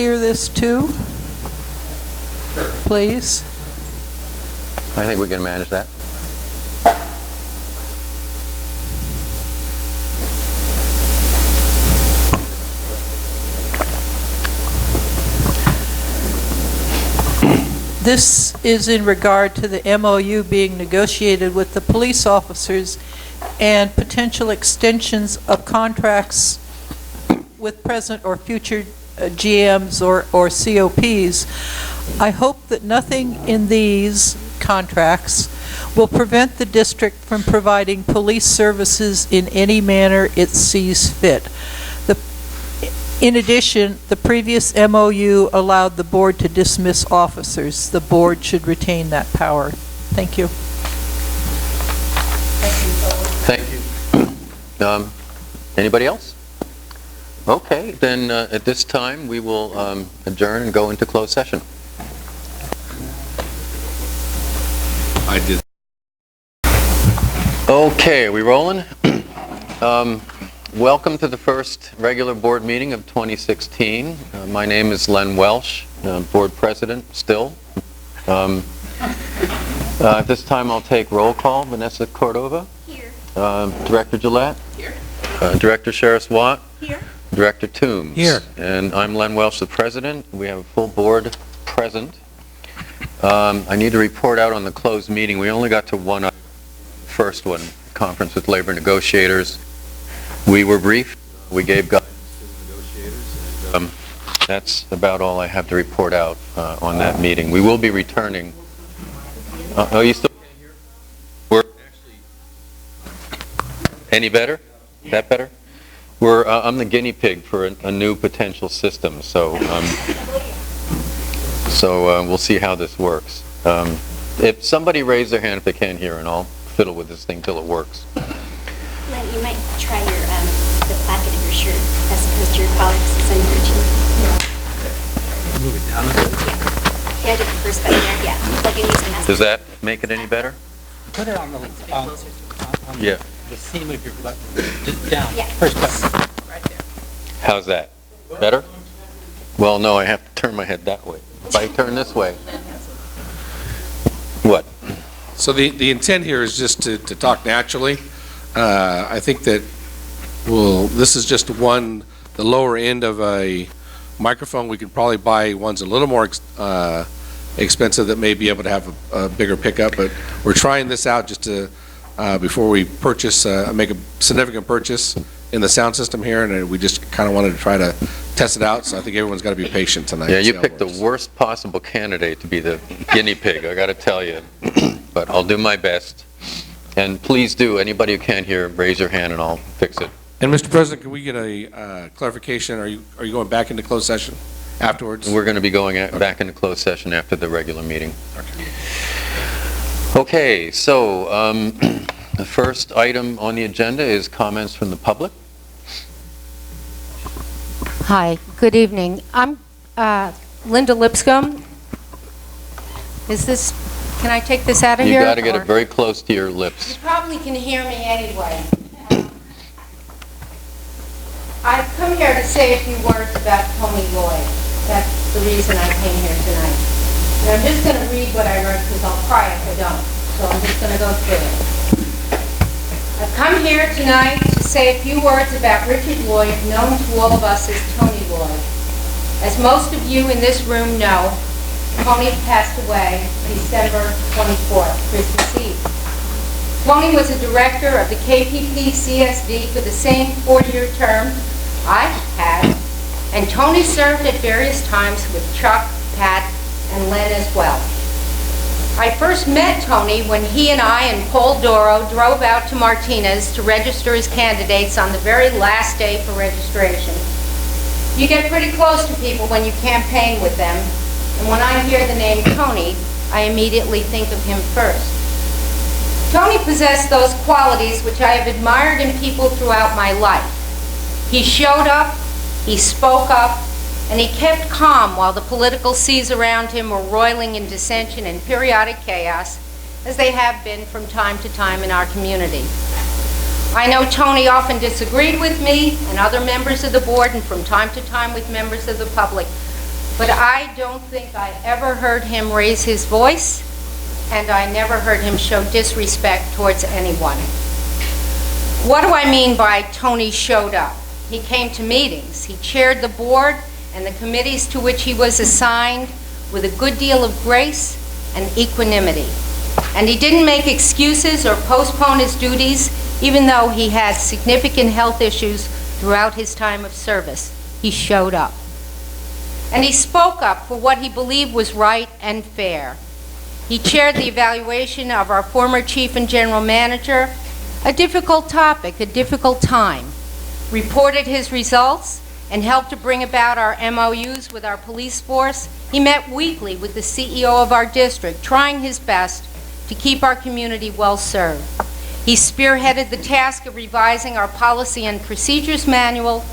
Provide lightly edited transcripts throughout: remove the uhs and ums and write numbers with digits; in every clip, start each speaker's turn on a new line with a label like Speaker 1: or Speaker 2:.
Speaker 1: hear this too? Please.
Speaker 2: I think we can manage that.
Speaker 1: This is in regard to the MOU being negotiated with the police officers and potential extensions of contracts with present or future GMs or COPs. I hope that nothing in these contracts will prevent the district from providing police services in any manner it sees fit. In addition, the previous MOU allowed the board to dismiss officers. The board should retain that power. Thank you.
Speaker 2: Thank you. Anybody else? Okay, then at this time we will adjourn and go into closed session.
Speaker 3: I did.
Speaker 2: Okay, are we rolling? Welcome to the first regular board meeting of 2016. My name is Len Welsh, board president still. At this time I'll take roll call. Vanessa Cordova.
Speaker 4: Here.
Speaker 2: Director Gillette.
Speaker 4: Here.
Speaker 2: Director Sheriff Watt.
Speaker 4: Here.
Speaker 2: Director Toombs.
Speaker 3: Here.
Speaker 2: And I'm Len Welsh, the president. We have a full board present. I need to report out on the closed meeting. We only got to one first one, conference with labor negotiators. We were briefed. We gave guidance to the negotiators. And, that's about all I have to report out on that meeting. We will be returning. Oh, you still can't hear? We're actually any better? That better? I'm the guinea pig for a new potential system. So we'll see how this works. If somebody raise their hand if they can't hear, and I'll fiddle with this thing till it works.
Speaker 4: Len, you might try your the pocket of your shirt as opposed to your collar because it's under your chin.
Speaker 3: Move it down a bit.
Speaker 4: Yeah, I did the first button there. Yeah, like it needs to have.
Speaker 2: Does that make it any better?
Speaker 5: Put it on the
Speaker 2: Yeah.
Speaker 5: the seam of your button. Just down.
Speaker 4: Yeah.
Speaker 5: First button. Right there.
Speaker 2: How's that? Better? Well, no, I have to turn my head that way. If I turn this way. What?
Speaker 3: So the intent here is just to talk naturally. I think that this is just the lower end of a microphone. We could probably buy ones a little more expensive that may be able to have a bigger pickup, but we're trying this out just to before we purchase, make a significant purchase in the sound system here, and we just kind of wanted to try to test it out, so I think everyone's got to be patient tonight.
Speaker 2: Yeah, you picked the worst possible candidate to be the guinea pig, I got to tell you. But I'll do my best. And please do, anybody who can't hear, raise your hand and I'll fix it.
Speaker 3: And Mr. President, can we get a clarification? Are you going back into closed session afterwards?
Speaker 2: We're going to be going back into closed session after the regular meeting. Okay, so the first item on the agenda is comments from the public.
Speaker 6: Hi, good evening. I'm Linda Lipscomb. Can I take this out of here?
Speaker 2: You got to get it very close to your lips.
Speaker 6: You probably can hear me anyway. I've come here to say a few words about Tony Lloyd. That's the reason I came here tonight. And I'm just going to read what I wrote because I'll cry if I don't. So I'm just going to go through it. I've come here tonight to say a few words about Richard Lloyd, known to all of us as Tony Lloyd. As most of you in this room know, Tony passed away December 24th, Christmas Eve. Tony was a director of the KPPCSD for the same 4-year term I had, and Tony served at various times with Chuck, Pat, and Len as well. I first met Tony when he and I and Paul Doro drove out to Martinez to register as candidates on the very last day for registration. You get pretty close to people when you campaign with them, and when I hear the name Tony, I immediately think of him first. Tony possessed those qualities which I have admired in people throughout my life. He showed up, he spoke up, and he kept calm while the political seas around him were roiling in dissension and periodic chaos, as they have been from time to time in our community. I know Tony often disagreed with me and other members of the board, and from time to time with members of the public, but I don't think I ever heard him raise his voice, and I never heard him show disrespect towards anyone. What do I mean by Tony showed up? He came to meetings. He chaired the board and the committees to which he was assigned with a good deal of grace and equanimity. And he didn't make excuses or postpone his duties, even though he had significant health issues throughout his time of service. He showed up. And he spoke up for what he believed was right and fair. He chaired the evaluation of our former chief and general manager, a difficult topic, a difficult time, reported his results, and helped to bring about our MOUs with our police force. He met weekly with the CEO of our district, trying his best to keep our community well served. He spearheaded the task of revising our policy and procedures manual,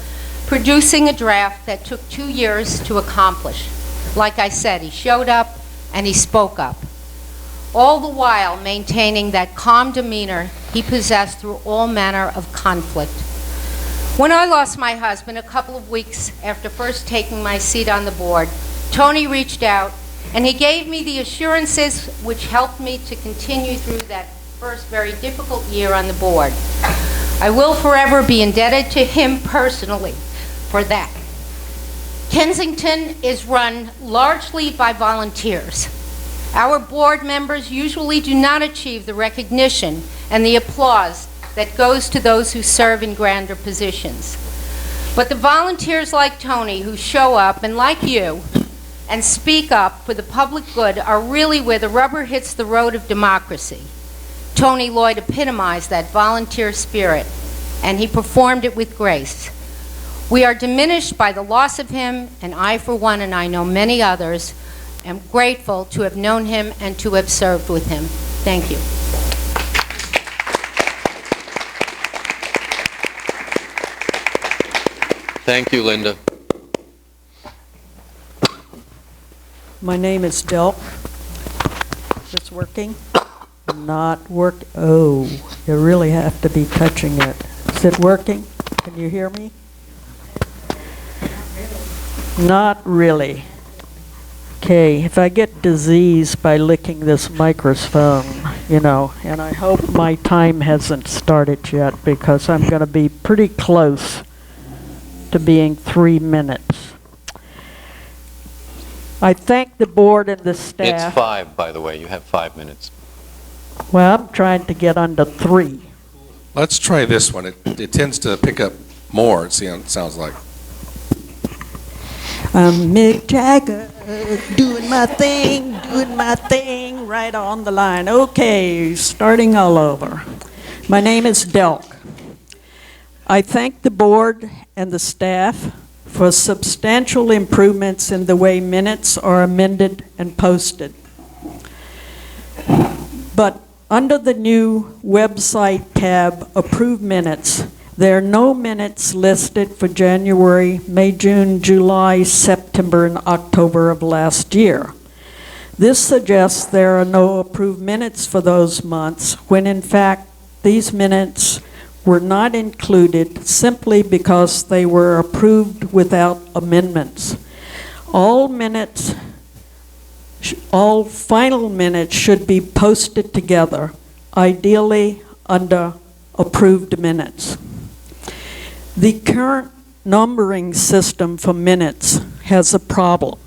Speaker 6: producing a draft that took 2 years to accomplish. Like I said, he showed up and he spoke up, all the while maintaining that calm demeanor he possessed through all manner of conflict. When I lost my husband a couple of weeks after first taking my seat on the board, Tony reached out and he gave me the assurances which helped me to continue through that first very difficult year on the board. I will forever be indebted to him personally for that. Kensington is run largely by volunteers. Our board members usually do not achieve the recognition and the applause that goes to those who serve in grander positions. But the volunteers like Tony who show up, and like you, and speak up for the public good are really where the rubber hits the road of democracy. Tony Lloyd epitomized that volunteer spirit, and he performed it with grace. We are diminished by the loss of him, and I, for one, and I know many others, am grateful to have known him and to have served with him. Thank you.
Speaker 2: Thank you, Linda.
Speaker 7: My name is Delk. Is this working? Not work. Oh, you really have to be touching it. Is it working? Can you hear me? Not really. Okay, if I get disease by licking this microphone, you know, and I hope my time hasn't started yet because I'm going to be pretty close to being 3 minutes. I thank the board and the staff.
Speaker 2: It's 5, by the way. You have 5 minutes.
Speaker 7: Well, I'm trying to get under 3.
Speaker 3: Let's try this one. It tends to pick up more, it sounds like.
Speaker 7: I'm Mick Jagger, doing my thing, right on the line. Okay, starting all over. My name is Delk. I thank the board and the staff for substantial improvements in the way minutes are amended and posted. But under the new website tab, Approved Minutes, there are no minutes listed for January, May, June, July, September, and October of last year. This suggests there are no approved minutes for those months, when in fact these minutes were not included simply because they were approved without amendments. All final minutes should be posted together, ideally under approved minutes. The current numbering system for minutes has a problem.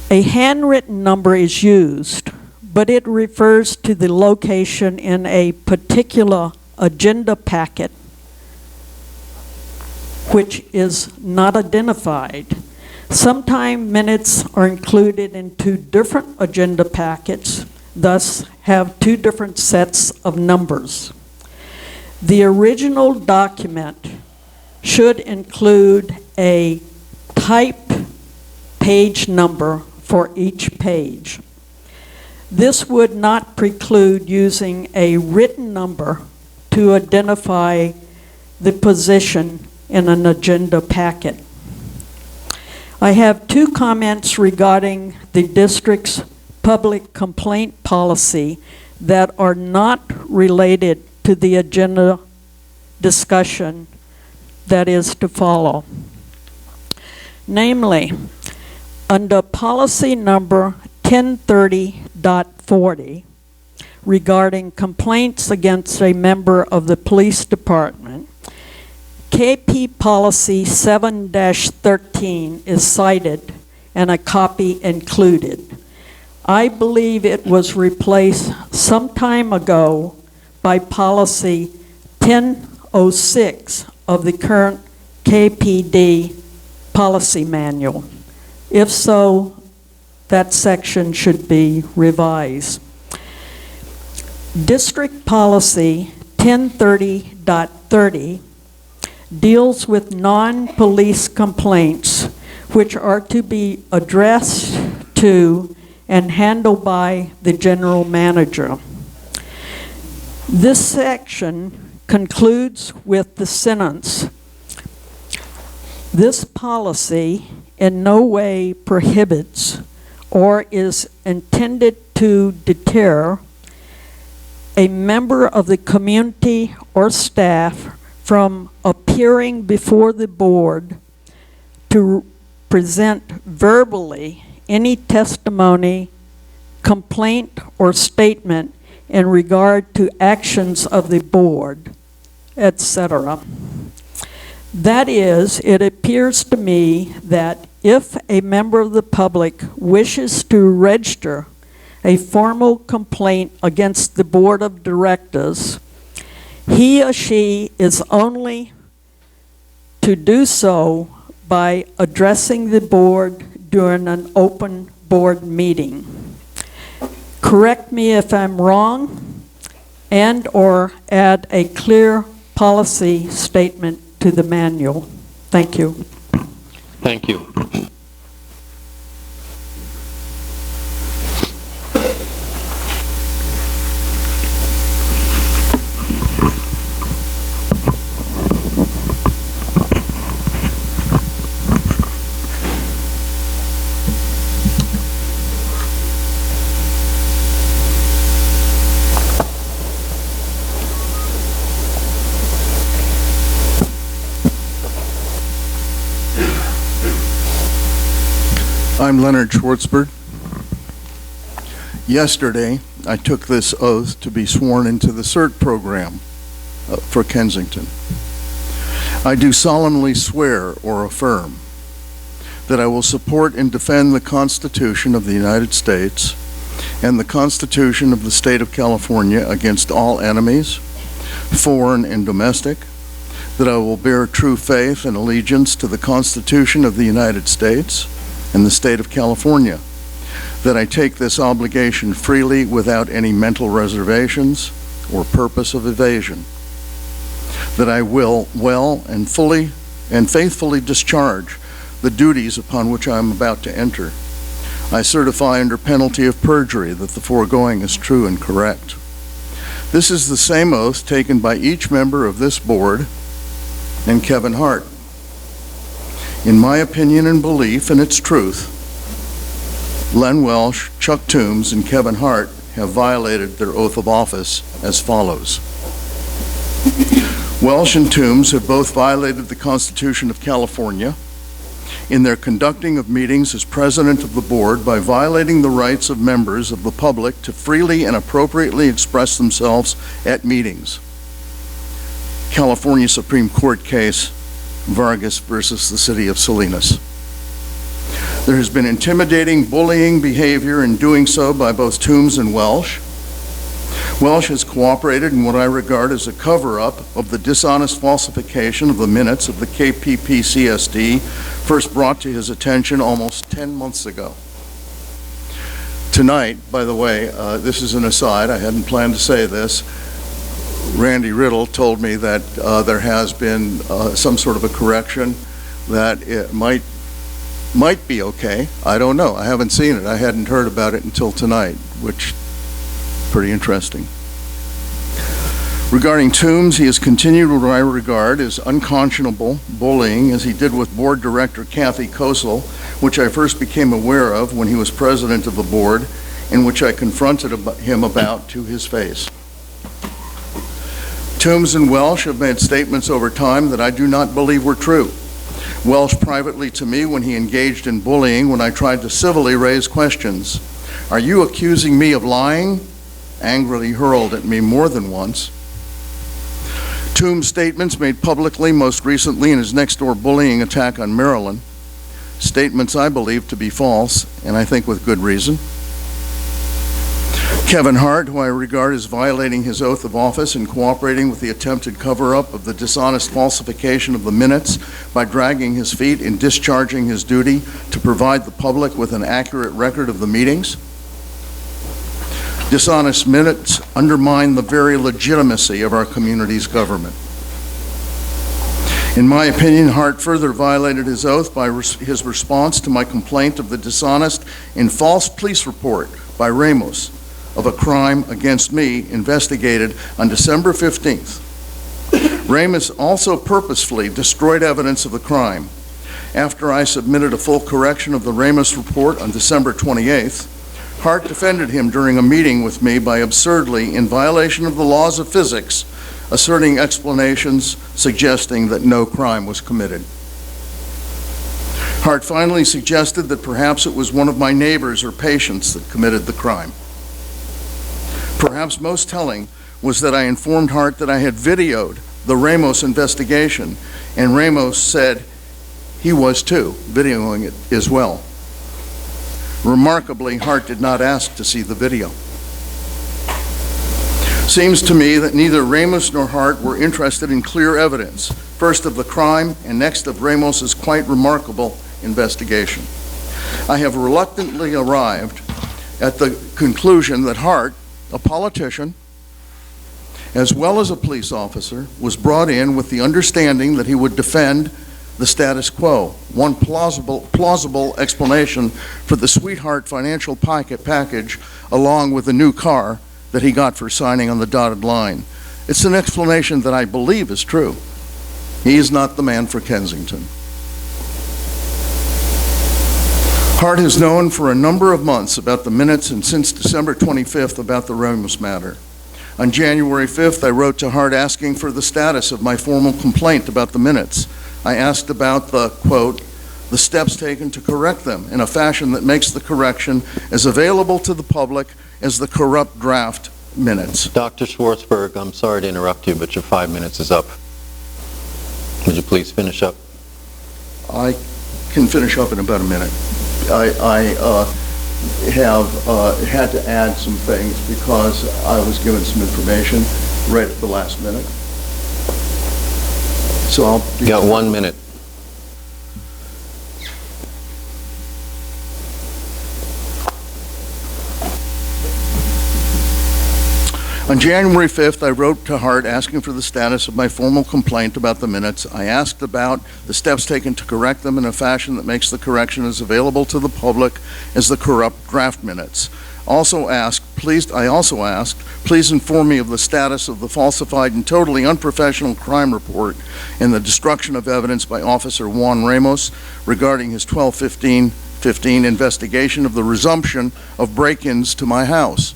Speaker 7: A handwritten number is used, but it refers to the location in a particular agenda packet, which is not identified. Sometimes minutes are included in 2 different agenda packets, thus have 2 different sets of numbers. The original document should include a typed page number for each page. This would not preclude using a written number to identify the position in an agenda packet. I have 2 comments regarding the district's public complaint policy that are not related to the agenda discussion that is to follow. Namely, under policy number 1030.40 regarding complaints against a member of the police department, KP Policy 7-13 is cited and a copy included. I believe it was replaced some time ago by Policy 1006 of the current KPD policy manual. If so, that section should be revised. District Policy 1030.30 deals with non-police complaints which are to be addressed to and handled by the general manager. This section concludes with the sentence, "This policy in no way prohibits or is intended to deter a member of the community or staff from appearing before the board to present verbally any testimony, complaint, or statement in regard to actions of the board, etc." That is, it appears to me that if a member of the public wishes to register a formal complaint against the board of directors, he or she is only to do so by addressing the board during an open board meeting. Correct me if I'm wrong, and/or add a clear policy statement to the manual. Thank you.
Speaker 2: Thank you.
Speaker 8: I'm Leonard Schwartzberg. Yesterday, I took this oath to be sworn into the CERT program for Kensington. I do solemnly swear or affirm that I will support and defend the Constitution of the United States and the Constitution of the State of California against all enemies, foreign and domestic, that I will bear true faith and allegiance to the Constitution of the United States and the State of California, that I take this obligation freely without any mental reservations or purpose of evasion, that I will well and fully and faithfully discharge the duties upon which I am about to enter. I certify under penalty of perjury that the foregoing is true and correct. This is the same oath taken by each member of this board and Kevin Hart. In my opinion and belief in its truth, Len Welsh, Chuck Toombs, and Kevin Hart have violated their oath of office as follows. Welsh and Toombs have both violated the Constitution of California in their conducting of meetings as president of the board by violating the rights of members of the public to freely and appropriately express themselves at meetings. California Supreme Court case Vargas versus the City of Salinas. There has been intimidating, bullying behavior in doing so by both Toombs and Welsh. Welsh has cooperated in what I regard as a cover-up of the dishonest falsification of the minutes of the KPPCSD first brought to his attention almost 10 months ago. Tonight, by the way, this is an aside, I hadn't planned to say this, Randy Riddle told me that there has been some sort of a correction, that it might be okay. I don't know. I haven't seen it. I hadn't heard about it until tonight, which is pretty interesting. Regarding Toombs, he has continued what I regard as unconscionable bullying, as he did with board director Kathy Kosel, which I first became aware of when he was president of the board, and which I confronted him about to his face. Toombs and Welsh have made statements over time that I do not believe were true. Welsh privately to me when he engaged in bullying when I tried to civilly raise questions. "Are you accusing me of lying?" angrily hurled at me more than once. Toombs' statements made publicly most recently in his next-door bullying attack on Maryland. Statements I believe to be false, and I think with good reason. Kevin Hart, who I regard as violating his oath of office and cooperating with the attempted cover-up of the dishonest falsification of the minutes by dragging his feet in discharging his duty to provide the public with an accurate record of the meetings. Dishonest minutes undermine the very legitimacy of our community's government. In my opinion, Hart further violated his oath by his response to my complaint of the dishonest and false police report by Ramos of a crime against me investigated on December 15th. Ramos also purposefully destroyed evidence of the crime. After I submitted a full correction of the Ramos report on December 28th, Hart defended him during a meeting with me by absurdly, in violation of the laws of physics, asserting explanations suggesting that no crime was committed. Hart finally suggested that perhaps it was one of my neighbors or patients that committed the crime. Perhaps most telling was that I informed Hart that I had videoed the Ramos investigation, and Ramos said he was too, videoing it as well. Remarkably, Hart did not ask to see the video. Seems to me that neither Ramos nor Hart were interested in clear evidence, first of the crime and next of Ramos's quite remarkable investigation. I have reluctantly arrived at the conclusion that Hart, a politician, as well as a police officer, was brought in with the understanding that he would defend the status quo. One plausible explanation for the sweetheart financial package along with the new car that he got for signing on the dotted line. It's an explanation that I believe is true. He is not the man for Kensington. Hart has known for a number of months about the minutes and since December 25th about the Ramos matter. On January 5th, I wrote to Hart asking for the status of my formal complaint about the minutes. I asked about the, quote, the steps taken to correct them in a fashion that makes the correction as available to the public as the corrupt draft minutes.
Speaker 2: Dr. Schwartzberg, I'm sorry to interrupt you, but your 5 minutes is up. Would you please finish up?
Speaker 8: I can finish up in about a minute. I have had to add some things because I was given some information right at the last minute. So I'll...
Speaker 2: You got 1 minute.
Speaker 8: On January 5th, I wrote to Hart asking for the status of my formal complaint about the minutes. I asked about the steps taken to correct them in a fashion that makes the correction as available to the public as the corrupt draft minutes. I also asked, please inform me of the status of the falsified and totally unprofessional crime report and the destruction of evidence by Officer Juan Ramos regarding his 12/15/15 investigation of the resumption of break-ins to my house.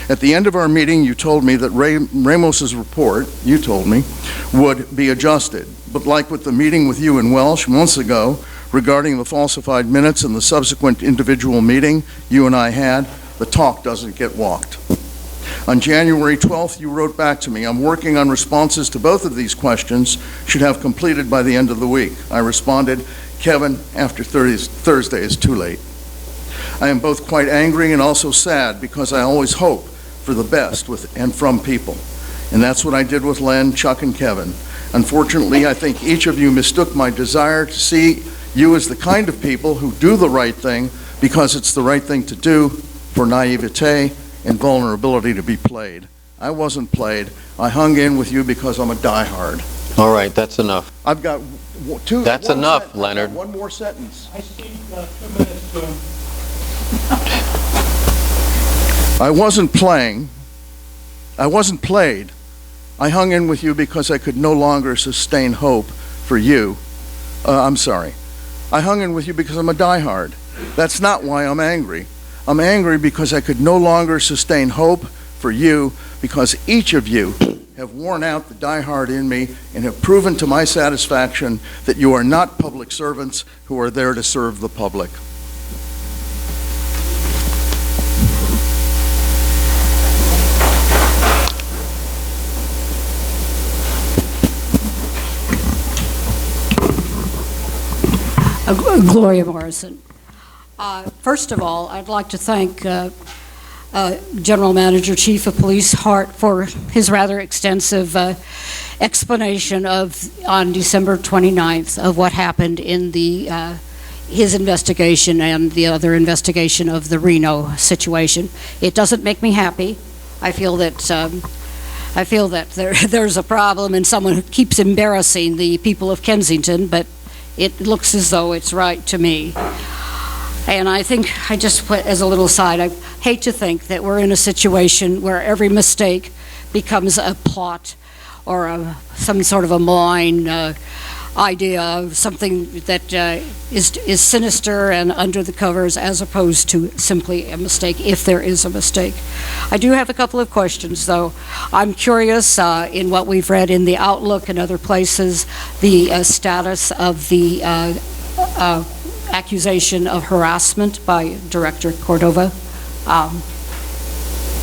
Speaker 8: At the end of our meeting, you told me that Ramos's report, you told me, would be adjusted. But like with the meeting with you in Welsh months ago regarding the falsified minutes and the subsequent individual meeting you and I had, the talk doesn't get walked. On January 12th, you wrote back to me, I'm working on responses to both of these questions, should have completed by the end of the week. I responded, Kevin, after Thursday is too late. I am both quite angry and also sad because I always hope for the best with and from people. And that's what I did with Len, Chuck, and Kevin. Unfortunately, I think each of you mistook my desire to see you as the kind of people who do the right thing because it's the right thing to do for naivete and vulnerability to be played. I wasn't played. I hung in with you because I'm a diehard.
Speaker 2: All right, that's enough.
Speaker 8: I've got two.
Speaker 2: That's enough, Leonard.
Speaker 8: One more sentence.
Speaker 5: I see 2 minutes to...
Speaker 8: I wasn't playing. I wasn't played. I hung in with you because I could no longer sustain hope for you. I'm sorry. I hung in with you because I'm a diehard. That's not why I'm angry. I'm angry because I could no longer sustain hope for you because each of you have worn out the diehard in me and have proven to my satisfaction that you are not public servants who are there to serve the public.
Speaker 9: Gloria Morrison. First of all, I'd like to thank General Manager, Chief of Police Hart for his rather extensive explanation on December 29th of what happened in his investigation and the other investigation of the Reno situation. It doesn't make me happy. I feel that there's a problem and someone who keeps embarrassing the people of Kensington, but it looks as though it's right to me. And I think, I just put as a little side, I hate to think that we're in a situation where every mistake becomes a plot or some sort of a malign idea of something that is sinister and under the covers, as opposed to simply a mistake, if there is a mistake. I do have a couple of questions, though. I'm curious, in what we've read in the Outlook and other places, the status of the accusation of harassment by Director Cordova.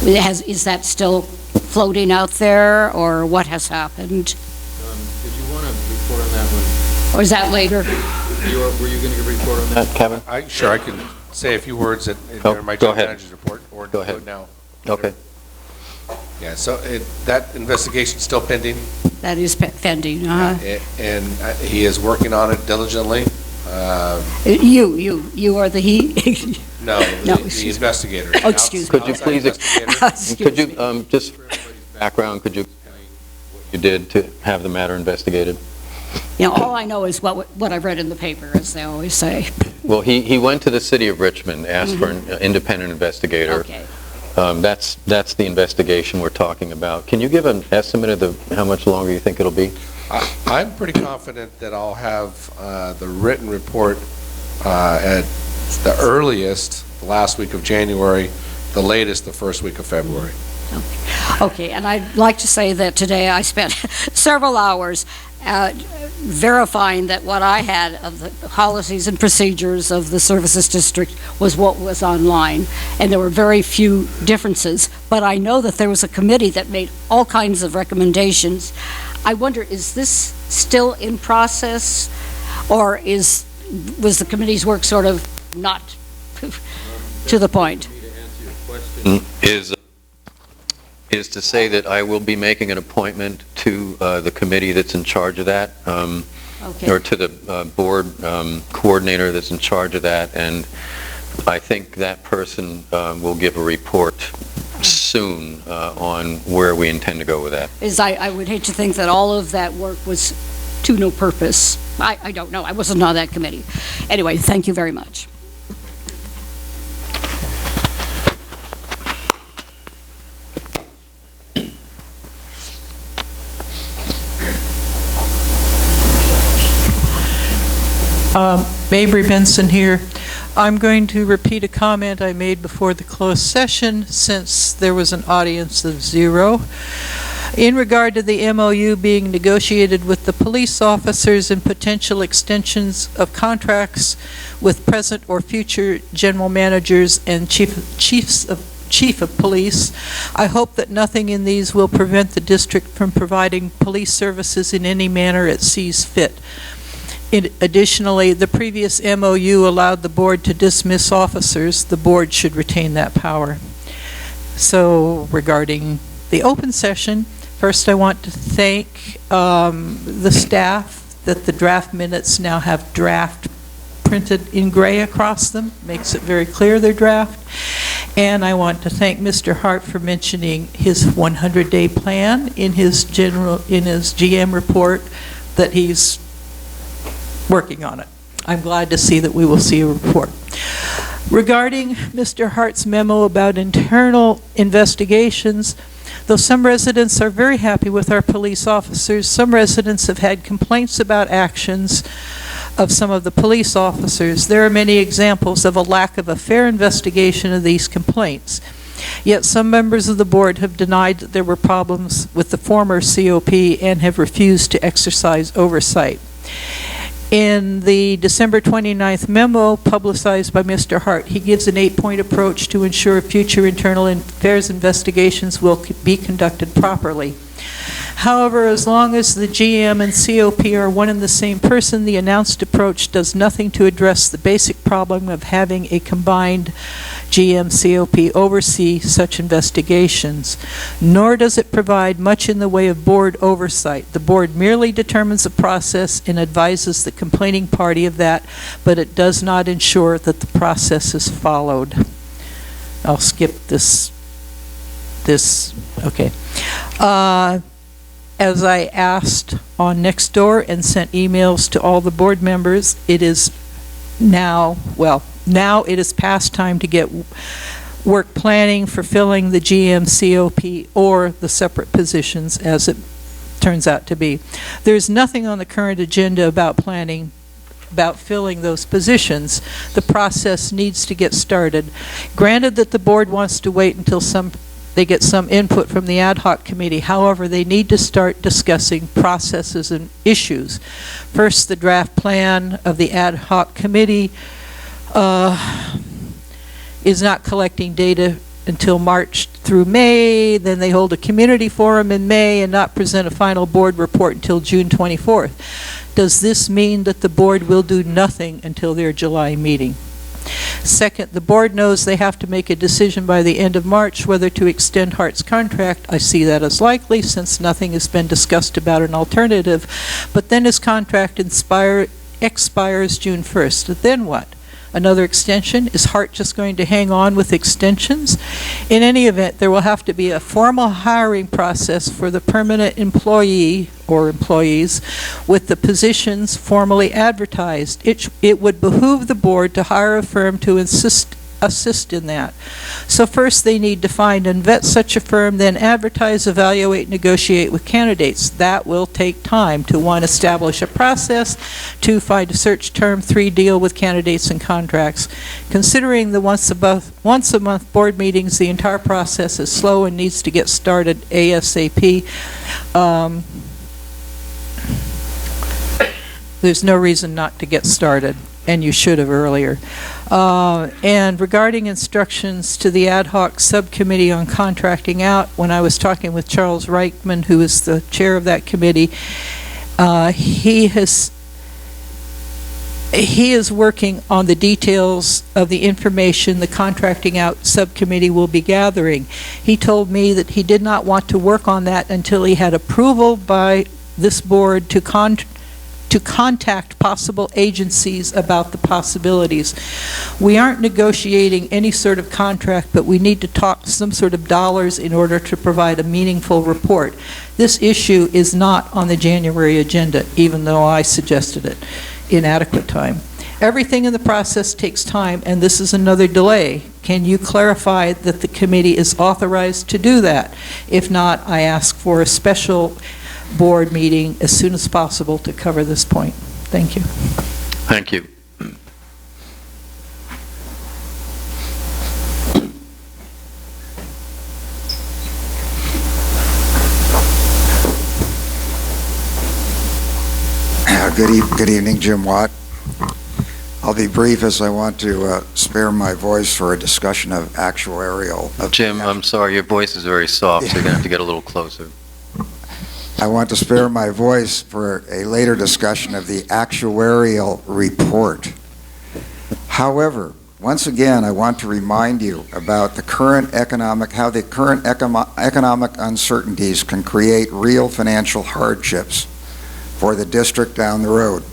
Speaker 9: Is that still floating out there, or what has happened?
Speaker 2: Did you want to report on that one?
Speaker 9: Or is that later?
Speaker 2: Were you going to report on that, Kevin?
Speaker 3: Sure, I can say a few words during my
Speaker 2: go
Speaker 3: general
Speaker 2: ahead.
Speaker 3: manager's report, or
Speaker 2: Go
Speaker 3: do
Speaker 2: ahead.
Speaker 3: it now.
Speaker 2: Okay.
Speaker 3: Yeah, so that investigation's still pending,
Speaker 9: That is pending.
Speaker 3: and he is working on it diligently.
Speaker 9: You are the he?
Speaker 3: No,
Speaker 9: No,
Speaker 3: the
Speaker 9: excuse me.
Speaker 3: investigator.
Speaker 9: Oh, excuse me.
Speaker 2: Could you
Speaker 3: Outside
Speaker 2: please,
Speaker 3: investigator.
Speaker 2: could you, just for everybody's background, could you explain what you did to have the matter investigated?
Speaker 9: You know, all I know is what I've read in the paper, as they always say.
Speaker 2: Well, he went to the city of Richmond, asked for an independent investigator.
Speaker 9: Okay.
Speaker 2: That's the investigation we're talking about. Can you give an estimate of how much longer you think it'll be?
Speaker 3: I'm pretty confident that I'll have the written report at the earliest, the last week of January, the latest, the first week of February.
Speaker 9: Okay, and I'd like to say that today I spent several hours verifying that what I had of the policies and procedures of the services district was what was online, and there were very few differences, but I know that there was a committee that made all kinds of recommendations. I wonder, is this still in process, or was the committee's work sort of not to the point?
Speaker 2: Is to say that I will be making an appointment to the committee that's in charge of that,
Speaker 9: Okay.
Speaker 2: or to the board coordinator that's in charge of that, and I think that person will give a report soon on where we intend to go with that.
Speaker 9: I would hate to think that all of that work was to no purpose. I don't know. I wasn't on that committee. Anyway, thank you very much.
Speaker 1: Mabry Benson here. I'm going to repeat a comment I made before the closed session, since there was an audience of 0. In regard to the MOU being negotiated with the police officers and potential extensions of contracts with present or future general managers and chief of police, I hope that nothing in these will prevent the district from providing police services in any manner it sees fit. Additionally, the previous MOU allowed the board to dismiss officers. The board should retain that power. So, regarding the open session, first I want to thank the staff that the draft minutes now have draft printed in gray across them. Makes it very clear they're draft. And I want to thank Mr. Hart for mentioning his 100-day plan in his GM report, that he's working on it. I'm glad to see that we will see a report. Regarding Mr. Hart's memo about internal investigations, though some residents are very happy with our police officers, some residents have had complaints about actions of some of the police officers. There are many examples of a lack of a fair investigation of these complaints. Yet some members of the board have denied that there were problems with the former COP and have refused to exercise oversight. In the December 29th memo publicized by Mr. Hart, he gives an 8-point approach to ensure future internal affairs investigations will be conducted properly. However, as long as the GM and COP are one and the same person, the announced approach does nothing to address the basic problem of having a combined GM-COP oversee such investigations, nor does it provide much in the way of board oversight. The board merely determines a process and advises the complaining party of that, but it does not ensure that the process is followed. I'll skip this, okay. As I asked on Nextdoor and sent emails to all the board members, it is now it is past time to get work planning for filling the GM COP or the separate positions as it turns out to be. There's nothing on the current agenda about planning about filling those positions. The process needs to get started. Granted that the board wants to wait until they get some input from the ad hoc committee. However, they need to start discussing processes and issues. First, the draft plan of the ad hoc committee is not collecting data until March through May. Then they hold a community forum in May and not present a final board report until June 24th. Does this mean that the board will do nothing until their July meeting? Second, the board knows they have to make a decision by the end of March whether to extend Hart's contract. I see that as likely since nothing has been discussed about an alternative. But then his contract expires June 1st. Then what? Another extension? Is Hart just going to hang on with extensions? In any event, there will have to be a formal hiring process for the permanent employee or employees with the positions formally advertised. It would behoove the board to hire a firm to assist in that. So first they need to find and vet such a firm, then advertise, evaluate, negotiate with candidates. That will take time to 1, establish a process, 2, find a search term, 3, deal with candidates and contracts. Considering the once a month board meetings, the entire process is slow and needs to get started ASAP. There's no reason not to get started, and you should have earlier. And regarding instructions to the ad hoc subcommittee on contracting out, when I was talking with Charles Reichman, who is the chair of that committee, he is working on the details of the information the contracting out subcommittee will be gathering. He told me that he did not want to work on that until he had approval by this board to contact possible agencies about the possibilities. We aren't negotiating any sort of contract, but we need to talk some sort of dollars in order to provide a meaningful report. This issue is not on the January agenda, even though I suggested it in adequate time. Everything in the process takes time, and this is another delay. Can you clarify that the committee is authorized to do that? If not, I ask for a special board meeting as soon as possible to cover this point. Thank you.
Speaker 2: Thank you.
Speaker 10: Good evening, Jim Watt. I'll be brief as I want to spare my voice for a discussion of actuarial.
Speaker 2: Jim, I'm sorry, your voice is very soft, so you're going to have to get a little closer.
Speaker 10: I want to spare my voice for a later discussion of the actuarial report. However, once again, I want to remind you about how the current economic uncertainties can create real financial hardships for the district down the road.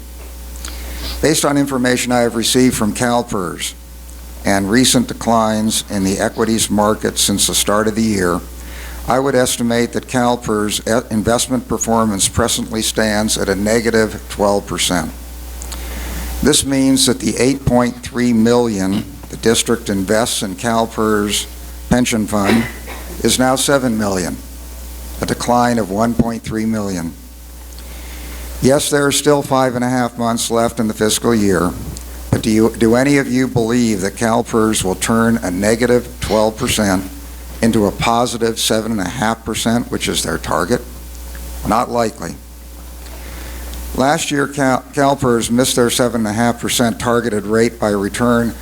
Speaker 10: Based on information I have received from CalPERS and recent declines in the equities market since the start of the year, I would estimate that CalPERS investment performance presently stands at a negative 12%. This means that the $8.3 million the district invests in CalPERS pension fund is now $7 million, a decline of $1.3 million. Yes, there are still 5.5 months left in the fiscal year, but do any of you believe that CalPERS will turn a negative 12% into a positive 7.5%, which is their target? Not likely. Last year, CalPERS missed their 7.5% targeted rate by return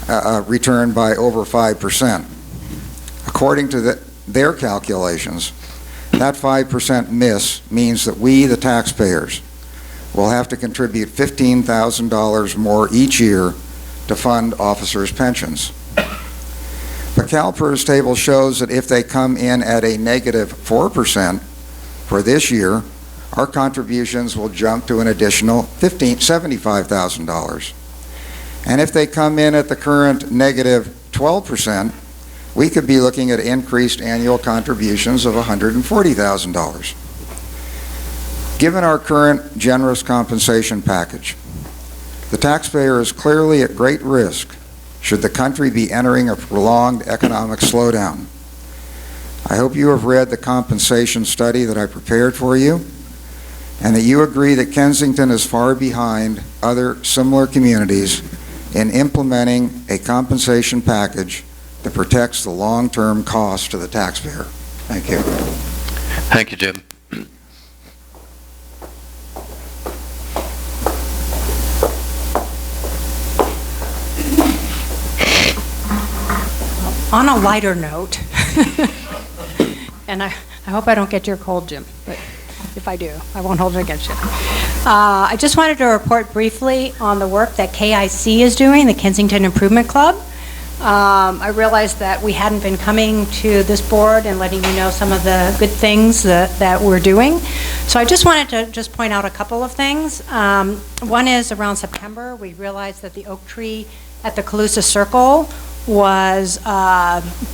Speaker 10: by over 5%. According to their calculations, that 5% miss means that we, the taxpayers, will have to contribute $15,000 more each year to fund officers' pensions. The CalPERS table shows that if they come in at a negative 4% for this year, our contributions will jump to an additional $75,000. And if they come in at the current negative 12%, we could be looking at increased annual contributions of $140,000. Given our current generous compensation package, the taxpayer is clearly at great risk should the country be entering a prolonged economic slowdown. I hope you have read the compensation study that I prepared for you, and that you agree that Kensington is far behind other similar communities in implementing a compensation package that protects the long-term cost to the taxpayer. Thank you.
Speaker 2: Thank you, Jim.
Speaker 11: On a lighter note, and I hope I don't get your cold, Jim, but if I do, I won't hold it against you. I just wanted to report briefly on the work that KIC is doing, the Kensington Improvement Club. I realized that we hadn't been coming to this board and letting you know some of the good things that we're doing. So I just wanted to just point out a couple of things. One is around September, we realized that the oak tree at the Calusa Circle was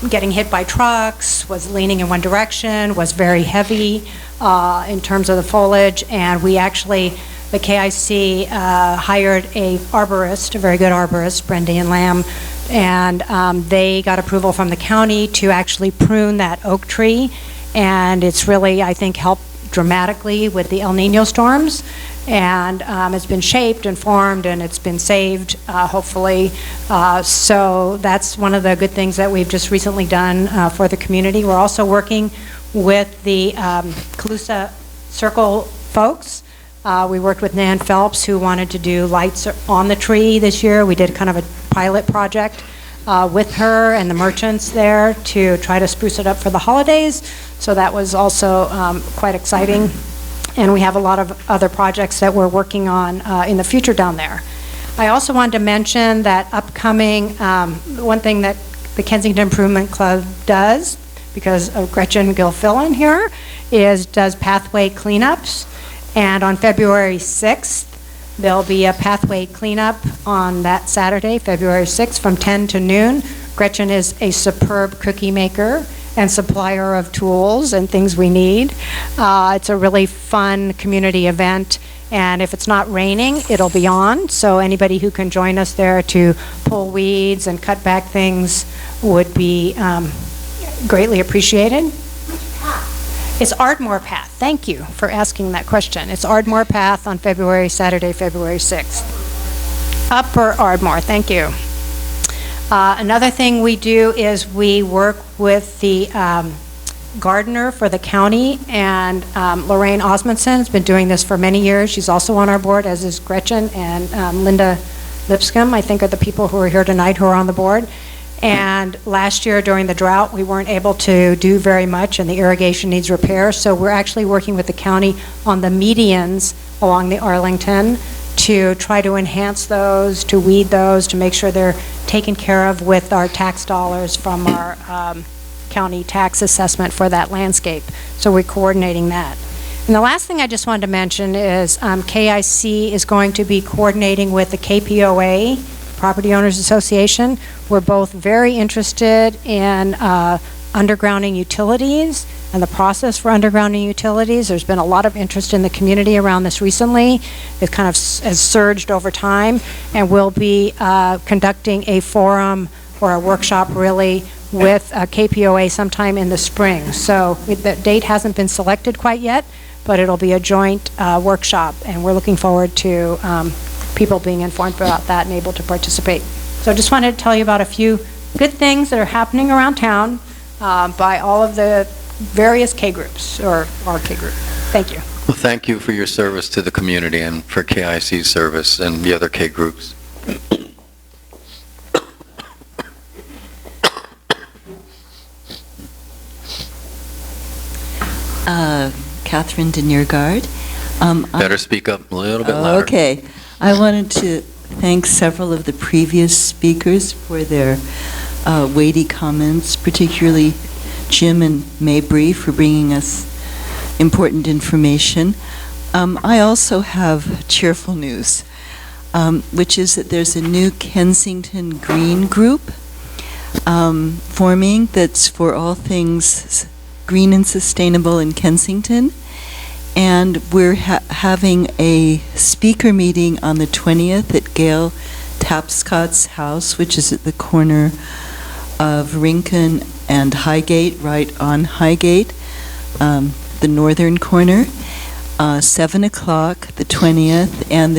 Speaker 11: getting hit by trucks, was leaning in one direction, was very heavy in terms of the foliage, and we actually, the KIC hired a arborist, a very good arborist, Brendan Lamb, and they got approval from the county to actually prune that oak tree, and it's really, I think, helped dramatically with the El Nino storms, and it's been shaped and formed and it's been saved, hopefully. So that's one of the good things that we've just recently done for the community. We're also working with the Calusa Circle folks. We worked with Nan Phelps, who wanted to do lights on the tree this year. We did kind of a pilot project with her and the merchants there to try to spruce it up for the holidays. So that was also quite exciting. And we have a lot of other projects that we're working on in the future down there. I also wanted to mention that upcoming, one thing that the Kensington Improvement Club does, because of Gretchen Gilfillan here, does pathway cleanups. And on February 6th, there'll be a pathway cleanup on that Saturday, February 6th, from 10 to noon. Gretchen is a superb cookie maker and supplier of tools and things we need. It's a really fun community event, and if it's not raining, it'll be on, so anybody who can join us there to pull weeds and cut back things would be greatly appreciated. It's Ardmore Path. Thank you for asking that question. It's Ardmore Path on Saturday, February 6th. Upper Ardmore, thank you. Another thing we do is we work with the gardener for the county, and Lorraine Osmondson has been doing this for many years. She's also on our board, as is Gretchen, and Linda Lipscomb, I think, are the people who are here tonight who are on the board. And last year during the drought, we weren't able to do very much, and the irrigation needs repair. So we're actually working with the county on the medians along the Arlington to try to enhance those, to weed those, to make sure they're taken care of with our tax dollars from our county tax assessment for that landscape. So we're coordinating that. And the last thing I just wanted to mention is KIC is going to be coordinating with the KPOA, Property Owners Association. We're both very interested in undergrounding utilities and the process for undergrounding utilities. There's been a lot of interest in the community around this recently. It kind of has surged over time, and we'll be conducting a forum or a workshop really with KPOA sometime in the spring. So the date hasn't been selected quite yet, but it'll be a joint workshop, and we're looking forward to people being informed about that and able to participate. So I just wanted to tell you about a few good things that are happening around town. by all of the various K groups, or our K group. Thank you.
Speaker 2: Well, thank you for your service to the community and for KIC's service and the other K groups.
Speaker 12: Catherine Deniergard.
Speaker 2: Better speak up a little bit louder.
Speaker 12: Okay. I wanted to thank several of the previous speakers for their weighty comments, particularly Jim and Mabry for bringing us important information. I also have cheerful news, which is that there's a new Kensington Green Group forming that's for all things green and sustainable in Kensington. And we're having a speaker meeting on the 20th at Gail Tapscott's house, which is at the corner of Rincon and Highgate, right on Highgate, the northern corner, 7 o'clock, the 20th, and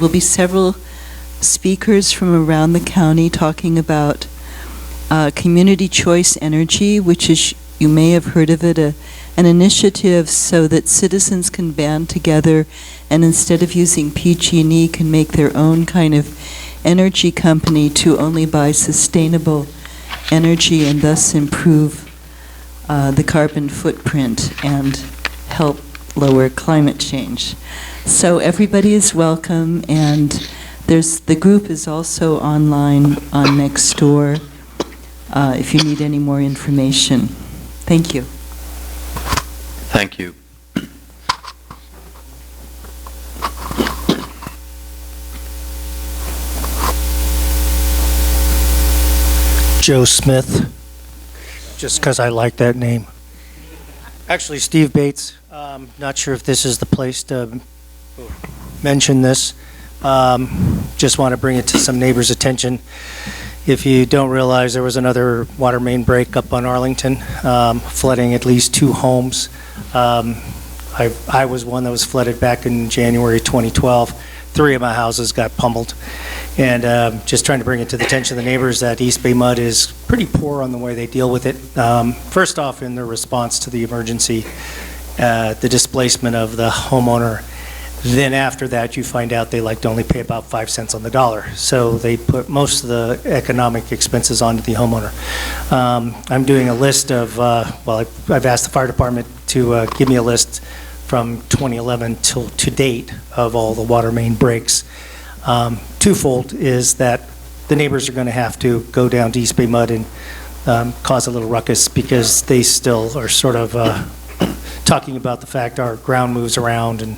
Speaker 12: will be several speakers from around the county talking about community choice energy, which is, you may have heard of it, an initiative so that citizens can band together and instead of using PG&E can make their own kind of energy company to only buy sustainable energy and thus improve the carbon footprint and help lower climate change. So everybody is welcome, and the group is also online on Nextdoor if you need any more information. Thank you.
Speaker 2: Thank you.
Speaker 13: Joe Smith, just because I like that name. Actually, Steve Bates. Not sure if this is the place to mention this. Just want to bring it to some neighbors' attention. If you don't realize, there was another water main break up on Arlington, flooding at least 2 homes. I was one that was flooded back in January 2012. 3 of my houses got pummeled. And just trying to bring it to the attention of the neighbors that East Bay Mud is pretty poor on the way they deal with it. First off, in their response to the emergency, the displacement of the homeowner. Then after that, you find out they like to only pay about 5 cents on the dollar. So they put most of the economic expenses onto the homeowner. I'm doing a list of, I've asked the fire department to give me a list from 2011 till to date of all the water main breaks. Twofold is that the neighbors are going to have to go down to East Bay Mud and cause a little ruckus because they still are sort of talking about the fact our ground moves around and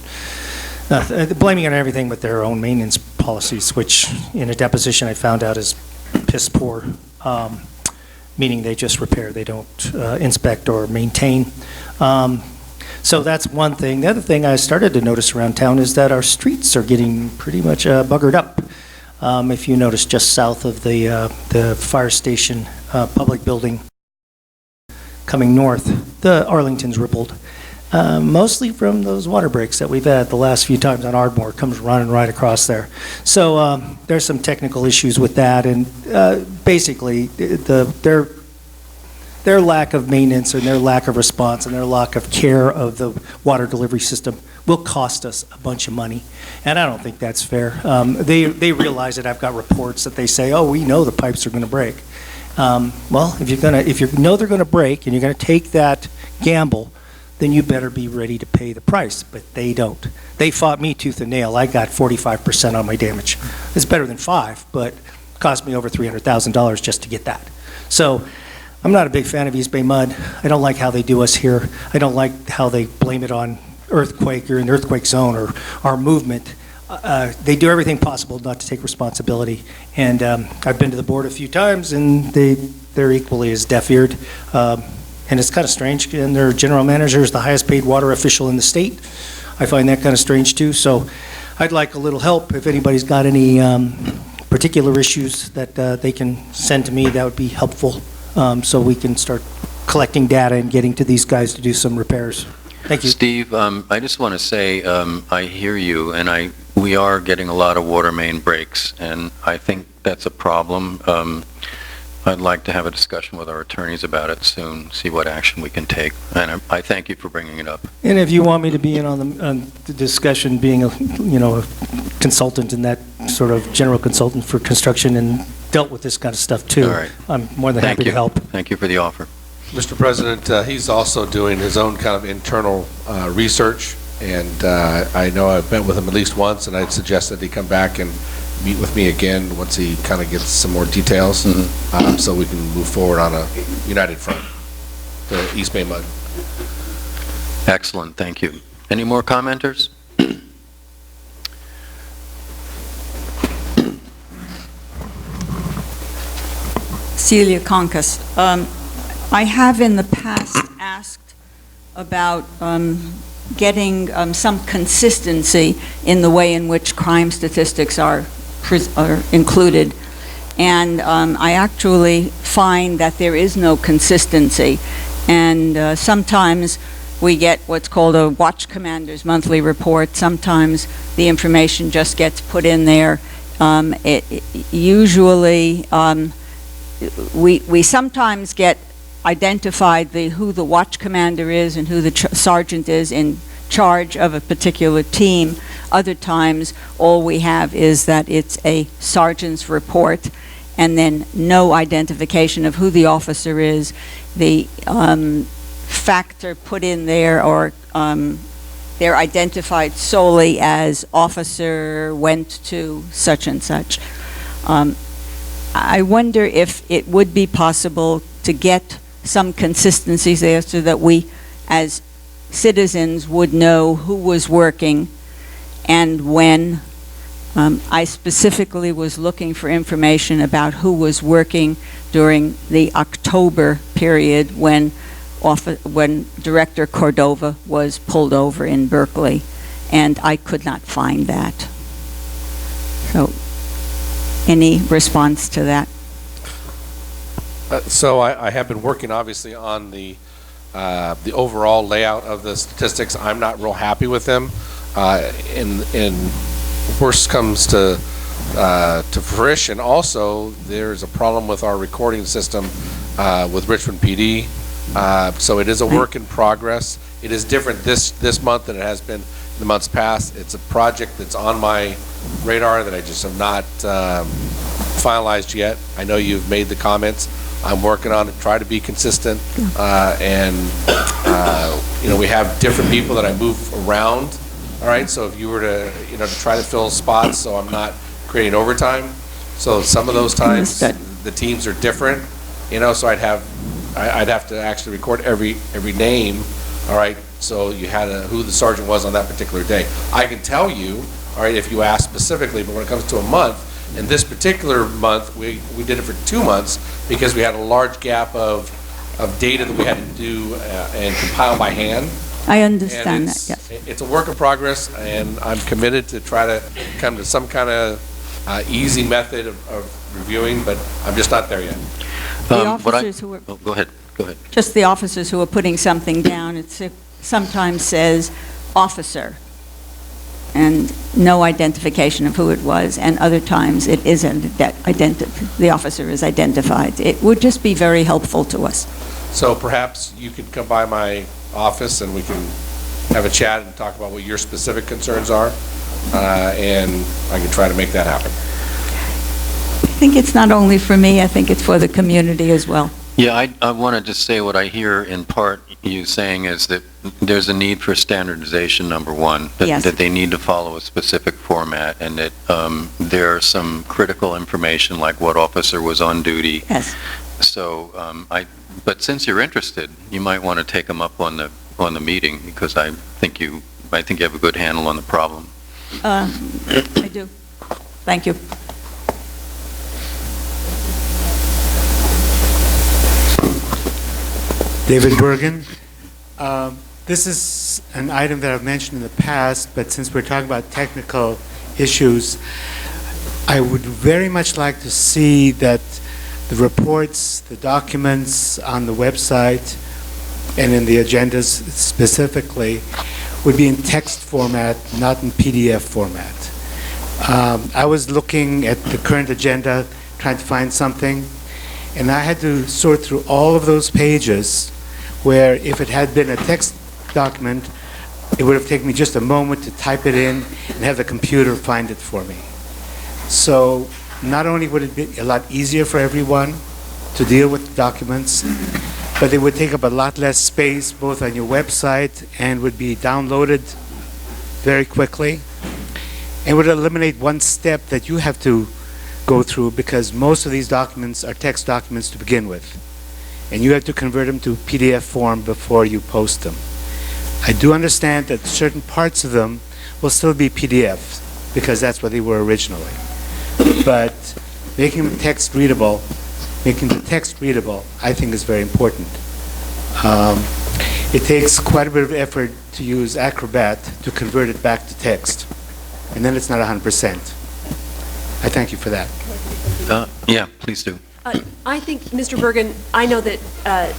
Speaker 13: blaming it on everything but their own maintenance policies, which in a deposition I found out is piss poor, meaning they just repair, they don't inspect or maintain. So that's one thing. The other thing I started to notice around town is that our streets are getting pretty much buggered up. If you notice just south of the fire station public building coming north, the Arlington's rippled. Mostly from those water breaks that we've had the last few times on Ardmore. It comes running right across there. So there's some technical issues with that, and basically their lack of maintenance and their lack of response and their lack of care of the water delivery system will cost us a bunch of money, and I don't think that's fair. They realize it. I've got reports that they say, oh, we know the pipes are going to break. Well, if you know they're going to break and you're going to take that gamble, then you better be ready to pay the price. But they don't. They fought me tooth and nail. I got 45% on my damage. It's better than 5, but it cost me over $300,000 just to get that. So I'm not a big fan of East Bay Mud. I don't like how they do us here. I don't like how they blame it on earthquake or an earthquake zone or our movement. They do everything possible not to take responsibility. And I've been to the board a few times, and they're equally as deaf-eared. And it's kind of strange, and their general manager is the highest paid water official in the state. I find that kind of strange too. So I'd like a little help. If anybody's got any particular issues that they can send to me, that would be helpful, so we can start collecting data and getting to these guys to do some repairs. Thank you.
Speaker 2: Steve, I just want to say I hear you, and we are getting a lot of water main breaks, and I think that's a problem. I'd like to have a discussion with our attorneys about it soon, see what action we can take. And I thank you for bringing it up.
Speaker 13: And if you want me to be in on the discussion, being a consultant in that sort of general consultant for construction and dealt with this kind of stuff too,
Speaker 2: All right.
Speaker 13: I'm more than
Speaker 2: Thank
Speaker 13: happy
Speaker 2: you.
Speaker 13: to help.
Speaker 2: Thank you for the offer.
Speaker 3: Mr. President, he's also doing his own kind of internal research, and I know I've met with him at least once, and I'd suggest that he come back and meet with me again once he kind of gets some more details, so we can move forward on a united front to East Bay Mud.
Speaker 2: Excellent, thank you. Any more commenters?
Speaker 14: Celia Conkus. I have in the past asked about getting some consistency in the way in which crime statistics are included. And I actually find that there is no consistency. And sometimes we get what's called a watch commander's monthly report. Sometimes the information just gets put in there. Usually, we sometimes get identified who the watch commander is and who the sergeant is in charge of a particular team. Other times, all we have is that it's a sergeant's report and then no identification of who the officer is. The factor put in there, or they're identified solely as officer went to such and such. I wonder if it would be possible to get some consistencies there so that we, as citizens, would know who was working and when. I specifically was looking for information about who was working during the October period when Director Cordova was pulled over in Berkeley, and I could not find that. So, any response to that?
Speaker 3: So I have been working, obviously, on the overall layout of the statistics. I'm not real happy with them. In worst comes to fruition, also, there's a problem with our recording system with Richmond PD. So it is a work in progress. It is different this month than it has been in the months past. It's a project that's on my radar that I just have not finalized yet. I know you've made the comments. I'm working on it, try to be consistent, and we have different people that I move around. All right, so if you were to to try to fill spots, so I'm not creating overtime. So some of those times the teams are different, so I'd have to actually record every name. All right, so you had who the sergeant was on that particular day. I can tell you, all right, if you ask specifically, but when it comes to a month, in this particular month, we did it for 2 months because we had a large gap of data that we had to do and compile by hand.
Speaker 14: I understand that, yes.
Speaker 3: It's a work in progress, and I'm committed to try to come to some kind of easy method of reviewing, but I'm just not there yet.
Speaker 14: The officers who are...
Speaker 2: Oh, go ahead.
Speaker 14: Just the officers who are putting something down, it sometimes says officer, and no identification of who it was, and other times it isn't the officer is identified. It would just be very helpful to us.
Speaker 3: So perhaps you could come by my office and we can have a chat and talk about what your specific concerns are, and I can try to make that happen.
Speaker 14: I think it's not only for me, I think it's for the community as well.
Speaker 2: Yeah, I want to just say what I hear in part you saying is that there's a need for standardization, number one, that they need to follow a specific format, and that there's some critical information like what officer was on duty.
Speaker 14: Yes.
Speaker 2: So but since you're interested, you might want to take them up on the meeting, because I think you have a good handle on the problem.
Speaker 14: I do. Thank you.
Speaker 15: David Bergen. This is an item that I've mentioned in the past, but since we're talking about technical issues, I would very much like to see that the reports, the documents on the website, and in the agendas specifically, would be in text format, not in PDF format. I was looking at the current agenda, trying to find something, And I had to sort through all of those pages where if it had been a text document, it would have taken me just a moment to type it in and have the computer find it for me. So not only would it be a lot easier for everyone to deal with documents, but it would take up a lot less space both on your website and would be downloaded very quickly, and would eliminate one step that you have to go through, because most of these documents are text documents to begin with, and you have to convert them to PDF form before you post them. I do understand that certain parts of them will still be PDFs, because that's what they were originally. But making them text readable, I think is very important. It takes quite a bit of effort to use Acrobat to convert it back to text, and then it's not 100%. I thank you for that.
Speaker 2: Yeah, please do.
Speaker 16: I think, Mr. Bergen, I know that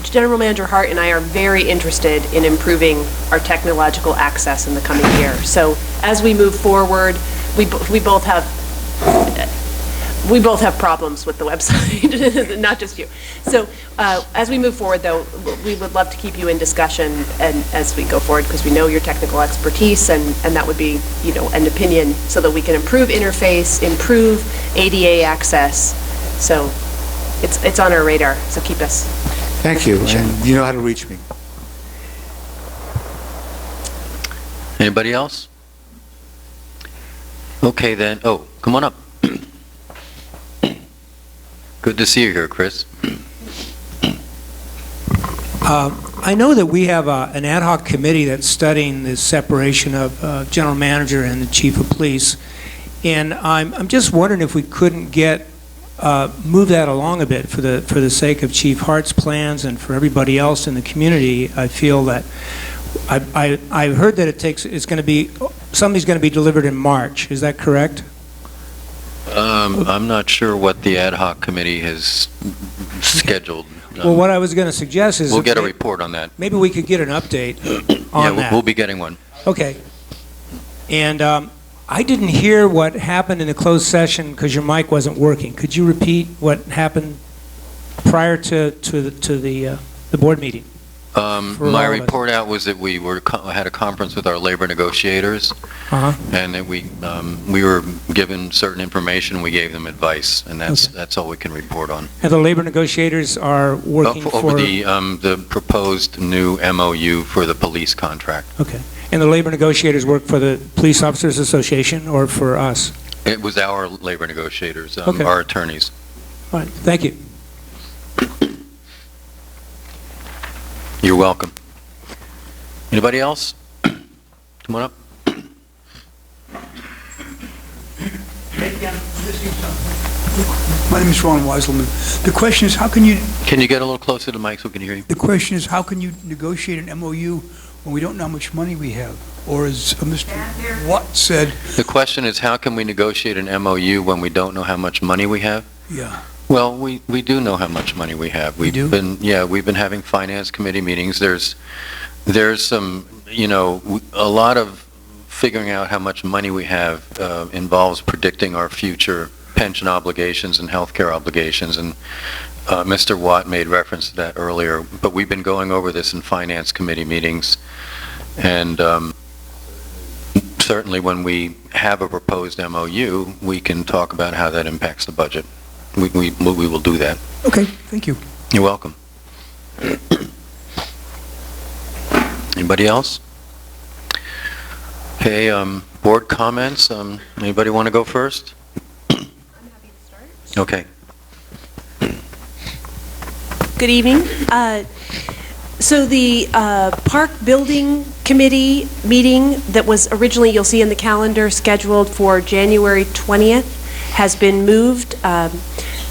Speaker 16: General Manager Hart and I are very interested in improving our technological access in the coming year. So as we move forward, we both have problems with the website, not just you. So as we move forward, though, we would love to keep you in discussion and as we go forward, because we know your technical expertise, and that would be, you know, an opinion, so that we can improve interface, improve ADA access. So it's on our radar, so keep us.
Speaker 15: Thank you, and you know how to reach me.
Speaker 2: Anybody else? Okay, then. Oh, come on up. Good to see you here, Chris.
Speaker 17: I know that we have an ad hoc committee that's studying the separation of general manager and the chief of police, and I'm just wondering if we couldn't move that along a bit for the sake of Chief Hart's plans and for everybody else in the community. I feel that I've heard that something's going to be delivered in March. Is that correct?
Speaker 2: I'm not sure what the ad hoc committee has scheduled.
Speaker 17: Well, what I was going to suggest is...
Speaker 2: We'll get a report on that.
Speaker 17: Maybe we could get an update on that.
Speaker 2: Yeah, we'll be getting one.
Speaker 17: Okay. And I didn't hear what happened in the closed session because your mic wasn't working. Could you repeat what happened prior to the board meeting?
Speaker 2: My report out was that we had a conference with our labor negotiators, and that we were given certain information. We gave them advice, and that's all we can report on.
Speaker 17: And the labor negotiators are working
Speaker 2: over the proposed new MOU for the police contract.
Speaker 17: Okay. And the labor negotiators work for the Police Officers Association or for us?
Speaker 2: It was our labor negotiators, our attorneys.
Speaker 17: All right. Thank you.
Speaker 2: You're welcome. Anybody else? Come on up.
Speaker 18: My name is Ron Weiselman. The question is, how can you...
Speaker 2: Can you get a little closer to the mic so we can hear you?
Speaker 18: The question is, how can you negotiate an MOU when we don't know how much money we have? Or as Mr. Watt said...
Speaker 2: The question is, how can we negotiate an MOU when we don't know how much money we have?
Speaker 18: Yeah.
Speaker 2: Well, we do know how much money we have. We've been having finance committee meetings. There's some, a lot of figuring out how much money we have involves predicting our future pension obligations and healthcare obligations, and Mr. Watt made reference to that earlier. But we've been going over this in finance committee meetings, and certainly when we have a proposed MOU, we can talk about how that impacts the budget. We will do that.
Speaker 18: Okay, thank you.
Speaker 2: You're welcome. Anybody else? Okay, board comments. Anybody want to go first?
Speaker 16: I'm happy to start.
Speaker 2: Okay.
Speaker 16: Good evening. So the Park Building Committee meeting that was originally, you'll see in the calendar, scheduled for January 20th has been moved.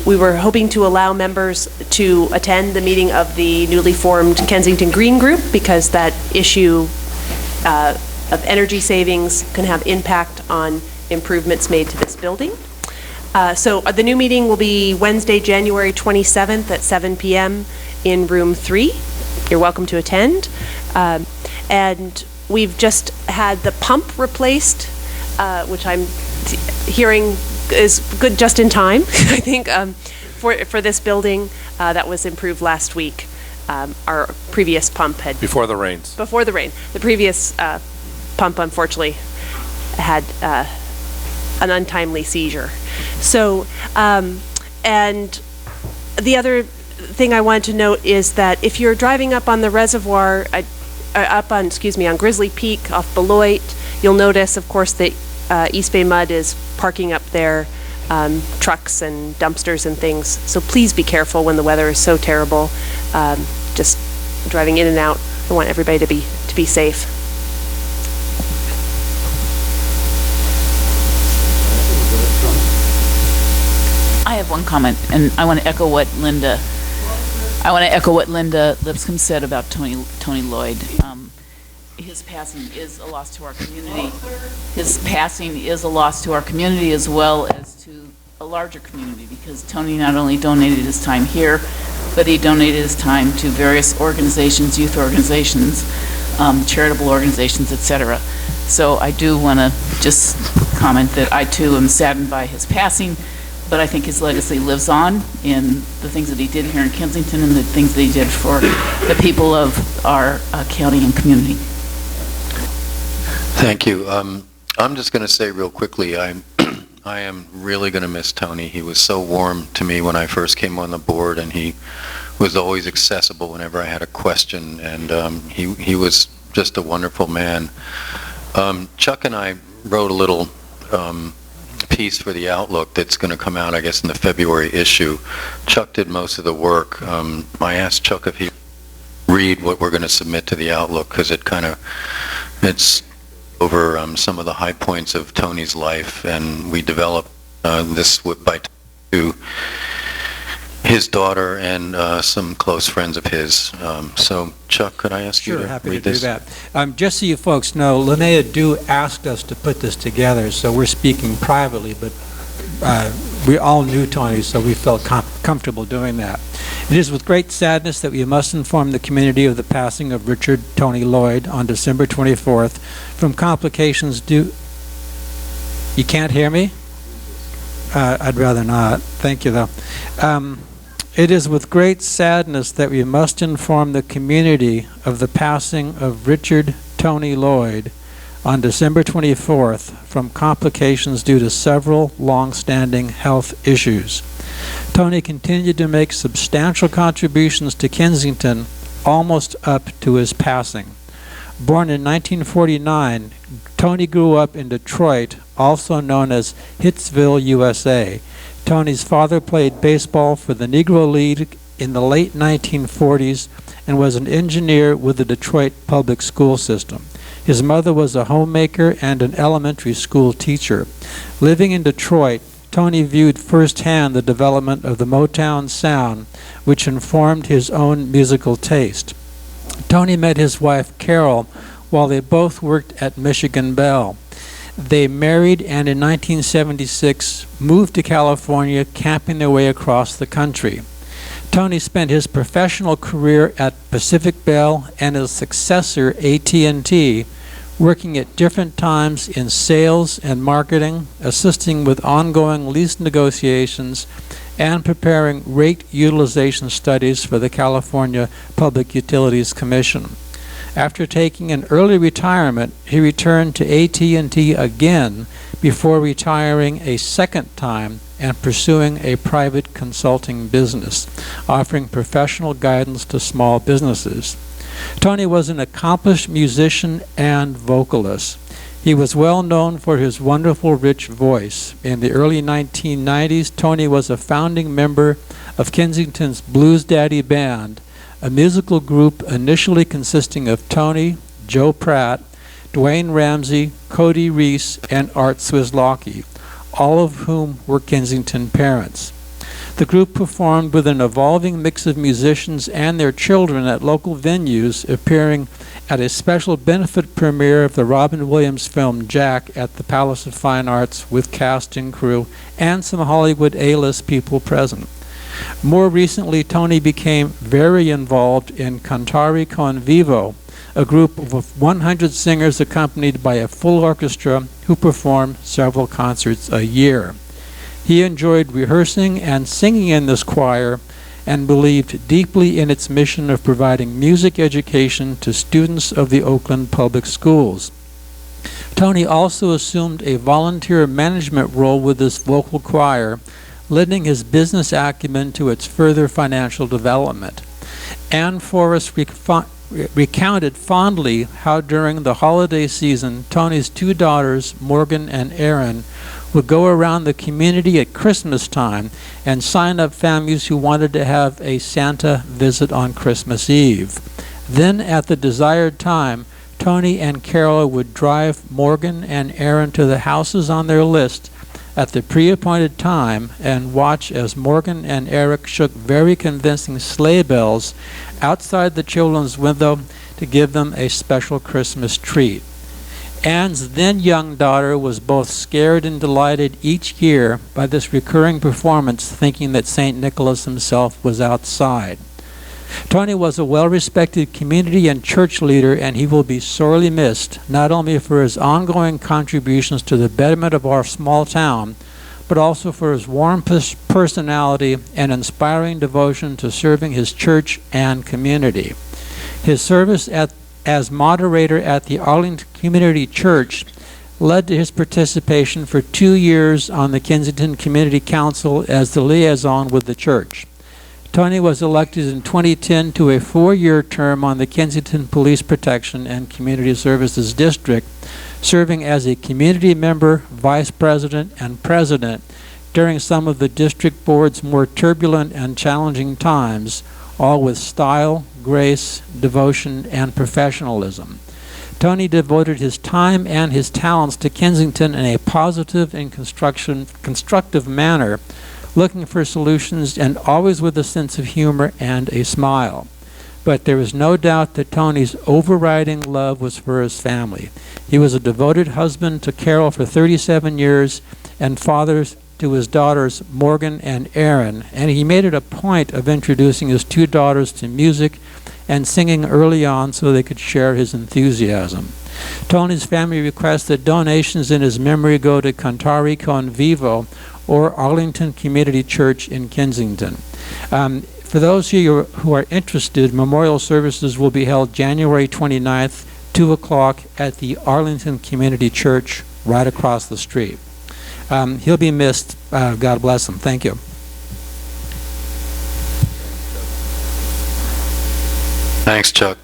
Speaker 16: We were hoping to allow members to attend the meeting of the newly formed Kensington Green Group, because that issue of energy savings can have impact on improvements made to this building. So the new meeting will be Wednesday, January 27th at 7 p.m. in room 3. You're welcome to attend. And we've just had the pump replaced, which I'm hearing is good just in time, I think, for this building. that was improved last week. Our previous pump had...
Speaker 3: Before the rains.
Speaker 16: Before the rain. The previous pump, unfortunately, had an untimely seizure. So, and the other thing I wanted to note is that if you're driving up on the reservoir, on Grizzly Peak off Beloit, you'll notice, of course, that East Bay Mud is parking up there, trucks and dumpsters and things. So please be careful when the weather is so terrible. Just driving in and out. I want everybody to be safe.
Speaker 19: I have one comment, and I want to echo what Linda Lipscomb said about Tony Lloyd. His passing is a loss to our community. His passing is a loss to our community as well as to a larger community, because Tony not only donated his time here, but he donated his time to various organizations, youth organizations, charitable organizations, etc. So I do want to just comment that I too am saddened by his passing, but I think his legacy lives on in the things that he did here in Kensington and the things that he did for the people of our county and community.
Speaker 2: Thank you. I'm just going to say real quickly, I am really going to miss Tony. He was so warm to me when I first came on the board, and he was always accessible whenever I had a question, and he was just a wonderful man. Chuck and I wrote a little piece for the Outlook that's going to come out, I guess, in the February issue. Chuck did most of the work. I asked Chuck if he would read what we're going to submit to the Outlook, because it's over some of the high points of Tony's life, and we developed this by to his daughter and some close friends of his. So, Chuck, could I ask you to
Speaker 20: happy
Speaker 2: read
Speaker 20: to
Speaker 2: this?
Speaker 20: do that. Just so you folks know, Linnea Dew asked us to put this together, so we're speaking privately, but we all knew Tony, so we felt comfortable doing that. It is with great sadness that we must inform the community of the passing of Richard Tony Lloyd on December 24th from complications due... You can't hear me? I'd rather not. Thank you, though. It is with great sadness that we must inform the community of the passing of Richard Tony Lloyd on December 24th from complications due to several long-standing health issues. Tony continued to make substantial contributions to Kensington almost up to his passing. Born in 1949, Tony grew up in Detroit, also known as Hitsville, USA. Tony's father played baseball for the Negro League in the late 1940s and was an engineer with the Detroit public school system. His mother was a homemaker and an elementary school teacher. Living in Detroit, Tony viewed firsthand the development of the Motown sound, which informed his own musical taste. Tony met his wife, Carol, while they both worked at Michigan Bell. They married and in 1976 moved to California, camping their way across the country. Tony spent his professional career at Pacific Bell and his successor, AT&T, working at different times in sales and marketing, assisting with ongoing lease negotiations, and preparing rate utilization studies for the California Public Utilities Commission. After taking an early retirement, he returned to AT&T again before retiring a second time and pursuing a private consulting business, offering professional guidance to small businesses. Tony was an accomplished musician and vocalist. He was well known for his wonderful, rich voice. In the early 1990s, Tony was a founding member of Kensington's Blues Daddy Band, a musical group initially consisting of Tony, Joe Pratt, Dwayne Ramsey, Cody Reese, and Art Swislocki, all of whom were Kensington parents. The group performed with an evolving mix of musicians and their children at local venues, appearing at a special benefit premiere of the Robin Williams film Jack at the Palace of Fine Arts with cast and crew and some Hollywood A-list people present. More recently, Tony became very involved in Cantari Con Vivo, a group of 100 singers accompanied by a full orchestra who perform several concerts a year. He enjoyed rehearsing and singing in this choir and believed deeply in its mission of providing music education to students of the Oakland Public Schools. Tony also assumed a volunteer management role with this vocal choir, lending his business acumen to its further financial development. Ann Forrest recounted fondly how during the holiday season, Tony's two daughters, Morgan and Erin, would go around the community at Christmas time and sign up families who wanted to have a Santa visit on Christmas Eve. Then, at the desired time, Tony and Carol would drive Morgan and Erin to the houses on their list at the pre-appointed time and watch as Morgan and Eric shook very convincing sleigh bells outside the children's window to give them a special Christmas treat. Ann's then young daughter was both scared and delighted each year by this recurring performance, thinking that St. Nicholas himself was outside. Tony was a well-respected community and church leader, and he will be sorely missed, not only for his ongoing contributions to the betterment of our small town, but also for his warm personality and inspiring devotion to serving his church and community. His service as moderator at the Arlington Community Church led to his participation for 2 years on the Kensington Community Council as the liaison with the church. Tony was elected in 2010 to a 4-year term on the Kensington Police Protection and Community Services District, serving as a community member, vice president, and president during some of the district board's more turbulent and challenging times, all with style, grace, devotion, and professionalism. Tony devoted his time and his talents to Kensington in a positive and constructive manner, looking for solutions and always with a sense of humor and a smile. But there is no doubt that Tony's overriding love was for his family. He was a devoted husband to Carol for 37 years and father to his daughters Morgan and Erin, and he made it a point of introducing his two daughters to music and singing early on so they could share his enthusiasm. Tony's family requests that donations in his memory go to Cantare Con Vivo or Arlington Community Church in Kensington. For those of you who are interested, memorial services will be held January 29th, 2 o'clock at the Arlington Community Church right across the street. He'll be missed. God bless him. Thank you.
Speaker 2: Thanks, Chuck.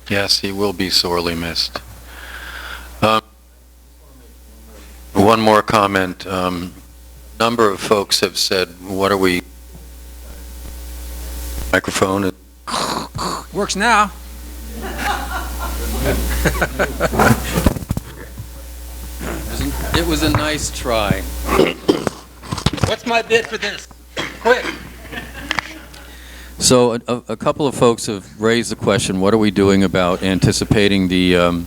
Speaker 2: Yes, he will be sorely missed. One more comment. Number of folks have said, what are we... Microphone.
Speaker 20: Works now.
Speaker 2: It was a nice try.
Speaker 20: What's my bid for this? Quick.
Speaker 2: So a couple of folks have raised the question, what are we doing about anticipating the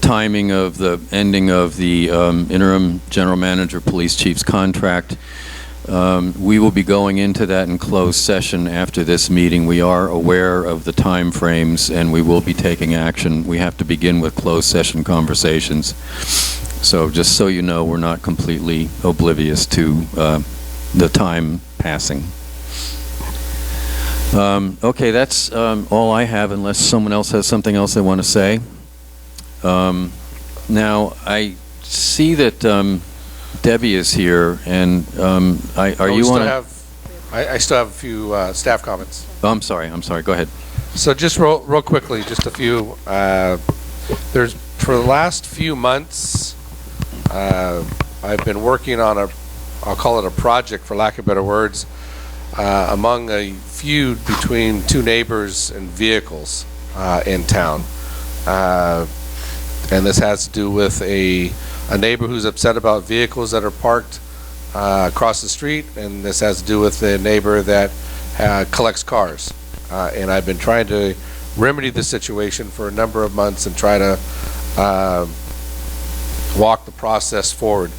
Speaker 2: timing of the ending of the interim general manager police chief's contract? We will be going into that in closed session after this meeting. We are aware of the time frames and we will be taking action. We have to begin with closed session conversations. So just so you know, we're not completely oblivious to the time passing. Okay, that's all I have, unless someone else has something else they want to say. Now, I see that Debbie is here, and are you on?
Speaker 3: I still have a few staff comments.
Speaker 2: Oh, I'm sorry. Go ahead.
Speaker 3: So just real quickly, just a few. There's for the last few months, I've been working on I'll call it a project, for lack of better words, among a feud between two neighbors and vehicles in town. And this has to do with a neighbor who's upset about vehicles that are parked across the street, and this has to do with a neighbor that collects cars. And I've been trying to remedy the situation for a number of months and try to walk the process forward.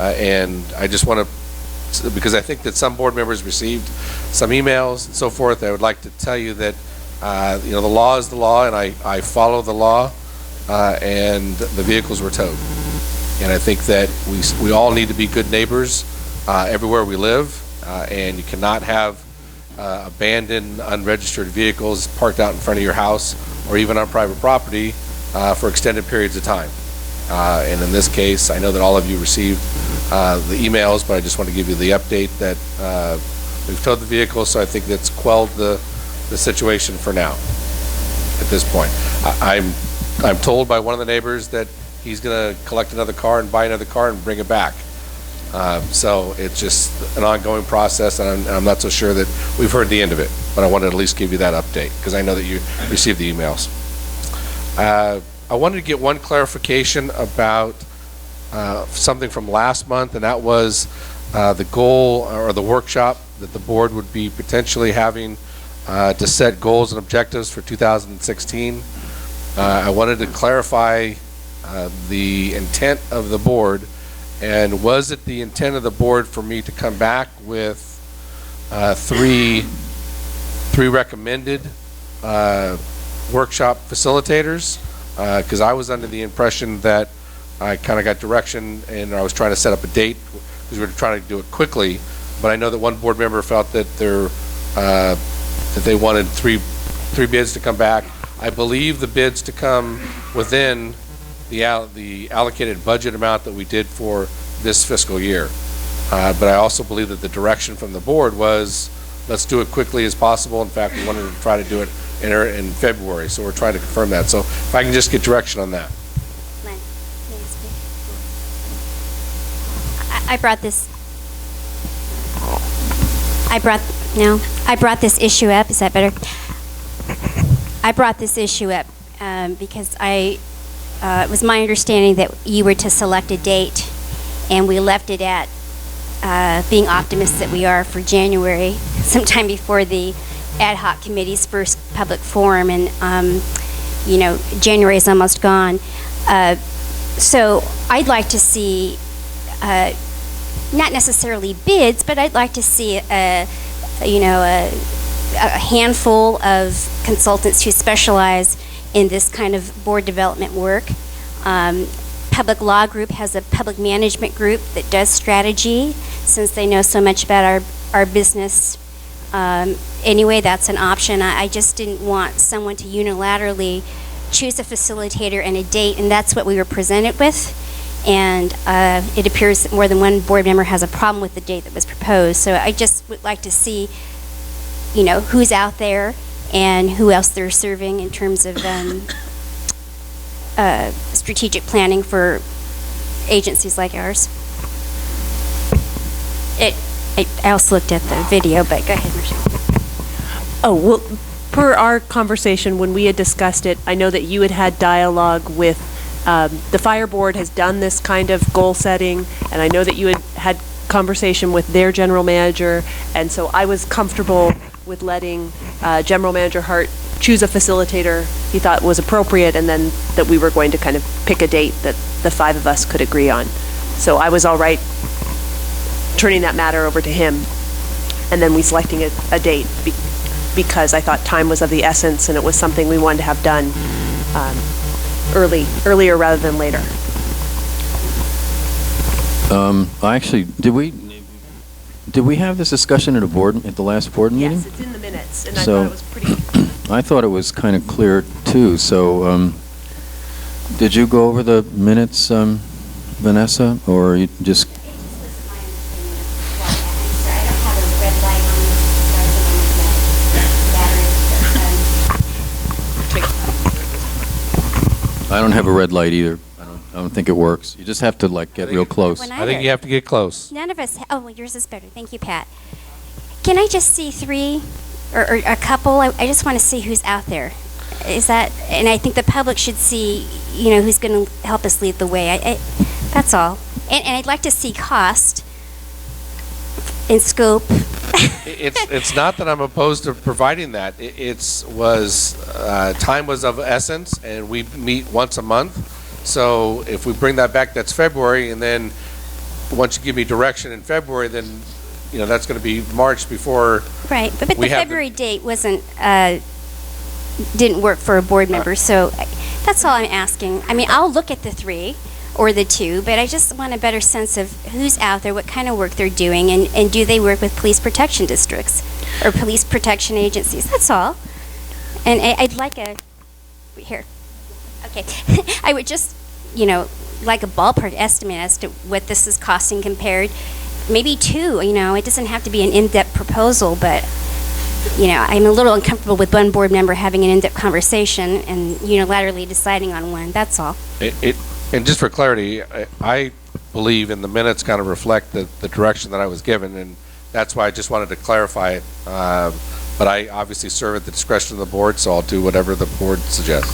Speaker 3: And I just want to, because I think that some board members received some emails and so forth, I would like to tell you that the law is the law, and I follow the law, and the vehicles were towed. And I think that we all need to be good neighbors everywhere we live, and you cannot have abandoned, unregistered vehicles parked out in front of your house or even on private property for extended periods of time. And in this case, I know that all of you received the emails, but I just want to give you the update that we've towed the vehicle, so I think that's quelled the situation for now at this point. I'm told by one of the neighbors that he's going to collect another car and buy another car and bring it back. So it's just an ongoing process, and I'm not so sure that we've heard the end of it, but I wanted to at least give you that update because I know that you received the emails. I wanted to get one clarification about something from last month, and that was the goal or the workshop that the board would be potentially having to set goals and objectives for 2016. I wanted to clarify the intent of the board, and was it the intent of the board for me to come back with three recommended workshop facilitators? Because I was under the impression that I kind of got direction and I was trying to set up a date because we were trying to do it quickly, but I know that one board member felt that they wanted three bids to come back. I believe the bids to come within the allocated budget amount that we did for this fiscal year. But I also believe that the direction from the board was, let's do it quickly as possible. In fact, we wanted to try to do it in February, so we're trying to confirm that. So if I can just get direction on that.
Speaker 4: I brought this issue up. Is that better? I brought this issue up because it was my understanding that you were to select a date, and we left it at being optimists that we are for January, sometime before the ad hoc committee's first public forum, and January is almost gone. So I'd like to see, not necessarily bids, but I'd like to see a handful of consultants who specialize in this kind of board development work. Public Law Group has a public management group that does strategy, since they know so much about our business. Anyway, that's an option. I just didn't want someone to unilaterally choose a facilitator and a date, and that's what we were presented with. And it appears that more than one board member has a problem with the date that was proposed. So I just would like to see, who's out there and who else they're serving in terms of strategic planning for agencies like ours. I also looked at the video, but go ahead, Michelle.
Speaker 16: Oh, well, per our conversation when we had discussed it, I know that you had dialogue with the fire board has done this kind of goal setting, and I know that you had conversation with their general manager, and so I was comfortable with letting General Manager Hart choose a facilitator he thought was appropriate, and then that we were going to kind of pick a date that the five of us could agree on. So I was all right turning that matter over to him, and then we selecting a date because I thought time was of the essence, and it was something we wanted to have done earlier rather than later.
Speaker 2: Actually, did we have this discussion at the last board meeting?
Speaker 16: Yes, it's in the minutes, and I thought it was pretty.
Speaker 2: I thought it was kind of clear too. So, did you go over the minutes, Vanessa, or you just? I don't have a red light either. I don't think it works. You just have to get real close.
Speaker 3: I think you have to get close.
Speaker 4: None of us. Oh, well, yours is better. Thank you, Pat. Can I just see three or a couple? I just want to see who's out there. Is that? And I think the public should see, who's going to help us lead the way. That's all. And I'd like to see cost and scope.
Speaker 3: It's not that I'm opposed to providing that. Time was of essence, and we meet once a month. So if we bring that back, that's February, and then once you give me direction in February, then that's going to be March before.
Speaker 4: Right, but the February date didn't work for a board member, so that's all I'm asking. I mean, I'll look at the three. or the two, but I just want a better sense of who's out there, what kind of work they're doing, and do they work with police protection districts or police protection agencies? That's all. And I'd like here. Okay. I would just, like a ballpark estimate as to what this is costing compared. Maybe two, it doesn't have to be an in-depth proposal, but, I'm a little uncomfortable with one board member having an in-depth conversation and unilaterally deciding on one, that's all.
Speaker 3: And just for clarity, I believe in the minutes kind of reflect the direction that I was given, and that's why I just wanted to clarify it. But I obviously serve at the discretion of the board, so I'll do whatever the board suggests.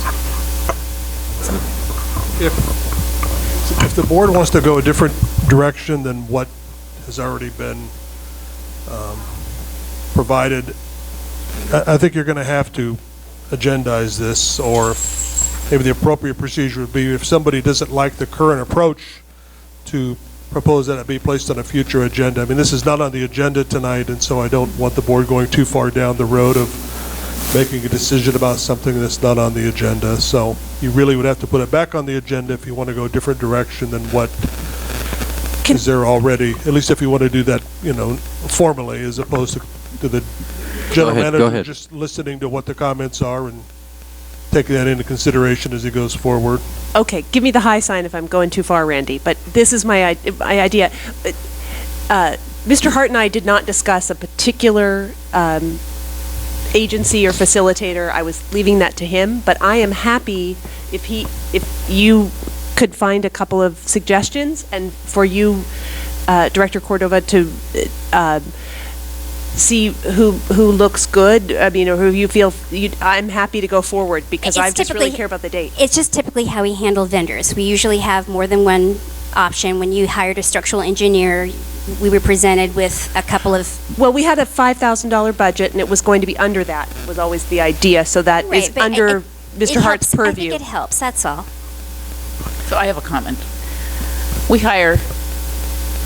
Speaker 21: If the board wants to go a different direction than what has already been provided, I think you're going to have to agendize this, or maybe the appropriate procedure would be if somebody doesn't like the current approach to propose that it be placed on a future agenda. I mean, this is not on the agenda tonight, and so I don't want the board going too far down the road of making a decision about something that's not on the agenda. So you really would have to put it back on the agenda if you want to go a different direction than what is there already, at least if you want to do that, formally, as opposed to the general manager just listening to what the comments are and taking that into consideration as he goes forward.
Speaker 16: Okay, give me the high sign if I'm going too far, Randy, but this is my idea. Mr. Hart and I did not discuss a particular agency or facilitator. I was leaving that to him, but I am happy if you could find a couple of suggestions, and for you, Director Cordova, to see who looks good. I mean, or who you feel. I'm happy to go forward because I just really care about the date.
Speaker 4: It's just typically how we handle vendors. We usually have more than one option. When you hired a structural engineer, we were presented with a couple of.
Speaker 16: Well, we had a $5,000 budget, and it was going to be under that. Was always the idea. So that is under Mr. Hart's purview.
Speaker 4: I think it helps. That's all.
Speaker 19: So I have a comment. We hire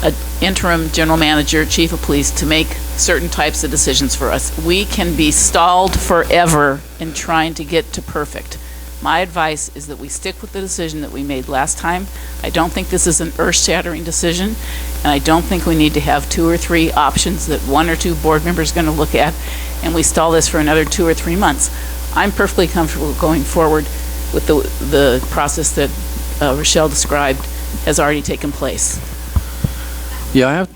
Speaker 19: an interim general manager, chief of police, to make certain types of decisions for us. We can be stalled forever in trying to get to perfect. My advice is that we stick with the decision that we made last time. I don't think this is an earth-shattering decision, and I don't think we need to have 2 or 3 options that 1 or 2 board members are going to look at, and we stall this for another 2 or 3 months. I'm perfectly comfortable going forward with the process that Rochelle described has already taken place.
Speaker 2: Yeah, I have.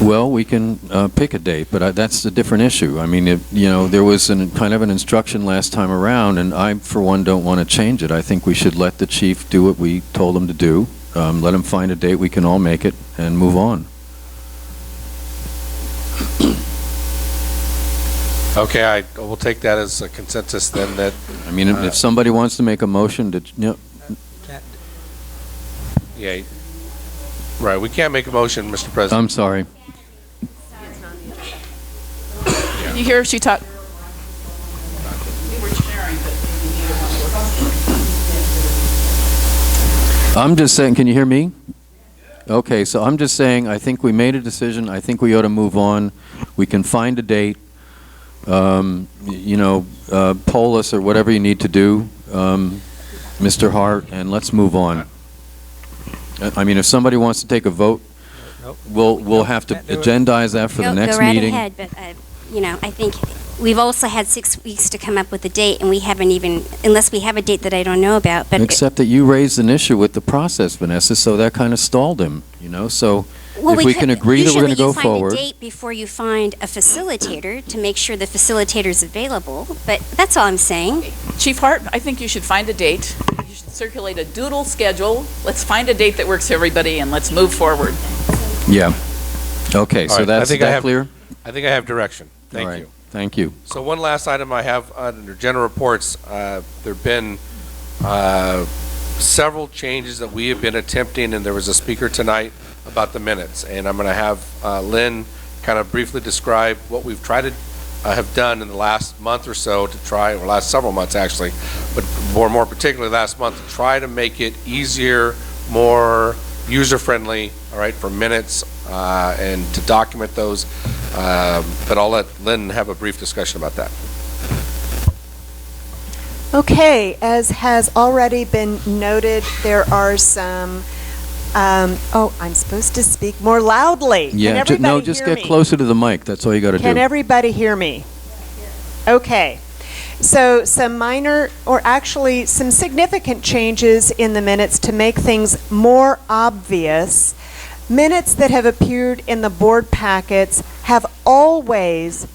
Speaker 2: Well, we can pick a date, but that's a different issue. I mean, there was kind of an instruction last time around, and I, for one, don't want to change it. I think we should let the chief do what we told him to do. Let him find a date, we can all make it, and move on.
Speaker 3: Okay, I will take that as a consensus then that...
Speaker 2: I mean, if somebody wants to make a motion to...
Speaker 3: Yeah, right, we can't make a motion, Mr. President.
Speaker 2: I'm sorry.
Speaker 19: Can you hear if she talk? We were sharing, but
Speaker 2: I'm just saying, can you hear me? Okay, so I'm just saying, I think we made a decision. I think we ought to move on. We can find a date. Poll us or whatever you need to do, Mr. Hart, and let's move on. I mean, if somebody wants to take a vote, we'll have to agendize that for the next meeting.
Speaker 4: Go right ahead, but I think we've also had 6 weeks to come up with a date, and we haven't even, unless we have a date that I don't know about. But
Speaker 2: except that you raised an issue with the process, Vanessa, so that kind of stalled him. So if we can agree that we're going to go forward.
Speaker 4: Usually you find a date before you find a facilitator to make sure the facilitator's available, but that's all I'm saying.
Speaker 19: Chief Hart, I think you should find a date. You should circulate a doodle schedule. Let's find a date that works for everybody, and let's move forward.
Speaker 2: Yeah. Okay, so that's clear?
Speaker 3: I think I have direction. Thank you.
Speaker 2: Thank you.
Speaker 3: So one last item I have under general reports. There have been several changes that we have been attempting, and there was a speaker tonight about the minutes, and I'm going to have Lynn kind of briefly describe what we've tried to have done in the last month or so to try, or last several months actually, but more particularly last month, to try to make it easier, more user-friendly, all right, for minutes and to document those. But I'll let Lynn have a brief discussion about that.
Speaker 6: Okay, as has already been noted, there are some, I'm supposed to speak more loudly. Can
Speaker 2: Yeah,
Speaker 6: everybody
Speaker 2: just
Speaker 6: hear
Speaker 2: get
Speaker 6: me?
Speaker 2: closer to the mic. That's all you got to do.
Speaker 6: Can everybody hear me? Okay. So some minor, or actually some significant changes in the minutes to make things more obvious. Minutes that have appeared in the board packets have always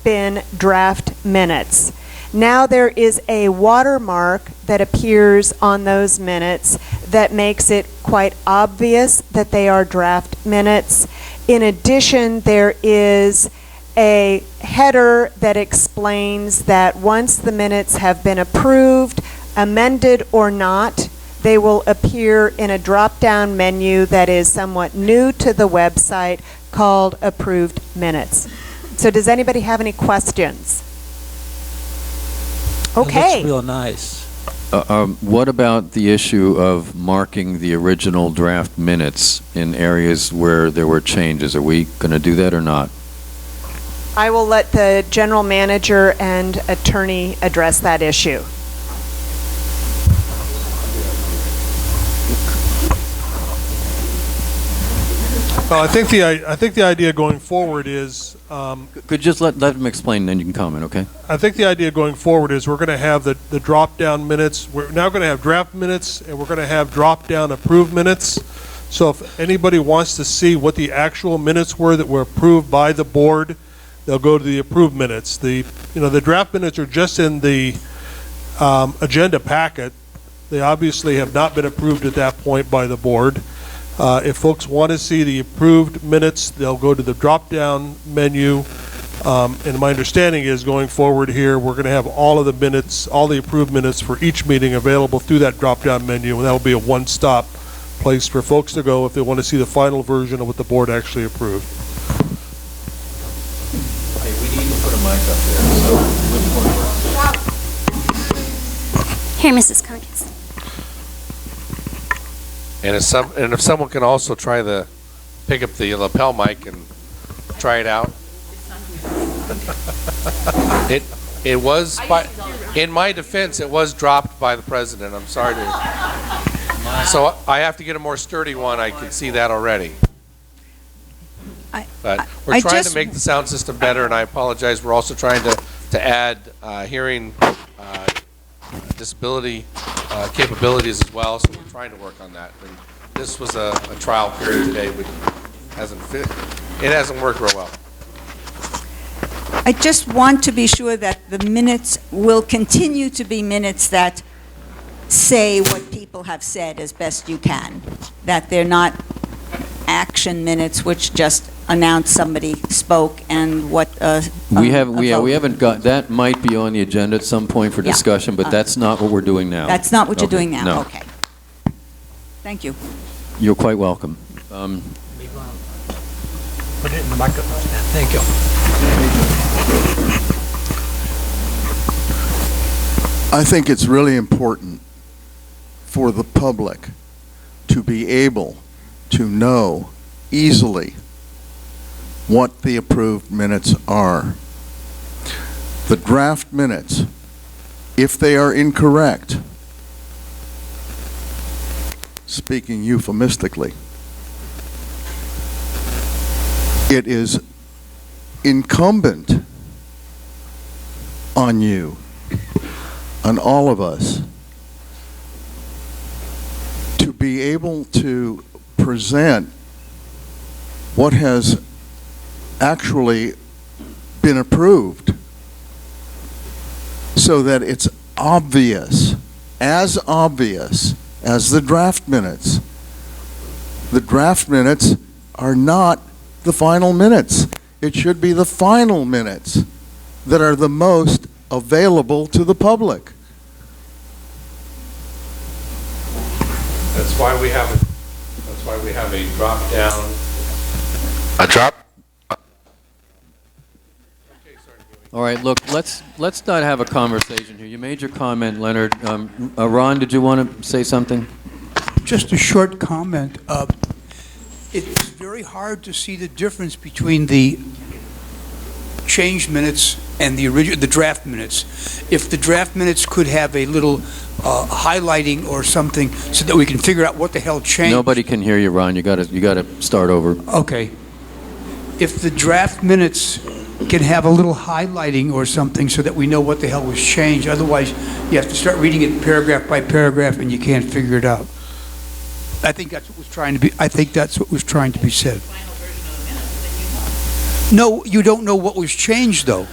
Speaker 6: been draft minutes. Now there is a watermark that appears on those minutes that makes it quite obvious that they are draft minutes. In addition, there is a header that explains that once the minutes have been approved, amended or not, they will appear in a drop-down menu that is somewhat new to the website called Approved Minutes. So does anybody have any questions? Okay.
Speaker 20: It looks real nice.
Speaker 2: What about the issue of marking the original draft minutes in areas where there were changes? Are we going to do that or not?
Speaker 6: I will let the general manager and attorney address that issue.
Speaker 21: Well, I think the idea going forward is.
Speaker 2: Could just let them explain, then you can comment, okay?
Speaker 21: I think the idea going forward is we're going to have the drop-down minutes. We're now going to have draft minutes, and we're going to have drop-down approved minutes. So if anybody wants to see what the actual minutes were that were approved by the board, they'll go to the approved minutes. The draft minutes are just in the agenda packet. They obviously have not been approved at that point by the board. If folks want to see the approved minutes, they'll go to the drop-down menu. And my understanding is going forward here, we're going to have all of the minutes, all the approved minutes for each meeting available through that drop-down menu, and that'll be a one-stop place for folks to go if they want to see the final version of what the board actually approved.
Speaker 2: Hey, we need to put a mic up there. So which one works?
Speaker 4: Here, Mrs. Conkins.
Speaker 3: And if someone can also try the, pick up the lapel mic and try it out. It was, in my defense, it was dropped by the president. I'm sorry to. So I have to get a more sturdy one. I can see that already. But we're trying to make the sound system better, and I apologize. We're also trying to add hearing disability capabilities as well, so we're trying to work on that. And this was a trial period today, but it hasn't worked real well.
Speaker 14: I just want to be sure that the minutes will continue to be minutes that say what people have said as best you can, that they're not action minutes which just announce somebody spoke and what
Speaker 2: we haven't got that. Might be on the agenda at some point for discussion, but that's not what we're doing now.
Speaker 14: That's not what you're doing now.
Speaker 2: No.
Speaker 14: Okay. Thank you.
Speaker 2: You're quite welcome.
Speaker 20: Put it in the microphone. Thank you.
Speaker 8: I think it's really important for the public to be able to know easily what the approved minutes are. The draft minutes, if they are incorrect, speaking euphemistically, it is incumbent on you, on all of us, to be able to present what has actually been approved so that it's obvious as the draft minutes. The draft minutes are not the final minutes. It should be the final minutes that are the most available to the public.
Speaker 3: That's why we have a drop down. A drop.
Speaker 2: All right, look, let's not have a conversation here. You made your comment, Leonard. Ron, did you want to say something?
Speaker 18: Just a short comment. It's very hard to see the difference between the changed minutes and the draft minutes. If the draft minutes could have a little highlighting or something so that we can figure out what the hell changed.
Speaker 2: Nobody can hear you, Ron. You gotta start over.
Speaker 18: Okay. If the draft minutes can have a little highlighting or something so that we know what the hell was changed. Otherwise, you have to start reading it paragraph by paragraph and you can't figure it out. I think that's what was trying to be said. No, you don't know what was changed, though.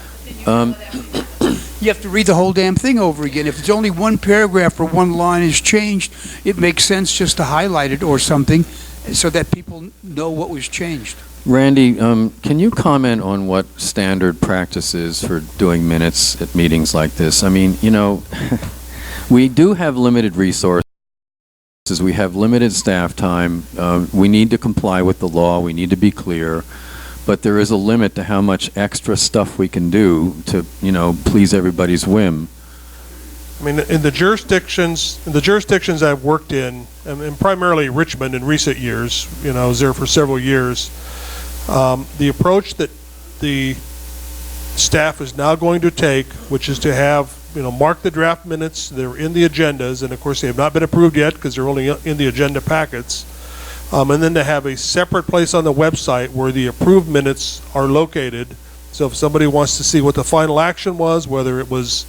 Speaker 18: You have to read the whole damn thing over again. If it's only one paragraph or one line is changed, it makes sense just to highlight it or something so that people know what was changed.
Speaker 2: Randy, can you comment on what standard practice is for doing minutes at meetings like this? I mean, you know, we do have limited resources. We have limited staff time. We need to comply with the law. We need to be clear. But there is a limit to how much extra stuff we can do to, you know, please everybody's whim.
Speaker 21: I mean, in the jurisdictions I've worked in, and primarily Richmond in recent years, you know, I was there for several years, the approach that the staff is now going to take, which is to have, you know, mark the draft minutes, they're in the agendas, and of course they have not been approved yet because they're only in the agenda packets, and then to have a separate place on the website where the approved minutes are located. So if somebody wants to see what the final action was, whether it was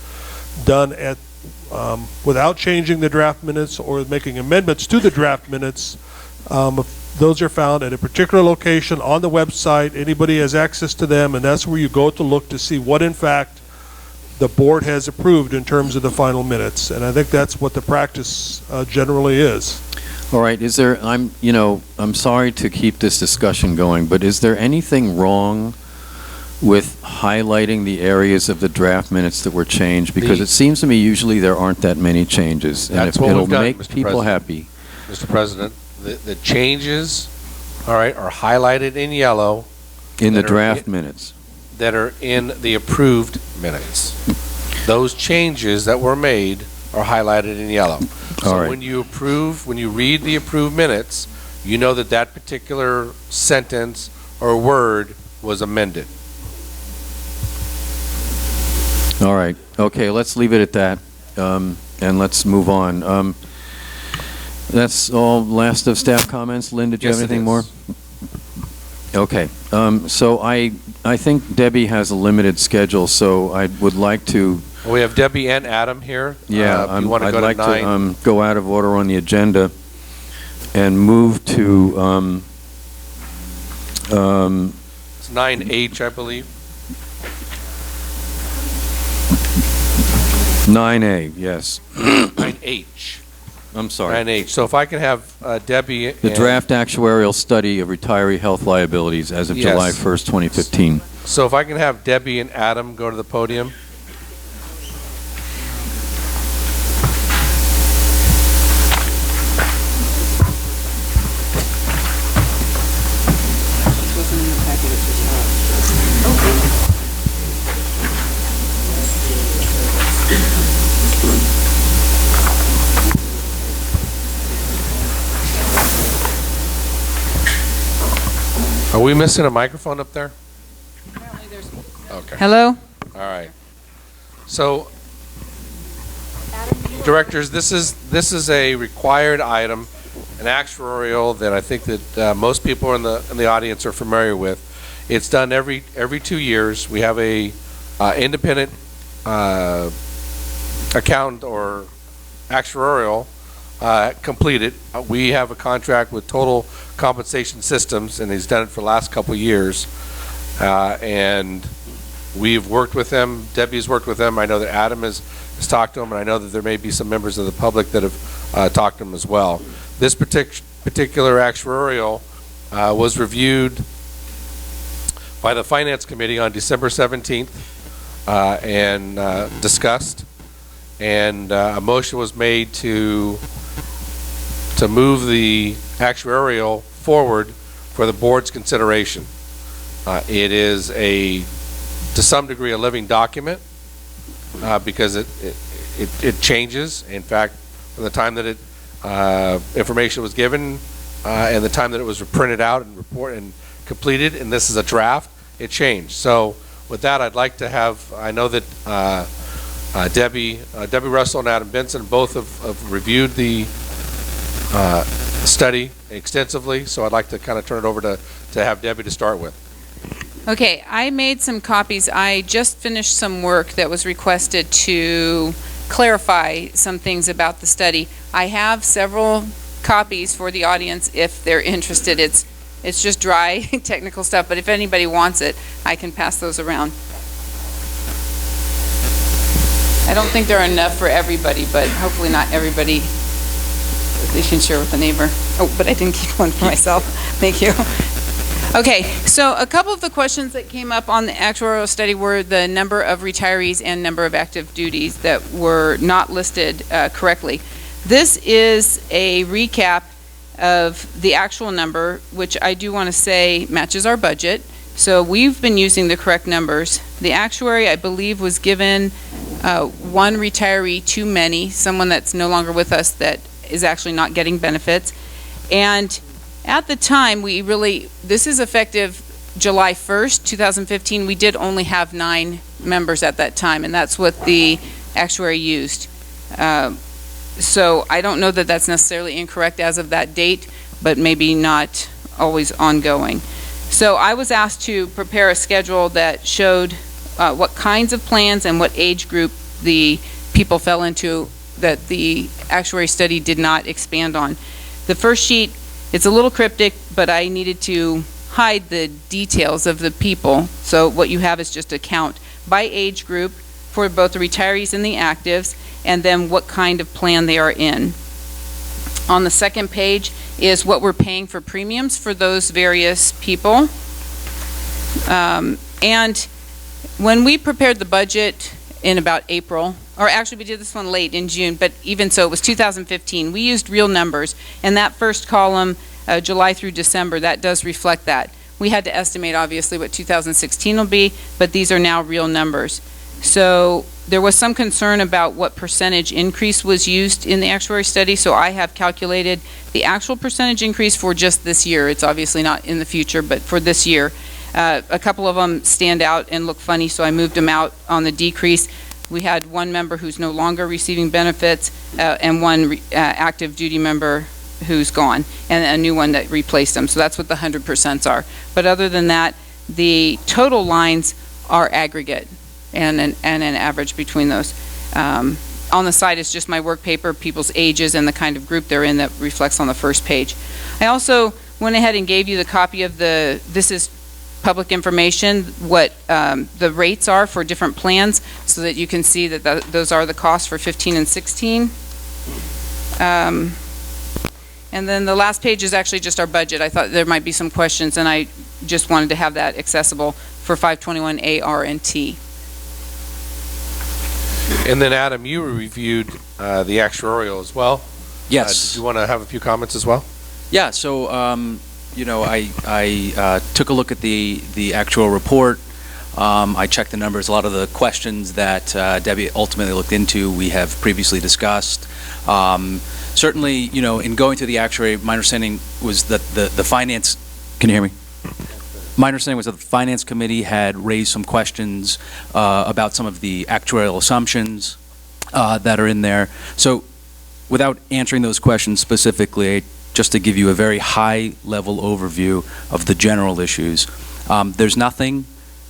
Speaker 21: done at without changing the draft minutes or making amendments to the draft minutes, those are found at a particular location on the website. Anybody has access to them, and that's where you go to look to see what in fact the board has approved in terms of the final minutes. And I think that's what the practice generally is.
Speaker 2: All right, is there, I'm sorry to keep this discussion going, but is there anything wrong with highlighting the areas of the draft minutes that were changed? Because it seems to me usually there aren't that many changes. And
Speaker 3: That's
Speaker 2: if
Speaker 3: what
Speaker 2: it'll
Speaker 3: we've done,
Speaker 2: make
Speaker 3: Mr.
Speaker 2: people
Speaker 3: President.
Speaker 2: happy.
Speaker 3: Mr. President, the changes, all right, are highlighted in yellow.
Speaker 2: In the draft minutes.
Speaker 3: That are in the approved minutes. Those changes that were made are highlighted in yellow. So when you read the approved minutes, you know that that particular sentence or word was amended.
Speaker 2: All right. Okay, let's leave it at that, and let's move on. That's all last of staff comments. Lynn, did you have anything more? Okay. So I think Debbie has a limited schedule, so I would like to...
Speaker 3: We have Debbie and Adam here.
Speaker 2: Yeah,
Speaker 3: I'd
Speaker 2: like to go out of order on the agenda and move to...
Speaker 3: it's 9H, I believe.
Speaker 2: 9A, yes.
Speaker 3: 9H.
Speaker 2: I'm sorry.
Speaker 3: 9H. So if I can have Debbie...
Speaker 2: The draft actuarial study of retiree health liabilities as of July 1st, 2015.
Speaker 3: So if I can have Debbie and Adam go to the podium. Are we missing a microphone up there? Okay.
Speaker 7: Hello?
Speaker 3: All right. So, directors, this is a required item, an actuarial that I think that most people in the audience are familiar with. It's done every 2 years. We have a independent accountant or actuarial completed. We have a contract with Total Compensation Systems, and he's done it for the last couple of years. And we've worked with them. Debbie's worked with them. I know that Adam has talked to them, and I know that there may be some members of the public that have talked to them as well. This particular actuarial was reviewed by the Finance Committee on December 17th and discussed. And a motion was made to move the actuarial forward for the board's consideration. It is to some degree, a living document because it changes. In fact, from the time that information was given and the time that it was printed out and completed, and this is a draft, it changed. So with that, I'd like to have, I know that Debbie Russell and Adam Benson both have reviewed the study extensively, so I'd like to kind of turn it over to have Debbie to start with.
Speaker 7: Okay, I made some copies. I just finished some work that was requested to clarify some things about the study. I have several copies for the audience if they're interested. It's just dry technical stuff, but if anybody wants it, I can pass those around. I don't think there are enough for everybody, but hopefully not everybody. They can share with a neighbor. Oh, but I didn't keep one for myself. Thank you. Okay, so a couple of the questions that came up on the actuarial study were the number of retirees and number of active duties that were not listed correctly. This is a recap of the actual number, which I do want to say matches our budget. So we've been using the correct numbers. The actuary, I believe, was given one retiree too many, someone that's no longer with us that is actually not getting benefits. And at the time, this is effective July 1st, 2015. We did only have 9 members at that time, and that's what the actuary used. So I don't know that that's necessarily incorrect as of that date, but maybe not always ongoing. So I was asked to prepare a schedule that showed what kinds of plans and what age group the people fell into that the actuary study did not expand on. The first sheet, it's a little cryptic, but I needed to hide the details of the people. So what you have is just a count by age group for both the retirees and the actives, and then what kind of plan they are in. On the second page is what we're paying for premiums for those various people. And when we prepared the budget in about April, or actually we did this one late in June, but even so it was 2015, we used real numbers, and that first column, July through December, that does reflect that. We had to estimate obviously what 2016 will be, but these are now real numbers. So there was some concern about what percentage increase was used in the actuary study, so I have calculated the actual percentage increase for just this year. It's obviously not in the future, but for this year. A couple of them stand out and look funny, so I moved them out on the decrease. We had one member who's no longer receiving benefits, and one active duty member who's gone, and a new one that replaced them. So that's what the 100% are. But other than that, the total lines are aggregate and an average between those. On the side is just my work paper, people's ages, and the kind of group they're in that reflects on the first page. I also went ahead and gave you the copy of this is public information, what the rates are for different plans, so that you can see that those are the costs for 15 and 16. And then the last page is actually just our budget. I thought there might be some questions, and I just wanted to have that accessible for 521A, R, and T.
Speaker 3: And then Adam, you reviewed the actuarial as well.
Speaker 22: Yes.
Speaker 3: Did you want to have a few comments as well?
Speaker 22: Yeah, so you know, I took a look at the actual report. I checked the numbers. A lot of the questions that Debbie ultimately looked into, we have previously discussed. Certainly, you know, in going through the actuary, my understanding was that the finance, can you hear me? My understanding was that the Finance Committee had raised some questions about some of the actuarial assumptions that are in there. So without answering those questions specifically, just to give you a very high-level overview of the general issues, there's nothing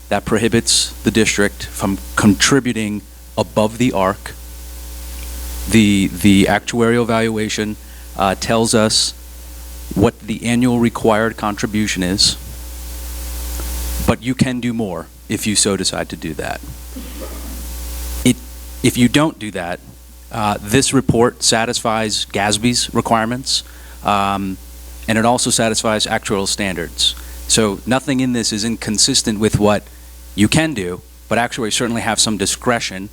Speaker 22: that prohibits the district from contributing above the arc. The actuarial valuation tells us what the annual required contribution is, but you can do more if you so decide to do that. If you don't do that, this report satisfies GASB's requirements, and it also satisfies actuarial standards. So nothing in this is inconsistent with what you can do, but actuaries certainly have some discretion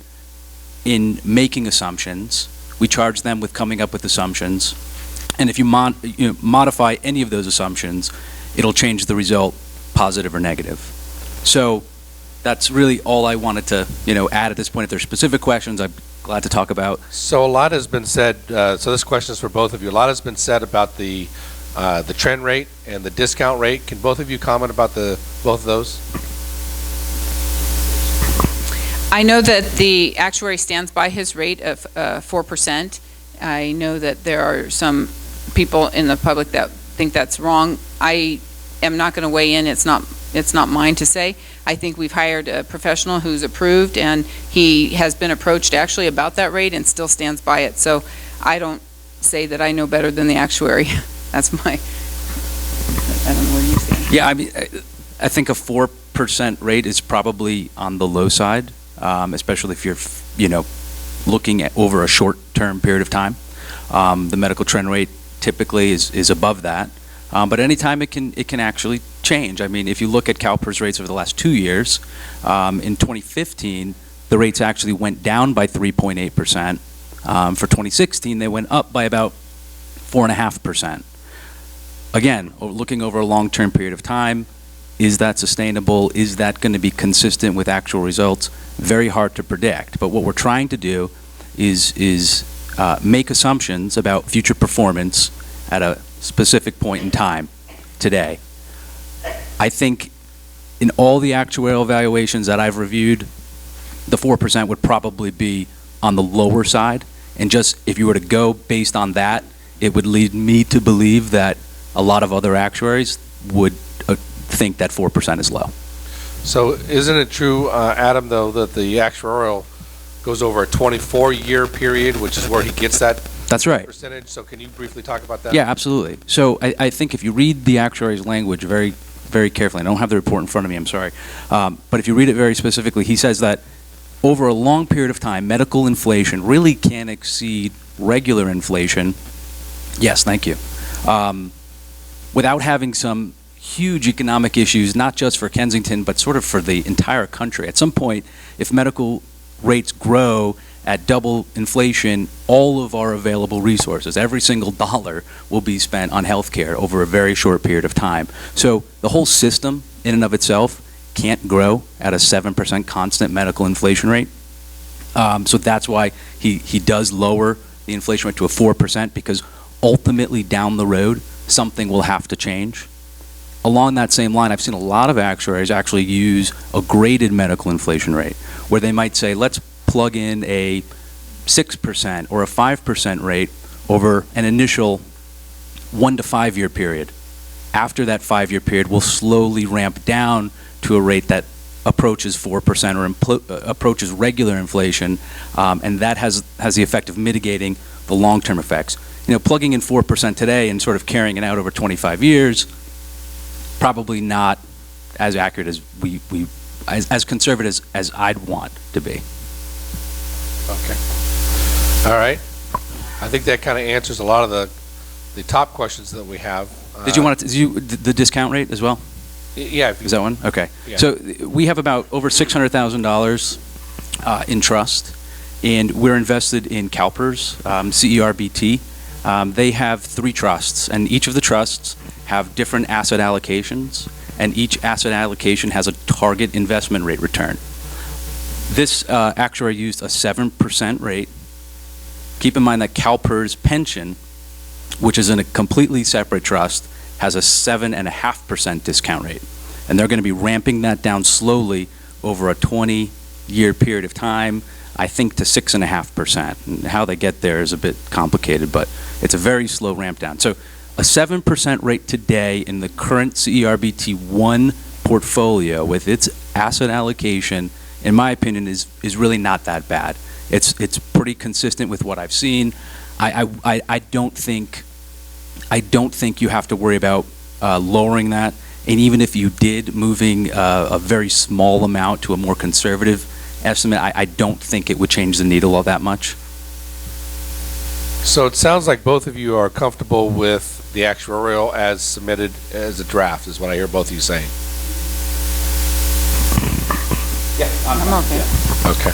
Speaker 22: in making assumptions. We charge them with coming up with assumptions, and if you modify any of those assumptions, it'll change the result, positive or negative. So that's really all I wanted to, add at this point. If there's specific questions, I'm glad to talk about.
Speaker 3: So a lot has been said. So this question is for both of you. A lot has been said about the trend rate and the discount rate. Can both of you comment about both of those?
Speaker 7: I know that the actuary stands by his rate of 4%. I know that there are some people in the public that think that's wrong. I am not going to weigh in. It's not mine to say. I think we've hired a professional who's approved, and he has been approached actually about that rate and still stands by it. So I don't say that I know better than the actuary. That's my, I don't know where you stand.
Speaker 22: Yeah, I mean, I think a 4% rate is probably on the low side, especially if you're, looking at over a short-term period of time. The medical trend rate typically is above that, but anytime it can actually change. I mean, if you look at CalPERS rates over the last 2 years, in 2015, the rates actually went down by 3.8%. For 2016, they went up by about 4.5%. Again, looking over a long-term period of time, is that sustainable? Is that going to be consistent with actual results? Very hard to predict. But what we're trying to do is make assumptions about future performance at a specific point in time today. I think in all the actuarial evaluations that I've reviewed, the 4% would probably be on the lower side. And just if you were to go based on that, it would lead me to believe that a lot of other actuaries would think that 4% is low.
Speaker 3: So isn't it true, Adam, though, that the actuarial goes over a 24-year period, which is where he gets that
Speaker 22: That's right.
Speaker 3: percentage? So can you briefly talk about that?
Speaker 22: Yeah, absolutely. So I think if you read the actuary's language very, very carefully, I don't have the report in front of me, I'm sorry, but if you read it very specifically, he says that over a long period of time, medical inflation really can exceed regular inflation. Yes, thank you. Without having some huge economic issues, not just for Kensington, but sort of for the entire country. At some point, if medical rates grow at double inflation, all of our available resources, every single dollar, will be spent on healthcare over a very short period of time. So the whole system, in and of itself, can't grow at a 7% constant medical inflation rate. So that's why he does lower the inflation rate to a 4%, because ultimately down the road, something will have to change. Along that same line, I've seen a lot of actuaries actually use a graded medical inflation rate, where they might say, let's plug in a 6% or a 5% rate over an initial 1 to 5 year period. After that 5 year period, we'll slowly ramp down to a rate that approaches 4% or approaches regular inflation, and that has the effect of mitigating the long-term effects. Plugging in 4% today and sort of carrying it out over 25 years, probably not as accurate as as conservative as I'd want to be.
Speaker 3: Okay. All right. I think that kind of answers a lot of the top questions that we have.
Speaker 22: Did you want the discount rate as well?
Speaker 3: Yeah.
Speaker 22: Is that one? Okay.
Speaker 3: Yeah.
Speaker 22: So we have about over $600,000 in trust, and we're invested in CalPERS, CERBT. They have 3 trusts, and each of the trusts have different asset allocations, and each asset allocation has a target investment rate return. This actuary used a 7% rate. Keep in mind that CalPERS pension, which is in a completely separate trust, has a 7.5% discount rate. And they're going to be ramping that down slowly over a 20-year period of time, I think to 6.5%. And how they get there is a bit complicated, but it's a very slow ramp down. So a 7% rate today in the current CERBT1 portfolio with its asset allocation, in my opinion, is really not that bad. It's pretty consistent with what I've seen. I don't think you have to worry about lowering that. And even if you did, moving a very small amount to a more conservative estimate, I don't think it would change the needle all that much.
Speaker 3: So it sounds like both of you are comfortable with the actuarial as submitted as a draft, is what I hear both of you saying.
Speaker 22: Yeah,
Speaker 7: I'm okay.
Speaker 3: Okay.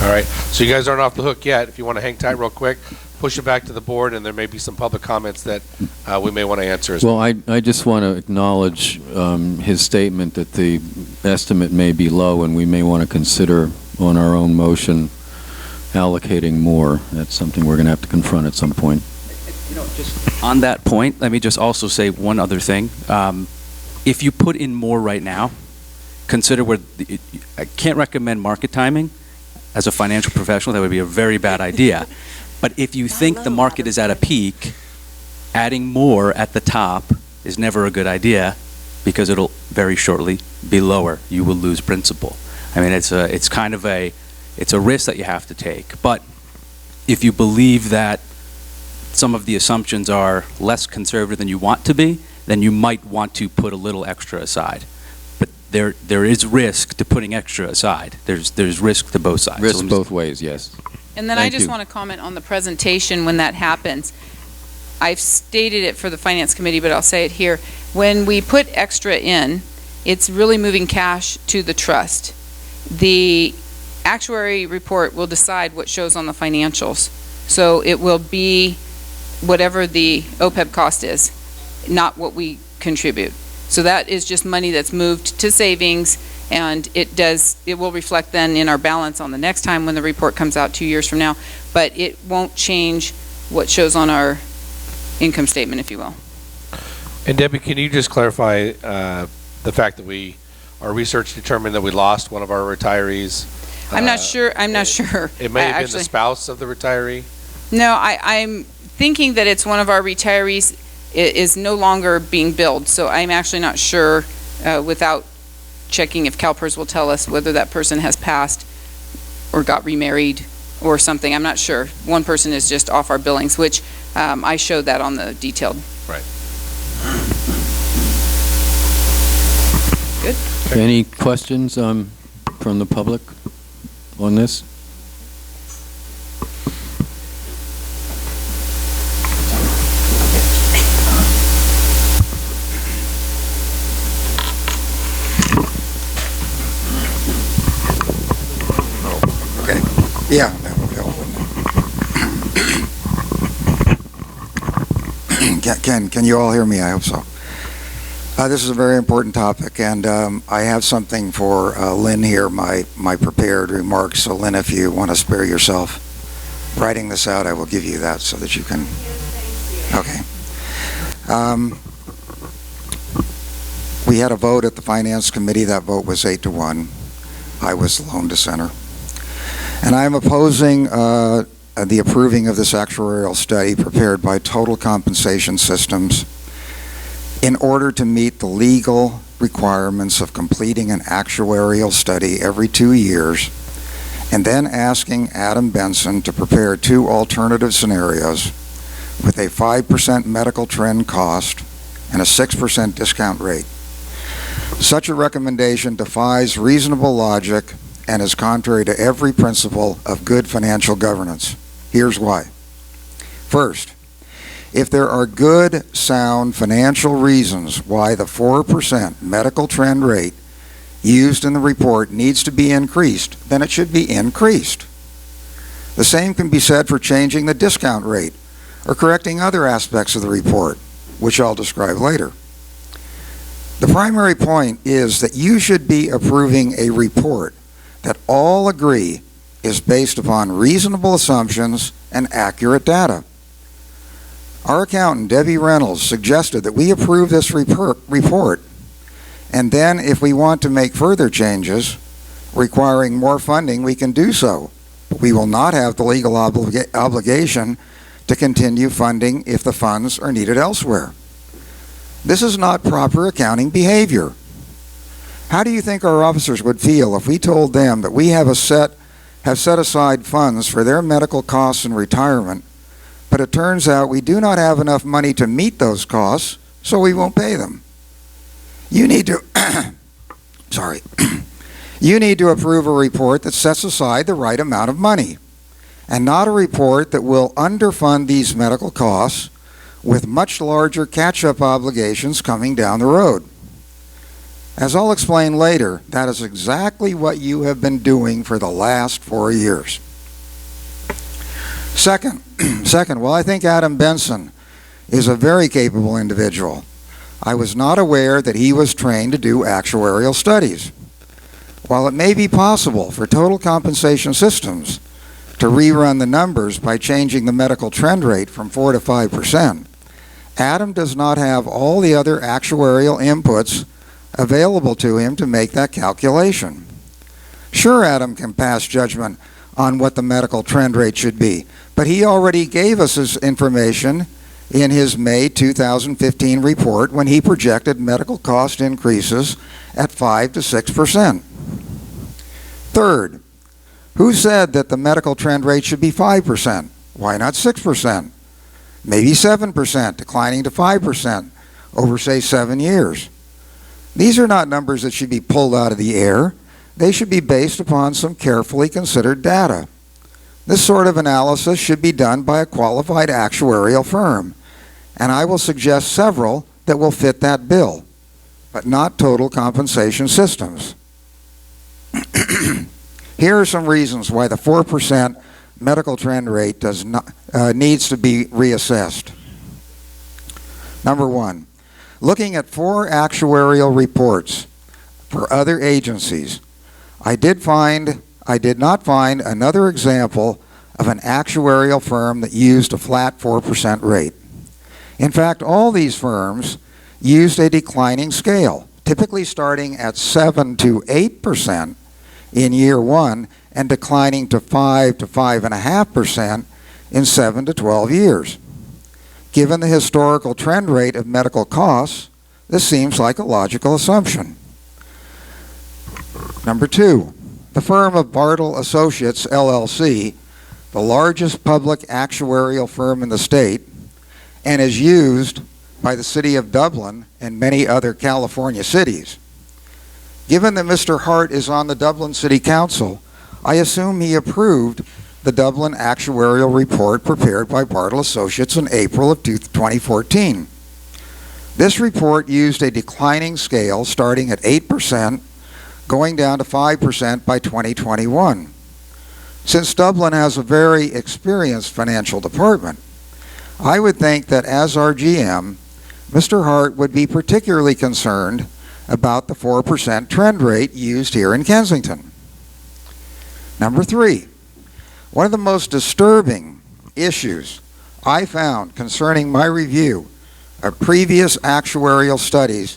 Speaker 3: All right. So you guys aren't off the hook yet. If you want to hang tight real quick, push it back to the board, and there may be some public comments that we may want to answer as well.
Speaker 2: Well, I just want to acknowledge his statement that the estimate may be low, and we may want to consider on our own motion allocating more. That's something we're going to have to confront at some point.
Speaker 22: Just on that point, let me just also say one other thing. If you put in more right now, consider I can't recommend market timing, as a financial professional, that would be a very bad idea. But if you think the market is at a peak, adding more at the top is never a good idea, because it'll very shortly be lower. You will lose principal. I mean, it's a risk that you have to take. But if you believe that some of the assumptions are less conservative than you want to be, then you might want to put a little extra aside. But there is risk to putting extra aside. There's risk to both sides.
Speaker 5: Risk both ways, yes.
Speaker 7: And then I just want to comment on the presentation when that happens. I've stated it for the Finance Committee, but I'll say it here. When we put extra in, it's really moving cash to the trust. The actuary report will decide what shows on the financials. So it will be whatever the OPEB cost is, not what we contribute. So that is just money that's moved to savings, and it will reflect then in our balance on the next time when the report comes out 2 years from now, but it won't change what shows on our income statement, if you will.
Speaker 3: And Debbie, can you just clarify the fact that our research determined that we lost one of our retirees?
Speaker 7: I'm not sure.
Speaker 3: It may have been the spouse of the retiree? No,
Speaker 7: I'm thinking that it's one of our retirees is no longer being billed, so I'm actually not sure without checking if CalPERS will tell us whether that person has passed or got remarried or something. I'm not sure. One person is just off our billings, which I showed that on the detailed.
Speaker 3: Right.
Speaker 7: Good.
Speaker 5: Any questions from the public on this?
Speaker 10: Yeah, that would help. Can you all hear me? I hope so. This is a very important topic, and I have something for Lynn here, my prepared remarks. So Lynn, if you want to spare yourself writing this out, I will give you that so that you can. Okay. We had a vote at the Finance Committee. That vote was 8-1. I was the lone dissenter. And I am opposing the approving of this actuarial study prepared by Total Compensation Systems in order to meet the legal requirements of completing an actuarial study every 2 years, and then asking Adam Benson to prepare 2 alternative scenarios with a 5% medical trend cost and a 6% discount rate. Such a recommendation defies reasonable logic and is contrary to every principle of good financial governance. Here's why. First, if there are good, sound financial reasons why the 4% medical trend rate used in the report needs to be increased, then it should be increased. The same can be said for changing the discount rate or correcting other aspects of the report, which I'll describe later. The primary point is that you should be approving a report that all agree is based upon reasonable assumptions and accurate data. Our accountant, Debbie Reynolds, suggested that we approve this report, and then if we want to make further changes requiring more funding, we can do so. But we will not have the legal obligation to continue funding if the funds are needed elsewhere. This is not proper accounting behavior. How do you think our officers would feel if we told them that we have set aside funds for their medical costs and retirement, but it turns out we do not have enough money to meet those costs, so we won't pay them? You need to you need to approve a report that sets aside the right amount of money, and not a report that will underfund these medical costs with much larger catch-up obligations coming down the road. As I'll explain later, that is exactly what you have been doing for the last 4 years. Second, well, I think Adam Benson is a very capable individual. I was not aware that he was trained to do actuarial studies. While it may be possible for Total Compensation Systems to rerun the numbers by changing the medical trend rate from 4 to 5%, Adam does not have all the other actuarial inputs available to him to make that calculation. Sure, Adam can pass judgment on what the medical trend rate should be. But he already gave us his information in his May 2015 report when he projected medical cost increases at 5 to 6%. Third, who said that the medical trend rate should be 5%? Why not 6%? Maybe 7%, declining to 5% over, say, 7 years. These are not numbers that should be pulled out of the air. They should be based upon some carefully considered data. This sort of analysis should be done by a qualified actuarial firm, and I will suggest several that will fit that bill, but not total compensation systems. Here are some reasons why the 4% medical trend rate needs to be reassessed. Number one, looking at 4 actuarial reports for other agencies, I did not find another example of an actuarial firm that used a flat 4% rate. In fact, all these firms used a declining scale, typically starting at 7 to 8% in year 1 and declining to 5 to 5.5% in 7 to 12 years. Given the historical trend rate of medical costs, this seems like a logical assumption. Number 2, the firm of Bartle Associates, LLC, the largest public actuarial firm in the state, and is used by the city of Dublin and many other California cities. Given that Mr. Hart is on the Dublin City Council, I assume he approved the Dublin actuarial report prepared by Bartle Associates in April of 2014. This report used a declining scale starting at 8%, going down to 5% by 2021. Since Dublin has a very experienced financial department, I would think that as our GM, Mr. Hart would be particularly concerned about the 4% trend rate used here in Kensington. Number 3, one of the most disturbing issues I found concerning my review of previous actuarial studies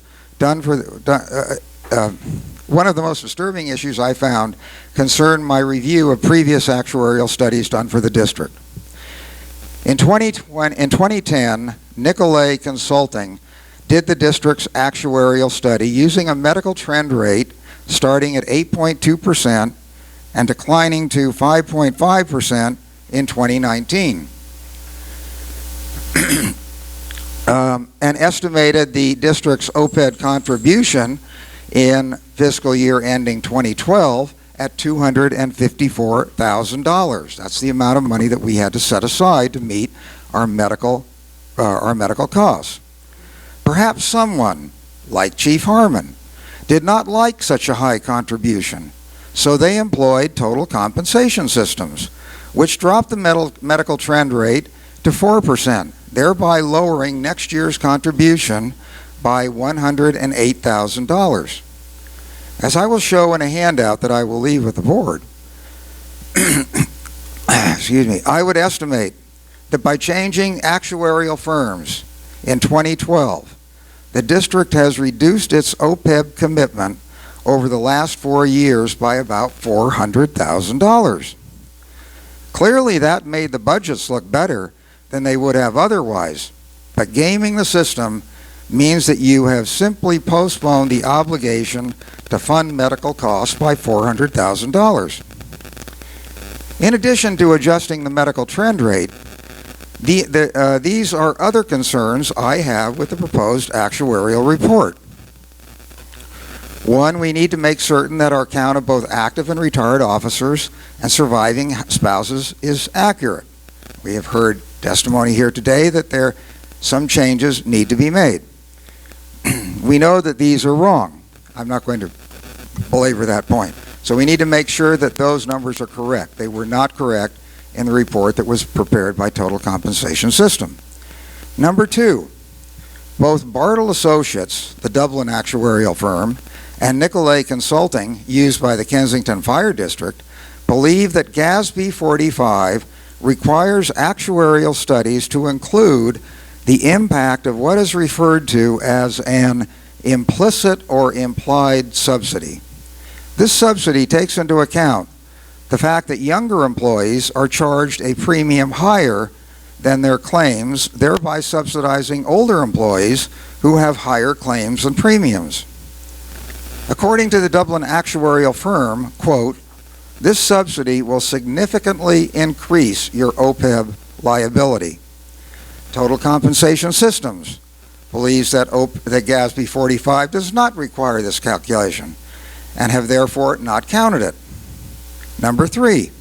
Speaker 10: one of the most disturbing issues I found concerned my review of previous actuarial studies done for the district. In 2010, Nicolay Consulting did the district's actuarial study using a medical trend rate starting at 8.2% and declining to 5.5% in 2019. And estimated the district's OPEB contribution in fiscal year ending 2012 at $254,000. That's the amount of money that we had to set aside to meet our medical costs. Perhaps someone, like Chief Harmon, did not like such a high contribution, so they employed total compensation systems, which dropped the medical trend rate to 4%, thereby lowering next year's contribution by $108,000. As I will show in a handout that I will leave with the board, excuse me, I would estimate that by changing actuarial firms in 2012, the district has reduced its OPEB commitment over the last 4 years by about $400,000. Clearly that made the budgets look better than they would have otherwise, but gaming the system means that you have simply postponed the obligation to fund medical costs by $400,000. In addition to adjusting the medical trend rate, these are other concerns I have with the proposed actuarial report. One, we need to make certain that our count of both active and retired officers and surviving spouses is accurate. We have heard testimony here today that some changes need to be made. We know that these are wrong. I'm not going to belabor that point. So we need to make sure that those numbers are correct. They were not correct in the report that was prepared by Total Compensation System. Number 2, both Bartle Associates, the Dublin actuarial firm, and Nicolay Consulting, used by the Kensington Fire District, believe that GASB 45 requires actuarial studies to include the impact of what is referred to as an implicit or implied subsidy. This subsidy takes into account the fact that younger employees are charged a premium higher than their claims, thereby subsidizing older employees who have higher claims and premiums. According to the Dublin actuarial firm, quote, this subsidy will significantly increase your OPEB liability. Total Compensation Systems believes that GASB 45 does not require this calculation and have therefore not counted it. Number 3,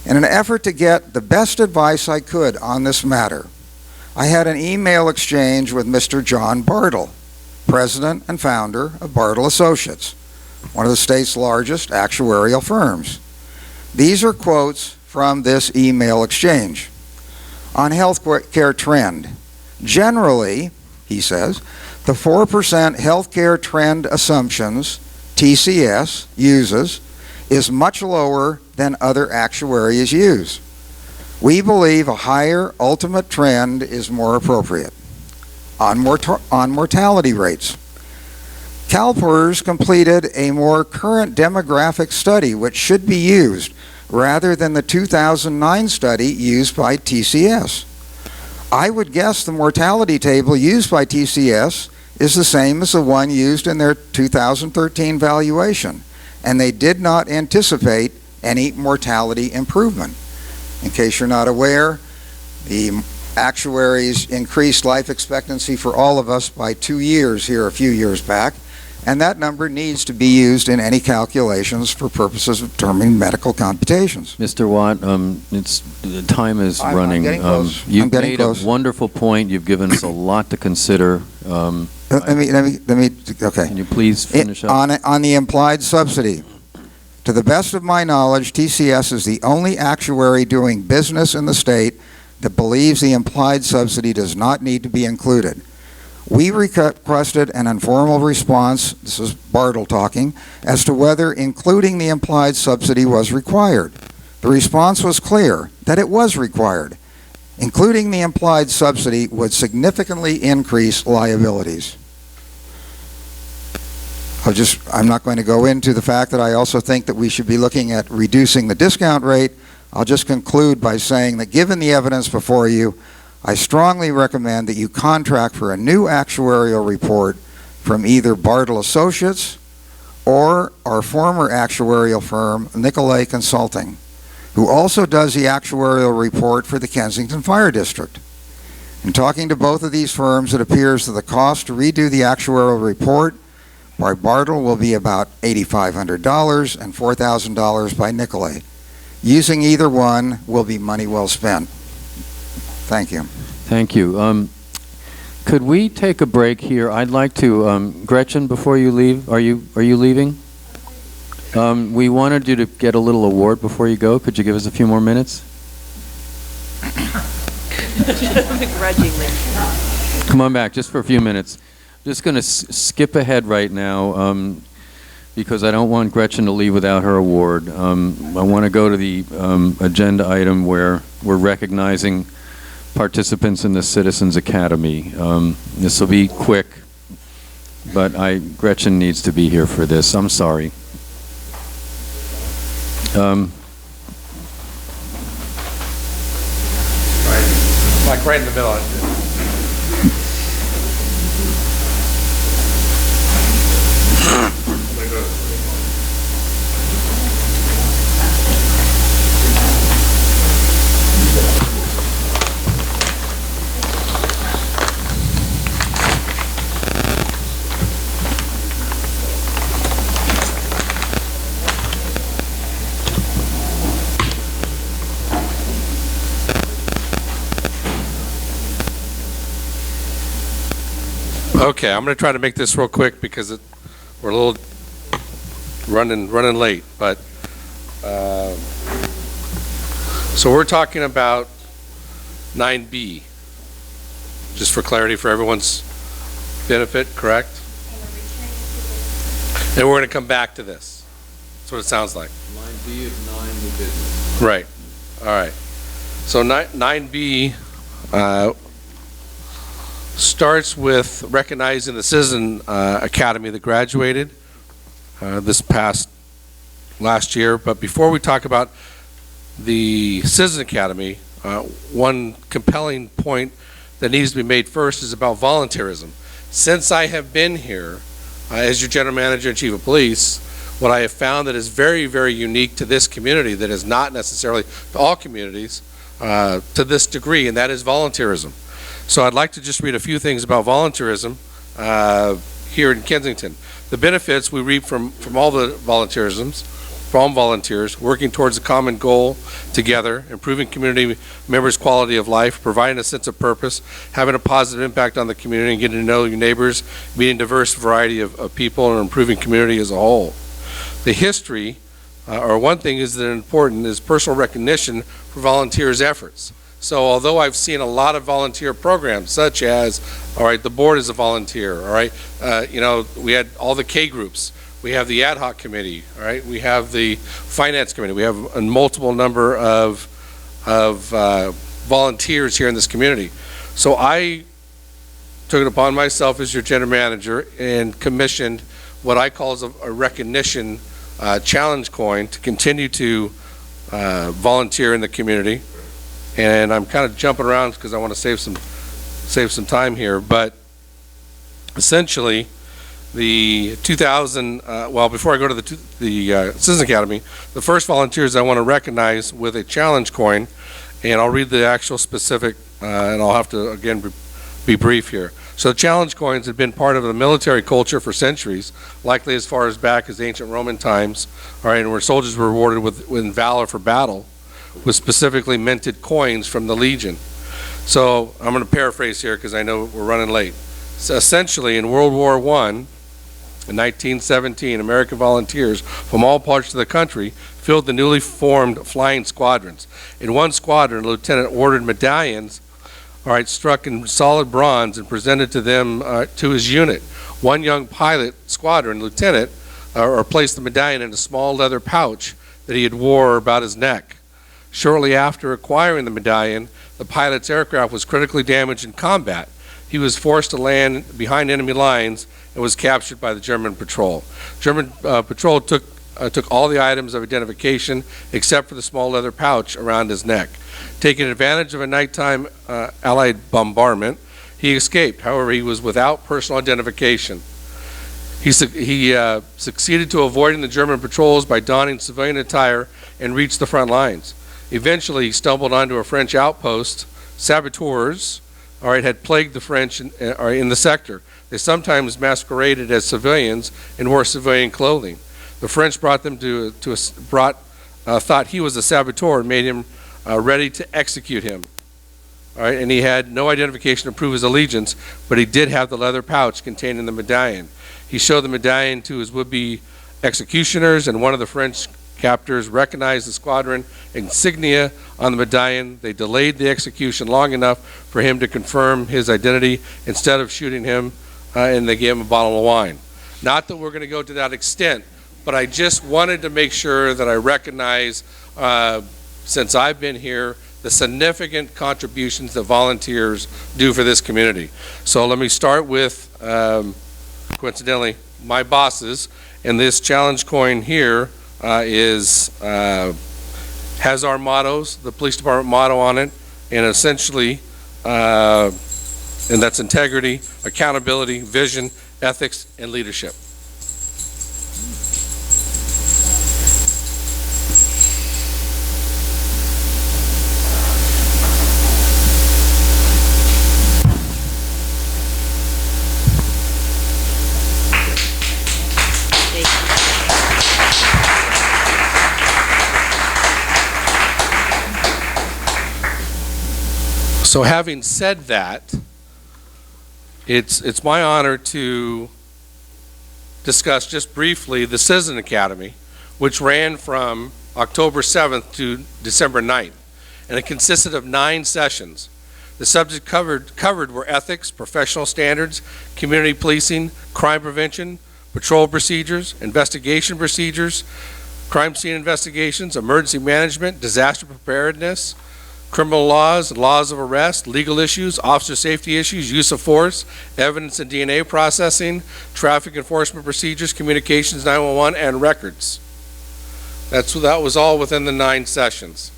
Speaker 10: in an effort to get the best advice I could on this matter, I had an email exchange with Mr. John Bartle, president and founder of Bartle Associates, one of the state's largest actuarial firms. These are quotes from this email exchange. On health care trend, generally, he says, the 4% healthcare trend assumptions TCS uses is much lower than other actuaries use. We believe a higher ultimate trend is more appropriate. On mortality rates, CalPERS completed a more current demographic study which should be used rather than the 2009 study used by TCS. I would guess the mortality table used by TCS is the same as the one used in their 2013 valuation, and they did not anticipate any mortality improvement. In case you're not aware, the actuaries increased life expectancy for all of us by 2 years here a few years back, and that number needs to be used in any calculations for purposes of determining medical computations.
Speaker 5: Mr. Watt, the time is running.
Speaker 10: getting close.
Speaker 5: You've
Speaker 10: I'm getting
Speaker 5: made
Speaker 10: close.
Speaker 5: a wonderful point. You've given us a lot to consider.
Speaker 10: Let me, okay.
Speaker 5: Can you please finish up?
Speaker 10: On the implied subsidy, to the best of my knowledge, TCS is the only actuary doing business in the state that believes the implied subsidy does not need to be included. We requested an informal response, this is Bartle talking, as to whether including the implied subsidy was required. The response was clear that it was required. Including the implied subsidy would significantly increase liabilities. I'm not going to go into the fact that I also think that we should be looking at reducing the discount rate. I'll just conclude by saying that given the evidence before you, I strongly recommend that you contract for a new actuarial report from either Bartle Associates or our former actuarial firm, Nicolay Consulting, who also does the actuarial report for the Kensington Fire District. In talking to both of these firms, it appears that the cost to redo the actuarial report by Bartle will be about $8,500 and $4,000 by Nicolay. Using either one will be money well spent. Thank you.
Speaker 5: Thank you. Could we take a break here? I'd like to, Gretchen, before you leave, are you leaving? We wanted you to get a little award before you go. Could you give us a few more minutes?
Speaker 16: Begrudgingly.
Speaker 5: Come on back, just for a few minutes. Just going to skip ahead right now because I don't want Gretchen to leave without her award. I want to go to the agenda item where we're recognizing participants in the Citizens Academy. This will be quick, but Gretchen needs to be here for this. I'm sorry.
Speaker 3: Like right in the middle. Okay, I'm going to try to make this real quick because we're a little running late. But so we're talking about 9B, just for clarity for everyone's benefit, correct? And we're going to come back to this. That's what it sounds like.
Speaker 5: 9B is 9 new business.
Speaker 3: Right. All right. So 9B starts with recognizing the Citizen Academy that graduated this past last year. But before we talk about the Citizen Academy, one compelling point that needs to be made first is about volunteerism. Since I have been here as your general manager and chief of police, what I have found that is very, very unique to this community, that is not necessarily to all communities to this degree, and that is volunteerism. So I'd like to just read a few things about volunteerism here in Kensington. The benefits we reap from all the volunteerisms, from volunteers, working towards a common goal together, improving community members' quality of life, providing a sense of purpose, having a positive impact on the community, and getting to know your neighbors, meeting a diverse variety of people, and improving community as a whole. The history, or one thing is that important, is personal recognition for volunteers' efforts. So although I've seen a lot of volunteer programs, such as, all right, the board is a volunteer, all right, we had all the K groups, we have the ad hoc committee, all right, we have the finance committee, we have a multiple number of volunteers here in this community. So I took it upon myself as your general manager and commissioned what I call as a recognition challenge coin to continue to volunteer in the community. And I'm kind of jumping around because I want to save some time here, but essentially the 2000, well, before I go to the Citizen Academy, the first volunteers I want to recognize with a challenge coin, and I'll read the actual specific, and I'll have to, again, be brief here. So the challenge coins have been part of the military culture for centuries, likely as far as back as ancient Roman times, all right, and where soldiers were rewarded with valor for battle, with specifically minted coins from the Legion. So I'm going to paraphrase here because I know we're running late. So essentially, in World War I, in 1917, American volunteers from all parts of the country filled the newly formed flying squadrons. In one squadron, a lieutenant ordered medallions, all right, struck in solid bronze and presented to them, to his unit. One young pilot squadron lieutenant placed the medallion in a small leather pouch that he had wore about his neck. Shortly after acquiring the medallion, the pilot's aircraft was critically damaged in combat. He was forced to land behind enemy lines and was captured by the German patrol. German patrol took all the items of identification except for the small leather pouch around his neck. Taking advantage of a nighttime Allied bombardment, he escaped. However, he was without personal identification. He succeeded to avoiding the German patrols by donning civilian attire and reached the front lines. Eventually, he stumbled onto a French outpost. Saboteurs, all right, had plagued the French in the sector. They sometimes masqueraded as civilians and wore civilian clothing. The French thought he was a saboteur and made him ready to execute him. All right, and he had no identification to prove his allegiance, but he did have the leather pouch containing the medallion. He showed the medallion to his would-be executioners, and one of the French captors recognized the squadron insignia on the medallion. They delayed the execution long enough for him to confirm his identity instead of shooting him, and they gave him a bottle of wine. Not that we're going to go to that extent, but I just wanted to make sure that I recognize, since I've been here, the significant contributions that volunteers do for this community. So let me start with, coincidentally, my bosses, and this challenge coin here has our mottos, the police department motto on it, and essentially, and that's integrity, accountability, vision, ethics, and leadership. So having said that, it's my honor to discuss just briefly the Citizen Academy, which ran from October 7th to December 9th, and it consisted of 9 sessions. The subject covered were ethics, professional standards, community policing, crime prevention, patrol procedures, investigation procedures, crime scene investigations, emergency management, disaster preparedness, criminal laws, laws of arrest, legal issues, officer safety issues, use of force, evidence and DNA processing, traffic enforcement procedures, communications 911, and records. That was all within the 9 sessions.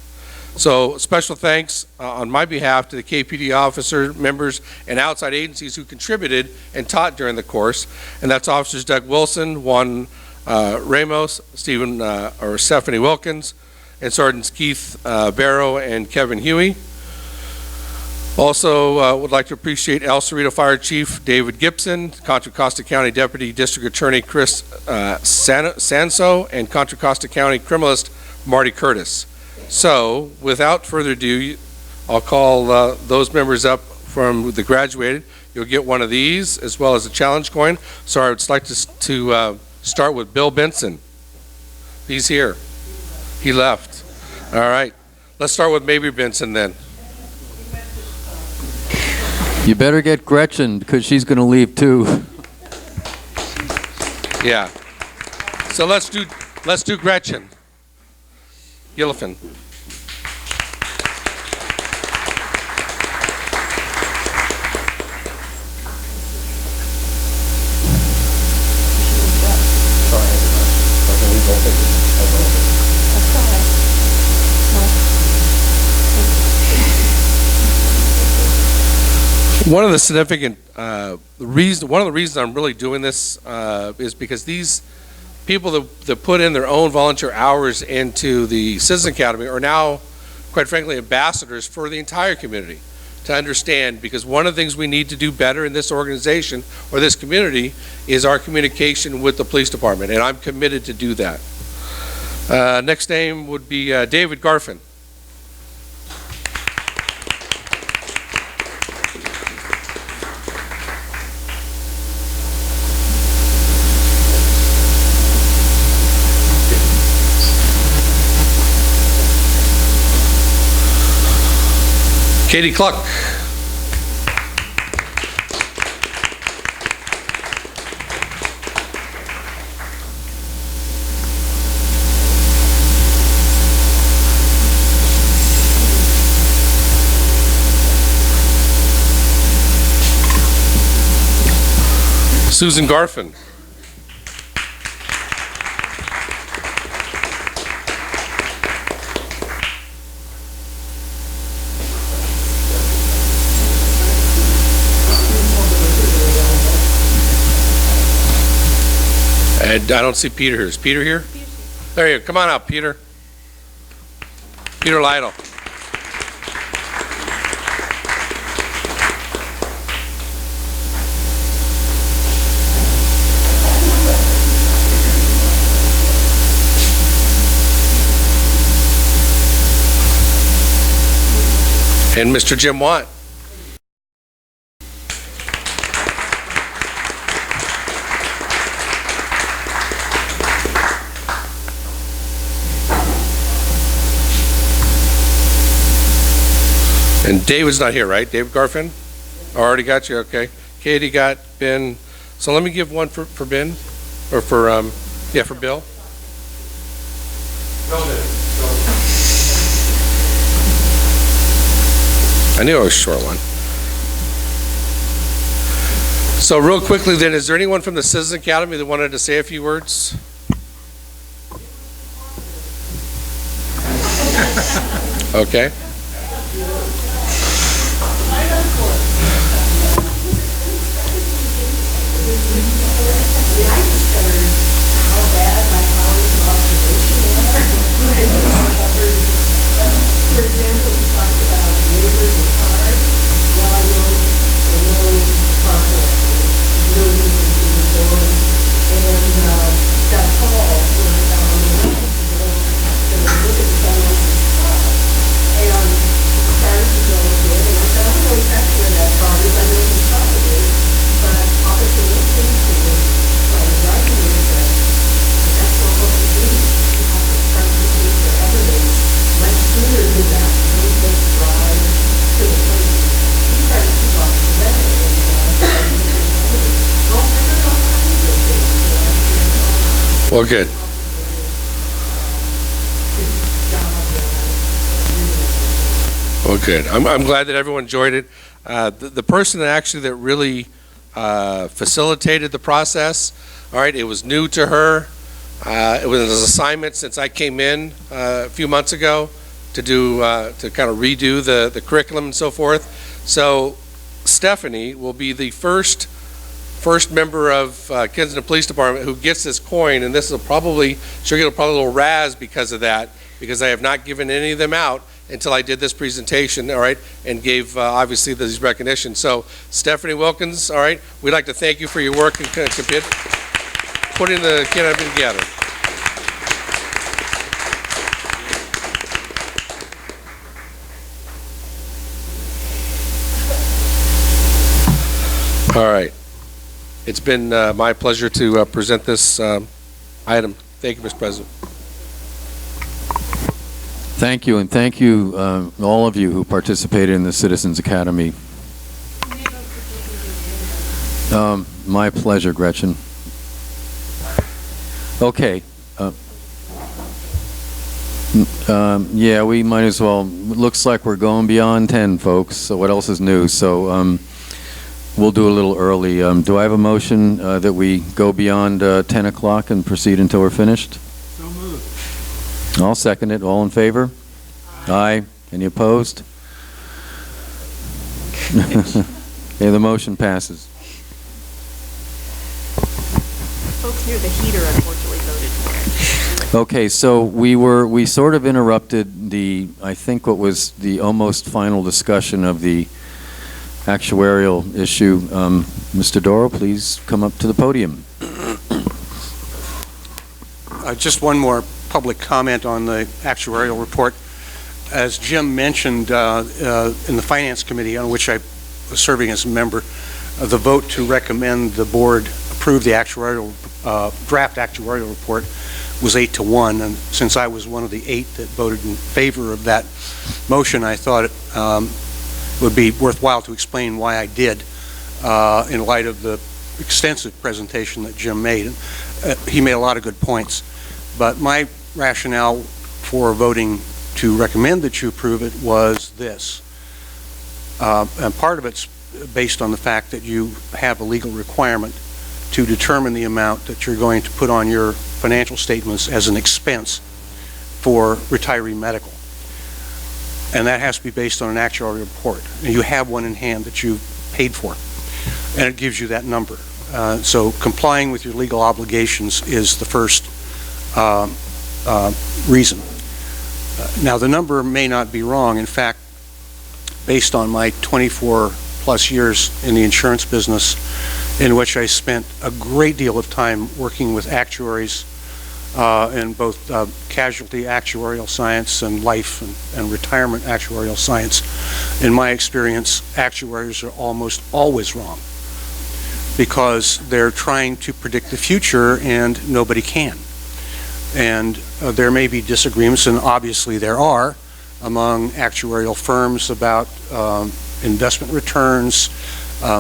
Speaker 3: So special thanks on my behalf to the KPD officer, members, and outside agencies who contributed and taught during the course. And that's Officers Doug Wilson, Juan Ramos, Stephanie Wilkins, and Sergeants Keith Barrow and Kevin Huey. Also would like to appreciate El Cerrito Fire Chief David Gibson, Contra Costa County Deputy District Attorney Chris Sanso, and Contra Costa County Criminalist Marty Curtis. So, without further ado, I'll call those members up from the graduated. You'll get one of these, as well as a challenge coin. So I would like to start with Bill Benson. He's here. He left. All right. Let's start with Mabry Benson then.
Speaker 5: You better get Gretchen, because she's going to leave too.
Speaker 3: Yeah. So let's do Gretchen Gillifin. One of the significant one of the reasons I'm really doing this is because these people that put in their own volunteer hours into the Citizen Academy are now, quite frankly, ambassadors for the entire community to understand, because one of the things we need to do better in this organization or this community is our communication with the police department, and I'm committed to do that. Next name would be David Garfin. Katie Cluck. Susan Garfin. And I don't see Peter here. Is Peter here? There you go. Come on up, Peter. Peter Lytle. And Mr. Jim Watt. And David's not here, right? David Garfin? Already got you, okay. Katie got Ben. So let me give one for Ben, or for, for Bill. I knew it was a short one. So real quickly then, is there anyone from the Citizen Academy that wanted to say a few words? Okay. Well, good. Well, good. I'm glad that everyone enjoyed it. The person that really facilitated the process, all right, it was new to her. It was an assignment since I came in a few months ago to kind of redo the curriculum and so forth. So Stephanie will be the first member of Kensington Police Department who gets this coin, and she'll get probably a little razz because of that, because I have not given any of them out until I did this presentation, all right, and gave obviously these recognitions. So Stephanie Wilkins, all right, we'd like to thank you for your work in putting the academy together. All right. It's been my pleasure to present this item. Thank you, Mr. President.
Speaker 5: Thank you, and thank you, all of you who participated in the Citizens Academy. My pleasure, Gretchen. Okay. Yeah, we might as well. Looks like we're going beyond 10, folks. So what else is new? So we'll do a little early. Do I have a motion that we go beyond 10 o'clock and proceed until we're finished?
Speaker 18: So moved.
Speaker 5: I'll second it. All in favor? Aye. Any opposed? Okay, the motion passes.
Speaker 16: Folks near the heater unfortunately voted for it.
Speaker 5: Okay, so we sort of interrupted I think what was the almost final discussion of the actuarial issue. Mr. Doro, please come up to the podium.
Speaker 1: Just one more public comment on the actuarial report. As Jim mentioned, in the Finance Committee, on which I was serving as a member, the vote to recommend the board approve the draft actuarial report was 8-1, and since I was one of the 8 that voted in favor of that motion, I thought it would be worthwhile to explain why I did in light of the extensive presentation that Jim made. He made a lot of good points, but my rationale for voting to recommend that you approve it was this. And part of it's based on the fact that you have a legal requirement to determine the amount that you're going to put on your financial statements as an expense for retiree medical. And that has to be based on an actuarial report. And you have one in hand that you paid for, and it gives you that number. So complying with your legal obligations is the first reason. Now, the number may not be wrong. In fact, based on my 24-plus years in the insurance business, in which I spent a great deal of time working with actuaries in both casualty actuarial science and life and retirement actuarial science, in my experience, actuaries are almost always wrong because they're trying to predict the future and nobody can. And there may be disagreements, and obviously there are, among actuarial firms about investment returns,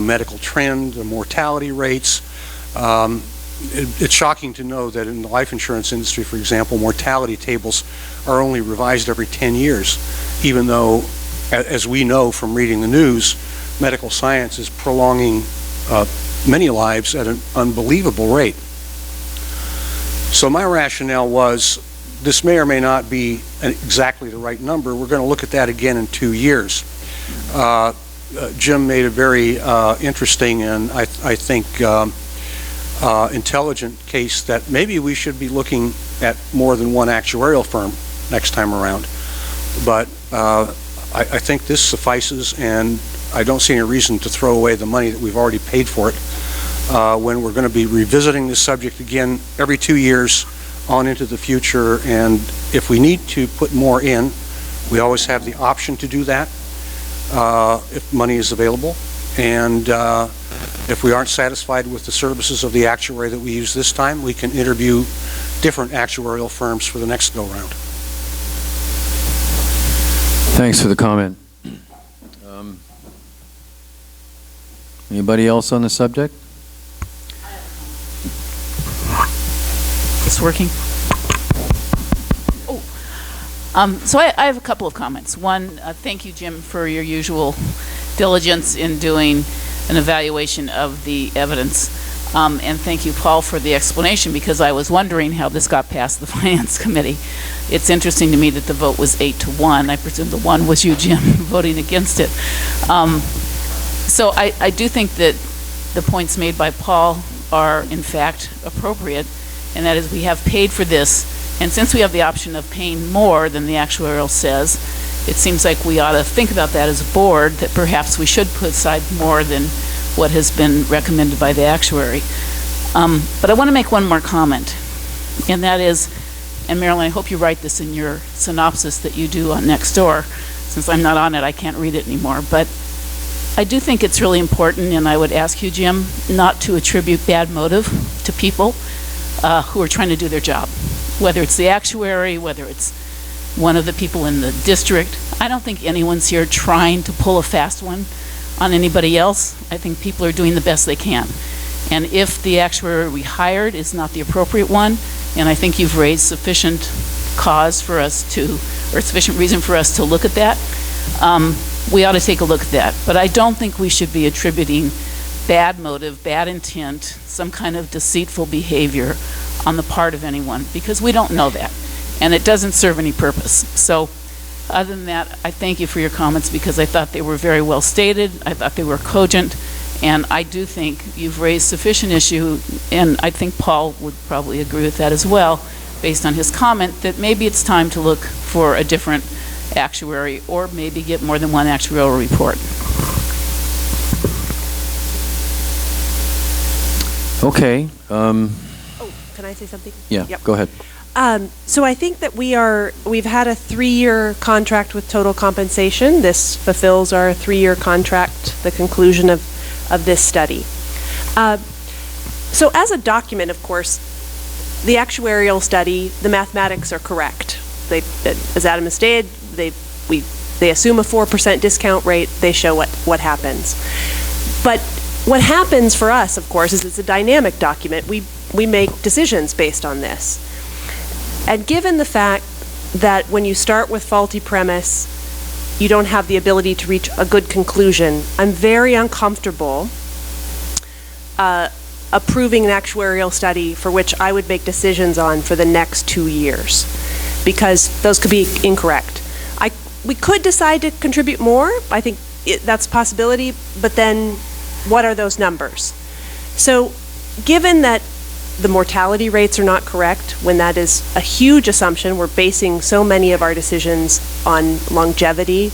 Speaker 1: medical trend, mortality rates. It's shocking to know that in the life insurance industry, for example, mortality tables are only revised every 10 years, even though, as we know from reading the news, medical science is prolonging many lives at an unbelievable rate. So my rationale was, this may or may not be exactly the right number. We're going to look at that again in 2 years. Jim made a very interesting and I think intelligent case that maybe we should be looking at more than one actuarial firm next time around. But I think this suffices, and I don't see any reason to throw away the money that we've already paid for it when we're going to be revisiting this subject again every 2 years on into the future. And if we need to put more in, we always have the option to do that if money is available. And if we aren't satisfied with the services of the actuary that we use this time, we can interview different actuarial firms for the next go-round.
Speaker 5: Thanks for the comment. Anybody else on the subject?
Speaker 19: It's working. So I have a couple of comments. One, thank you, Jim, for your usual diligence in doing an evaluation of the evidence. And thank you, Paul, for the explanation, because I was wondering how this got past the Finance Committee. It's interesting to me that the vote was 8-1. I presume the one was you, Jim, voting against it. So I do think that the points made by Paul are, in fact, appropriate, and that is we have paid for this, and since we have the option of paying more than the actuarial says, it seems like we ought to think about that as a board, that perhaps we should put aside more than what has been recommended by the actuary. But I want to make one more comment, and that is, and Marilyn, I hope you write this in your synopsis that you do on Nextdoor. Since I'm not on it, I can't read it anymore, but I do think it's really important, and I would ask you, Jim, not to attribute bad motive to people who are trying to do their job, whether it's the actuary, whether it's one of the people in the district. I don't think anyone's here trying to pull a fast one on anybody else. I think people are doing the best they can. And if the actuary we hired is not the appropriate one, and I think you've raised sufficient cause for us to, or sufficient reason for us to look at that, we ought to take a look at that. But I don't think we should be attributing bad motive, bad intent, some kind of deceitful behavior on the part of anyone, because we don't know that, and it doesn't serve any purpose. So other than that, I thank you for your comments, because I thought they were very well stated, I thought they were cogent, and I do think you've raised sufficient issue, and I think Paul would probably agree with that as well, based on his comment, that maybe it's time to look for a different actuary, or maybe get more than one actuarial report.
Speaker 5: Okay.
Speaker 16: Can I say something?
Speaker 5: Yeah,
Speaker 16: Yep.
Speaker 5: go ahead.
Speaker 16: So I think that we've had a 3-year contract with total compensation. This fulfills our 3-year contract, the conclusion of this study. So as a document, of course, the actuarial study, the mathematics are correct. As Adam has stated, they assume a 4% discount rate. They show what happens. But what happens for us, of course, is it's a dynamic document. We make decisions based on this. And given the fact that when you start with faulty premise, you don't have the ability to reach a good conclusion, I'm very uncomfortable approving an actuarial study for which I would make decisions on for the next 2 years, because those could be incorrect. We could decide to contribute more. I think that's a possibility, but then what are those numbers? So given that the mortality rates are not correct, when that is a huge assumption, we're basing so many of our decisions on longevity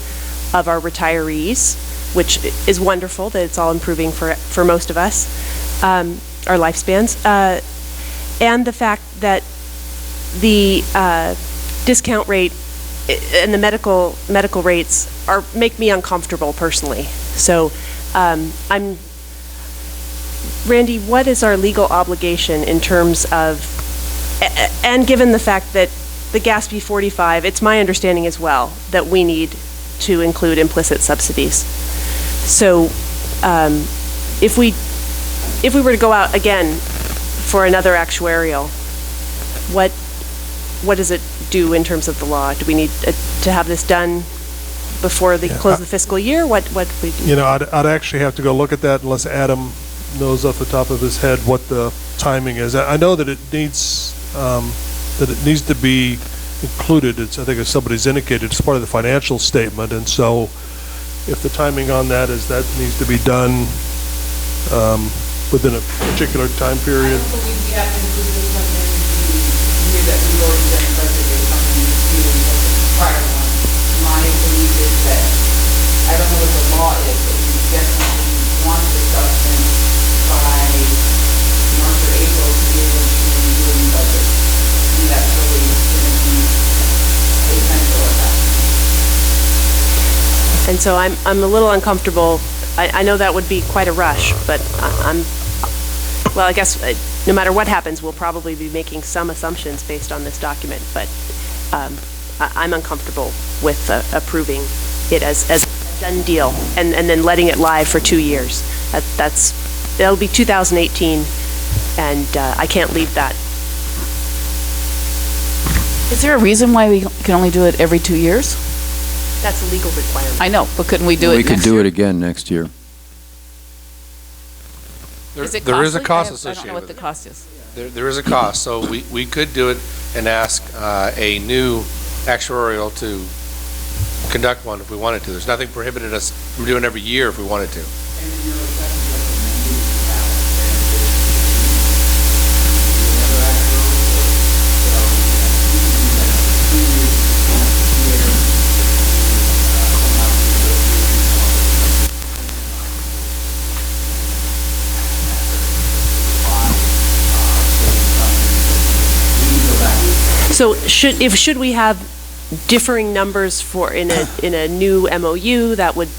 Speaker 16: of our retirees, which is wonderful that it's all improving for most of us, our lifespans, and the fact that the discount rate and the medical rates make me uncomfortable personally. So Randy, what is our legal obligation in terms of, and given the fact that the GASP 45, it's my understanding as well that we need to include implicit subsidies. So if we were to go out again for another actuarial, what does it do in terms of the law? Do we need to have this done before the close of the fiscal year? What we do?
Speaker 21: You know, I'd actually have to go look at that unless Adam knows off the top of his head what the timing is. I know that it needs to be included. I think as somebody's indicated, it's part of the financial statement, and so if the timing on that is that needs to be done within a particular time period.
Speaker 19: I don't believe we have to include this one in the year that we've already done the budget based on the prior one. My belief is that, I don't know what the law is, but we definitely want this document by March or April to be able to do a new budget. And that's really going to be essential at that point.
Speaker 16: And so I'm a little uncomfortable. I know that would be quite a rush, but well, I guess no matter what happens, we'll probably be making some assumptions based on this document, but I'm uncomfortable with approving it as a done deal and then letting it live for 2 years. That'll be 2018, and I can't leave that.
Speaker 19: Is there a reason why we can only do it every 2 years?
Speaker 16: That's a legal requirement.
Speaker 19: I know, but couldn't we do it next year?
Speaker 5: We could do it again next year.
Speaker 7: Is it
Speaker 3: There is a
Speaker 7: costly?
Speaker 3: cost
Speaker 7: I don't know
Speaker 3: associated
Speaker 7: what
Speaker 3: with
Speaker 7: the
Speaker 3: it.
Speaker 7: cost is.
Speaker 3: There is a cost, so we could do it and ask a new actuarial to conduct one if we wanted to. There's nothing prohibited us from doing it every year if we wanted to.
Speaker 16: So should we have differing numbers for in a new MOU, that would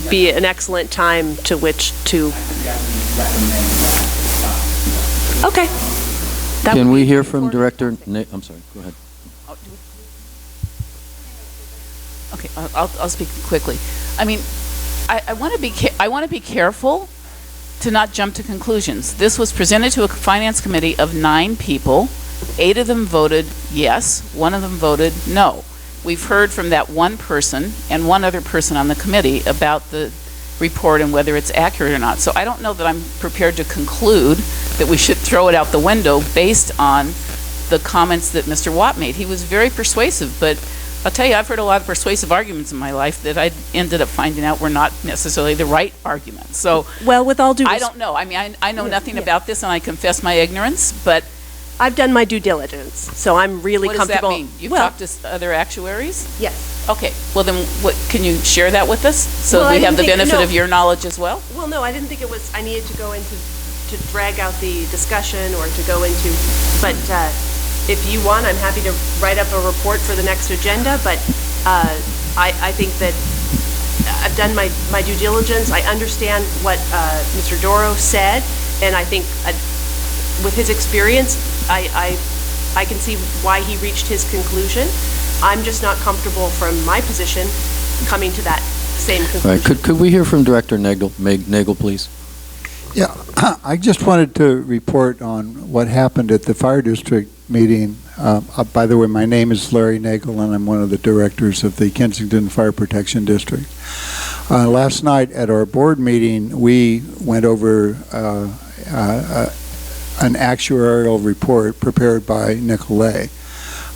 Speaker 16: be an excellent time to which to. Okay.
Speaker 5: Can we hear from Director I'm sorry, go ahead.
Speaker 19: Okay, I'll speak quickly. I mean, I want to be careful to not jump to conclusions. This was presented to a finance committee of 9 people. 8 of them voted yes, 1 of them voted no. We've heard from that one person and one other person on the committee about the report and whether it's accurate or not. So I don't know that I'm prepared to conclude that we should throw it out the window based on the comments that Mr. Watt made. He was very persuasive, but I'll tell you, I've heard a lot of persuasive arguments in my life that I ended up finding out were not necessarily the right arguments. So,
Speaker 16: well, with all due
Speaker 19: I don't know. I mean, I know nothing about this, and I confess my ignorance, but
Speaker 16: I've done my due diligence, so I'm really comfortable.
Speaker 19: What does that mean? You've talked to other actuaries?
Speaker 16: Yes.
Speaker 19: Okay. Well, then, can you share that with us so
Speaker 16: Well,
Speaker 19: we have the benefit of your knowledge as well?
Speaker 16: Well, no, I didn't think I needed to go into, to drag out the discussion or to go into, but if you want, I'm happy to write up a report for the next agenda, but I think that I've done my due diligence. I understand what Mr. Doro said, and I think with his experience, I can see why he reached his conclusion. I'm just not comfortable from my position coming to that same conclusion.
Speaker 5: All right, could we hear from Director Nagel, please?
Speaker 9: Yeah, I just wanted to report on what happened at the fire district meeting. By the way, my name is Larry Nagel, and I'm one of the directors of the Kensington Fire Protection District. Last night at our board meeting, we went over an actuarial report prepared by Nicolay,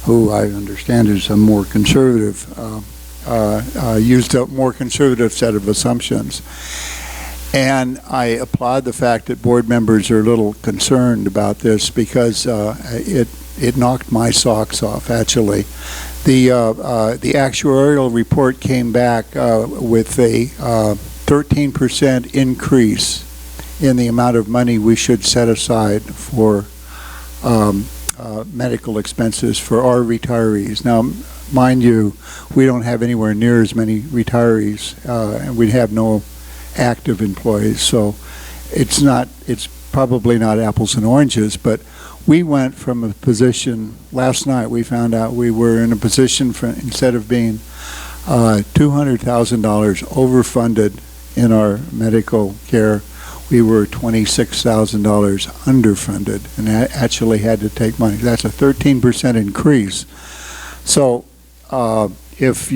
Speaker 9: who I understand is a more conservative, used a more conservative set of assumptions. And I applaud the fact that board members are a little concerned about this because it knocked my socks off, actually. The actuarial report came back with a 13% increase in the amount of money we should set aside for medical expenses for our retirees. Now, mind you, we don't have anywhere near as many retirees, and we have no active employees, so it's probably not apples and oranges, but we went from a position, last night we found out we were in a position for, instead of being $200,000 overfunded in our medical care, we were $26,000 underfunded and actually had to take money. That's a 13% increase. So if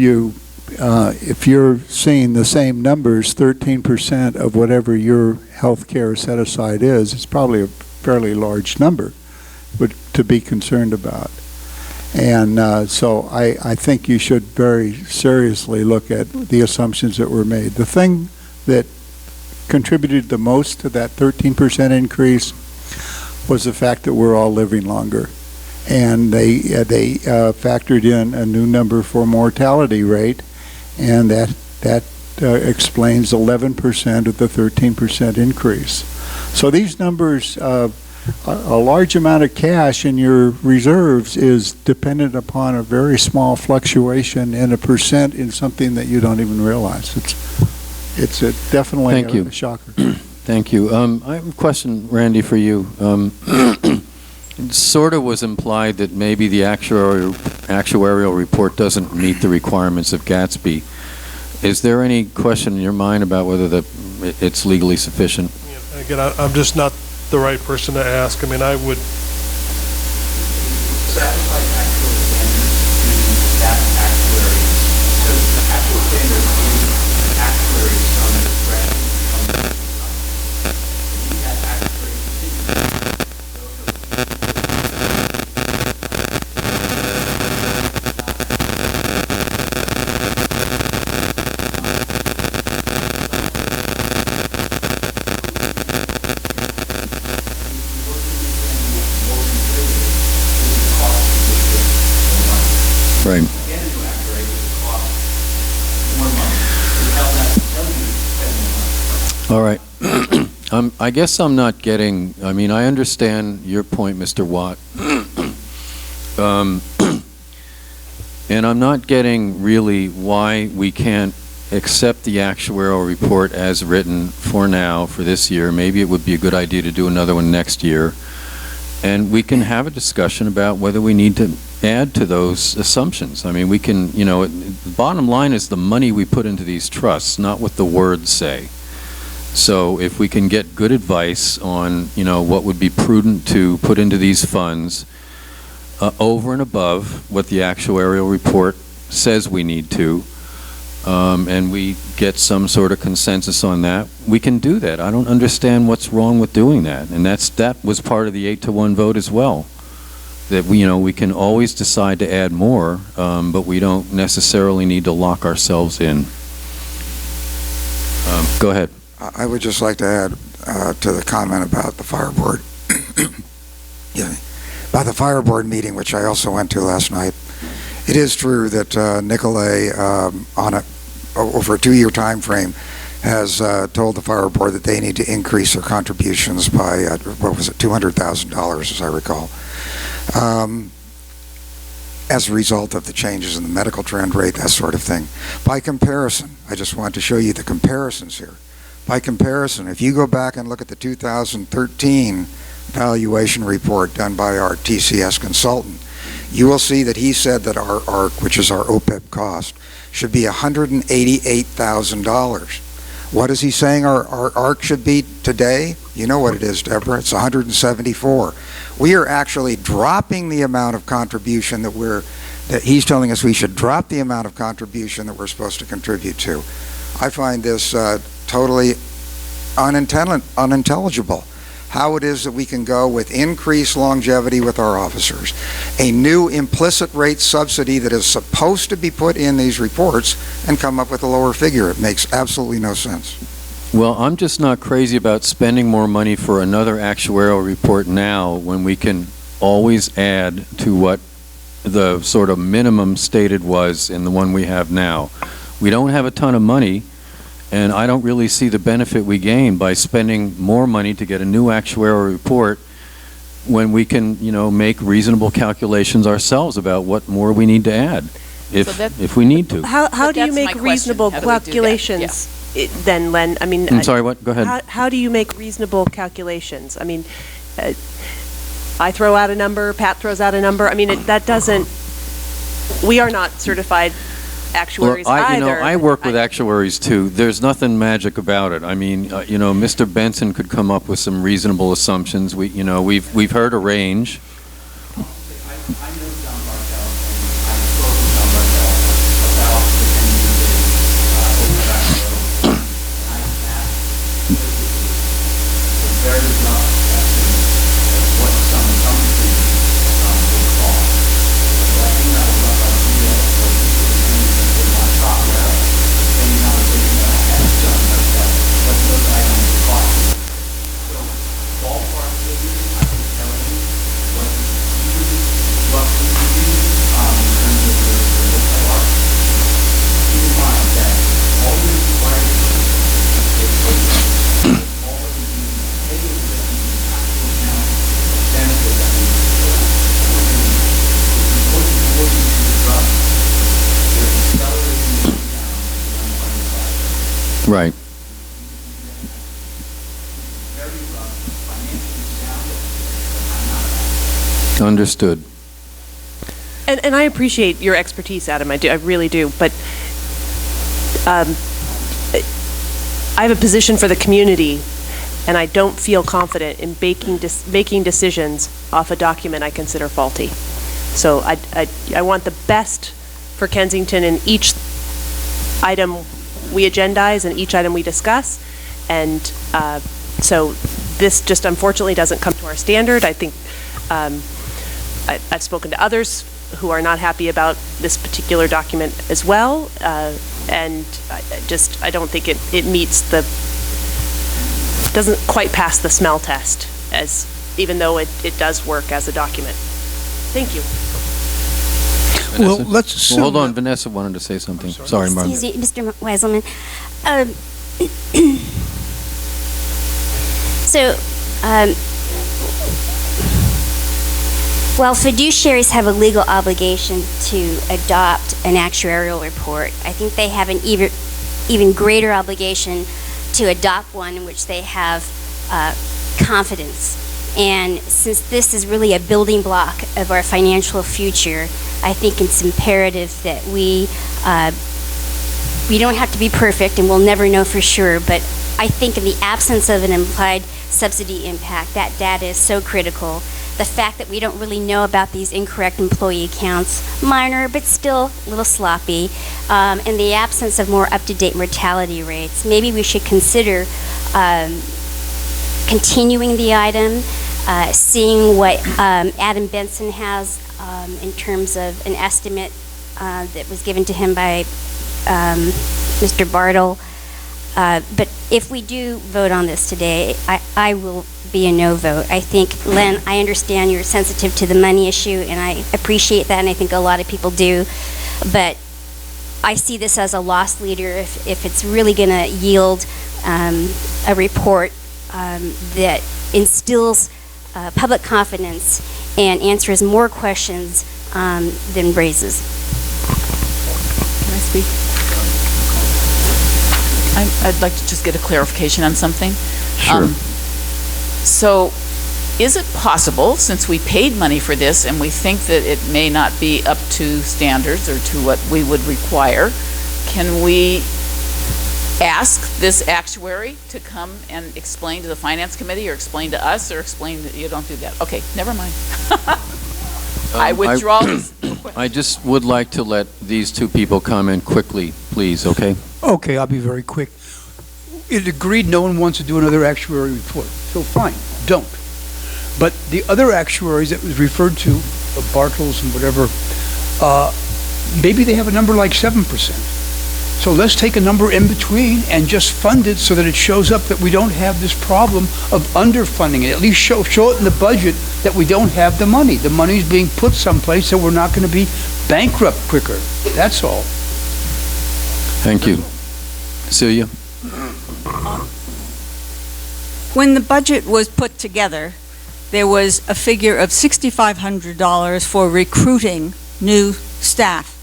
Speaker 9: you're seeing the same numbers, 13% of whatever your health care set aside is, it's probably a fairly large number to be concerned about. And so I think you should very seriously look at the assumptions that were made. The thing that contributed the most to that 13% increase was the fact that we're all living longer. And they factored in a new number for mortality rate, and that explains 11% of the 13% increase. So these numbers, a large amount of cash in your reserves is dependent upon a very small fluctuation in a percent in something that you don't even realize. It's definitely a shocker.
Speaker 5: Thank you. I have a question, Randy, for you. It sort of was implied that maybe the actuarial report doesn't meet the requirements of Gatsby. Is there any question in your mind about whether it's legally sufficient?
Speaker 21: Yeah, again, I'm just not the right person to ask. I mean, I would.
Speaker 5: All right. I guess I'm not getting, I mean, I understand your point, Mr. Watt. And I'm not getting really why we can't accept the actuarial report as written for now, for this year. Maybe it would be a good idea to do another one next year. And we can have a discussion about whether we need to add to those assumptions. I mean, we can, you know, the bottom line is the money we put into these trusts, not what the words say. So if we can get good advice on, you know, what would be prudent to put into these funds over and above what the actuarial report says we need to, and we get some sort of consensus on that, we can do that. I don't understand what's wrong with doing that. And that was part of the 8-to-1 vote as well. That we, you know, we can always decide to add more, but we don't necessarily need to lock ourselves in. Go ahead.
Speaker 10: I would just like to add to the comment about the fire board. Yeah, about the fire board meeting, which I also went to last night. It is true that Nicolay, over a 2-year time frame, has told the fire board that they need to increase their contributions by, what was it, $200,000, as I recall, as a result of the changes in the medical trend rate, that sort of thing. By comparison, I just want to show you the comparisons here. By comparison, if you go back and look at the 2013 valuation report done by our TCS consultant, you will see that he said that our ARC, which is our OPEB cost, should be $188,000. What is he saying our ARC should be today? You know what it is, Deborah. It's $174. We are actually dropping the amount of contribution that he's telling us we should drop the amount of contribution that we're supposed to contribute to. I find this totally unintelligible. How it is that we can go with increased longevity with our officers, a new implicit rate subsidy that is supposed to be put in these reports, and come up with a lower figure. It makes absolutely no sense.
Speaker 5: Well, I'm just not crazy about spending more money for another actuarial report now when we can always add to what the sort of minimum stated was in the one we have now. We don't have a ton of money, and I don't really see the benefit we gain by spending more money to get a new actuarial report when we can, you know, make reasonable calculations ourselves about what more we need to add, if we need to.
Speaker 16: How do you make reasonable calculations then, Len? I mean,
Speaker 5: I'm sorry, what? Go ahead.
Speaker 16: How do you make reasonable calculations? I mean, I throw out a number, Pat throws out a number. I mean, that doesn't, we are not certified actuaries either.
Speaker 5: You know, I work with actuaries too. There's nothing magic about it. I mean, you know, Mr. Benson could come up with some reasonable assumptions. We've heard a range. Right. Understood.
Speaker 16: And I appreciate your expertise, Adam. I really do. But I have a position for the community, and I don't feel confident in making decisions off a document I consider faulty. So I want the best for Kensington in each item we agendize and each item we discuss. And so this just unfortunately doesn't come to our standard. I think I've spoken to others who are not happy about this particular document as well. And I don't think it meets doesn't quite pass the smell test, even though it does work as a document. Thank you.
Speaker 5: Vanessa?
Speaker 18: Well, let's assume...
Speaker 5: Well, hold on, Vanessa wanted to say something. Sorry, Margaret.
Speaker 4: Excuse me, Mr. Weiselman. So, while fiduciaries have a legal obligation to adopt an actuarial report, I think they have an even greater obligation to adopt one in which they have confidence. And since this is really a building block of our financial future, I think it's imperative that we don't have to be perfect, and we'll never know for sure, but I think in the absence of an implied subsidy impact, that data is so critical. The fact that we don't really know about these incorrect employee accounts, minor but still a little sloppy, in the absence of more up-to-date mortality rates, maybe we should consider continuing the item, seeing what Adam Benson has in terms of an estimate that was given to him by Mr. Bartle. But if we do vote on this today, I will be a no vote. I think, Len, I understand you're sensitive to the money issue, and I appreciate that, and I think a lot of people do. But I see this as a lost leader if it's really going to yield a report that instills public confidence and answers more questions than raises.
Speaker 19: Can I speak? I'd like to just get a clarification on something.
Speaker 5: Sure.
Speaker 19: So, is it possible, since we paid money for this and we think that it may not be up to standards or to what we would require, can we ask this actuary to come and explain to the Finance Committee or explain to us or explain that you don't do that? Okay, never mind. I withdraw this.
Speaker 5: I just would like to let these two people comment quickly, please, okay?
Speaker 18: Okay, I'll be very quick. It agreed no one wants to do another actuary report, so fine, don't. But the other actuaries that was referred to, the Bartles and whatever, maybe they have a number like 7%. So let's take a number in between and just fund it so that it shows up that we don't have this problem of underfunding it. At least show it in the budget that we don't have the money. The money's being put someplace so we're not going to be bankrupt quicker. That's all.
Speaker 5: Thank you. Celia?
Speaker 14: When the budget was put together, there was a figure of $6,500 for recruiting new staff.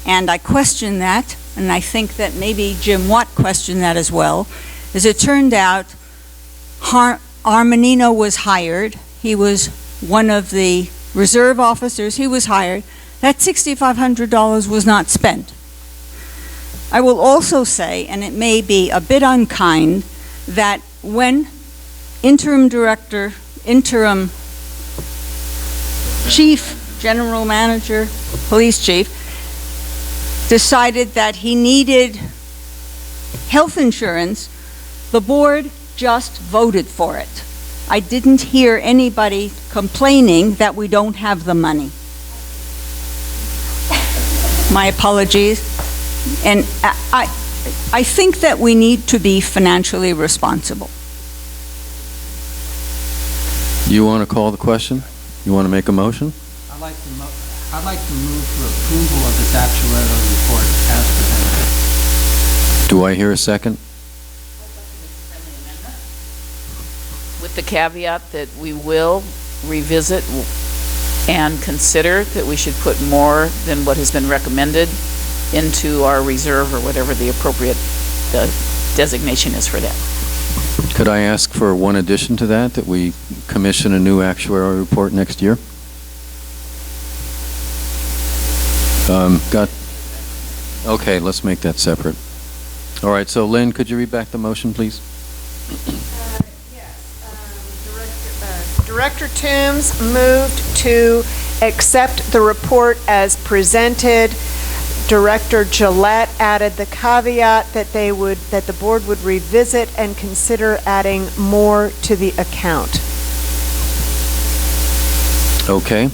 Speaker 14: And I questioned that, and I think that maybe Jim Watt questioned that as well. As it turned out, Armanino was hired. He was one of the reserve officers. He was hired. That $6,500 was not spent. I will also say, and it may be a bit unkind, that when interim chief, general manager, police chief, decided that he needed health insurance, the board just voted for it. I didn't hear anybody complaining that we don't have the money. My apologies. And I think that we need to be financially responsible.
Speaker 5: You want to call the question? You want to make a motion?
Speaker 20: I'd like to move for approval of this actuarial report as presented.
Speaker 5: Do I hear a second?
Speaker 19: With the caveat that we will revisit and consider that we should put more than what has been recommended into our reserve or whatever the appropriate designation is for that.
Speaker 5: Could I ask for one addition to that we commission a new actuarial report next year? Okay, let's make that separate. All right, so Lynn, could you read back the motion, please?
Speaker 6: Director Toombs moved to accept the report as presented. Director Gillette added the caveat that that the board would revisit and consider adding more to the account.
Speaker 5: Okay.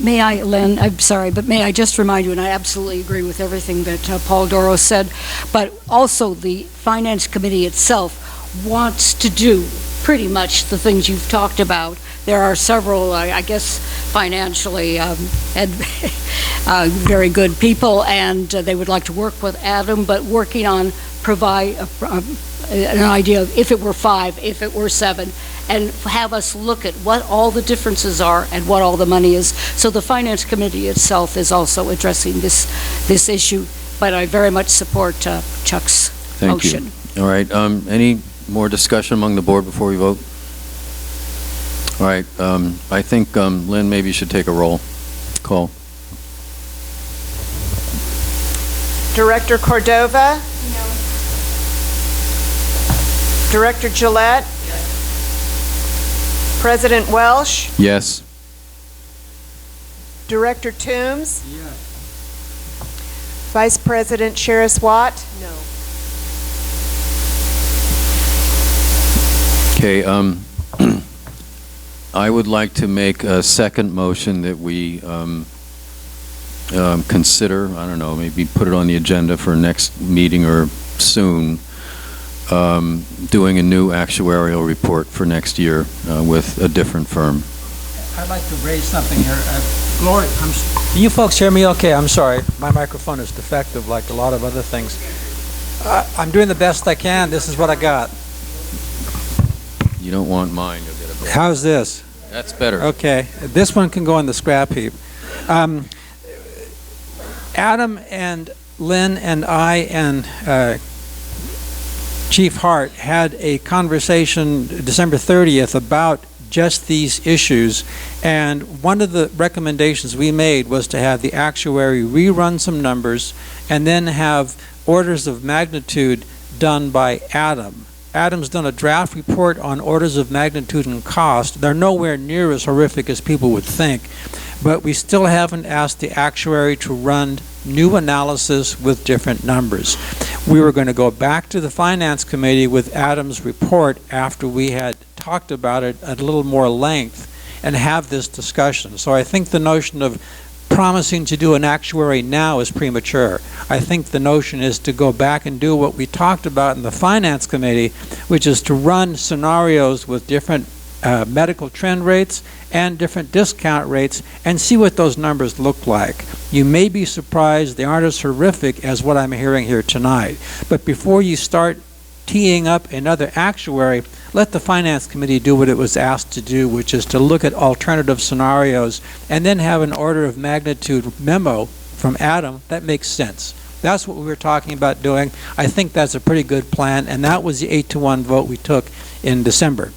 Speaker 11: May I, Len, I'm sorry, but may I just remind you, and I absolutely agree with everything that Paul Doro said, but also the Finance Committee itself wants to do pretty much the things you've talked about. There are several, I guess, financially very good people, and they would like to work with Adam, but working on an idea of if it were 5, if it were 7, and have us look at what all the differences are and what all the money is. So the Finance Committee itself is also addressing this issue, but I very much support Chuck's motion.
Speaker 5: Thank you. All right, any more discussion among the board before we vote? All right, I think, Lynn, maybe you should take a roll call.
Speaker 6: Director Cordova? No. Director Gillette? Yes. President Welsh?
Speaker 5: Yes.
Speaker 6: Director Toombs? Yes. Vice President Sheris Watt?
Speaker 16: No.
Speaker 5: Okay, I would like to make a second motion that we consider, I don't know, maybe put it on the agenda for next meeting or soon, doing a new actuarial report for next year with a different firm.
Speaker 20: I'd like to raise something here. Gloria, can you folks hear me okay? I'm sorry. My microphone is defective like a lot of other things. I'm doing the best I can. This is what I got.
Speaker 5: You don't want mine, you'll get a better.
Speaker 20: How's this?
Speaker 5: That's better.
Speaker 20: Okay. This one can go in the scrap heap. Adam and Lynn and I and Chief Hart had a conversation December 30th about just these issues, and one of the recommendations we made was to have the actuary rerun some numbers and then have orders of magnitude done by Adam. Adam's done a draft report on orders of magnitude and cost. They're nowhere near as horrific as people would think, but we still haven't asked the actuary to run new analysis with different numbers. We were going to go back to the Finance Committee with Adam's report after we had talked about it at a little more length and have this discussion. So I think the notion of promising to do an actuary now is premature. I think the notion is to go back and do what we talked about in the Finance Committee, which is to run scenarios with different medical trend rates and different discount rates and see what those numbers look like. You may be surprised they aren't as horrific as what I'm hearing here tonight. But before you start teeing up another actuary, let the Finance Committee do what it was asked to do, which is to look at alternative scenarios and then have an order of magnitude memo from Adam that makes sense. That's what we were talking about doing. I think that's a pretty good plan, and that was the 8-to-1 vote we took in December.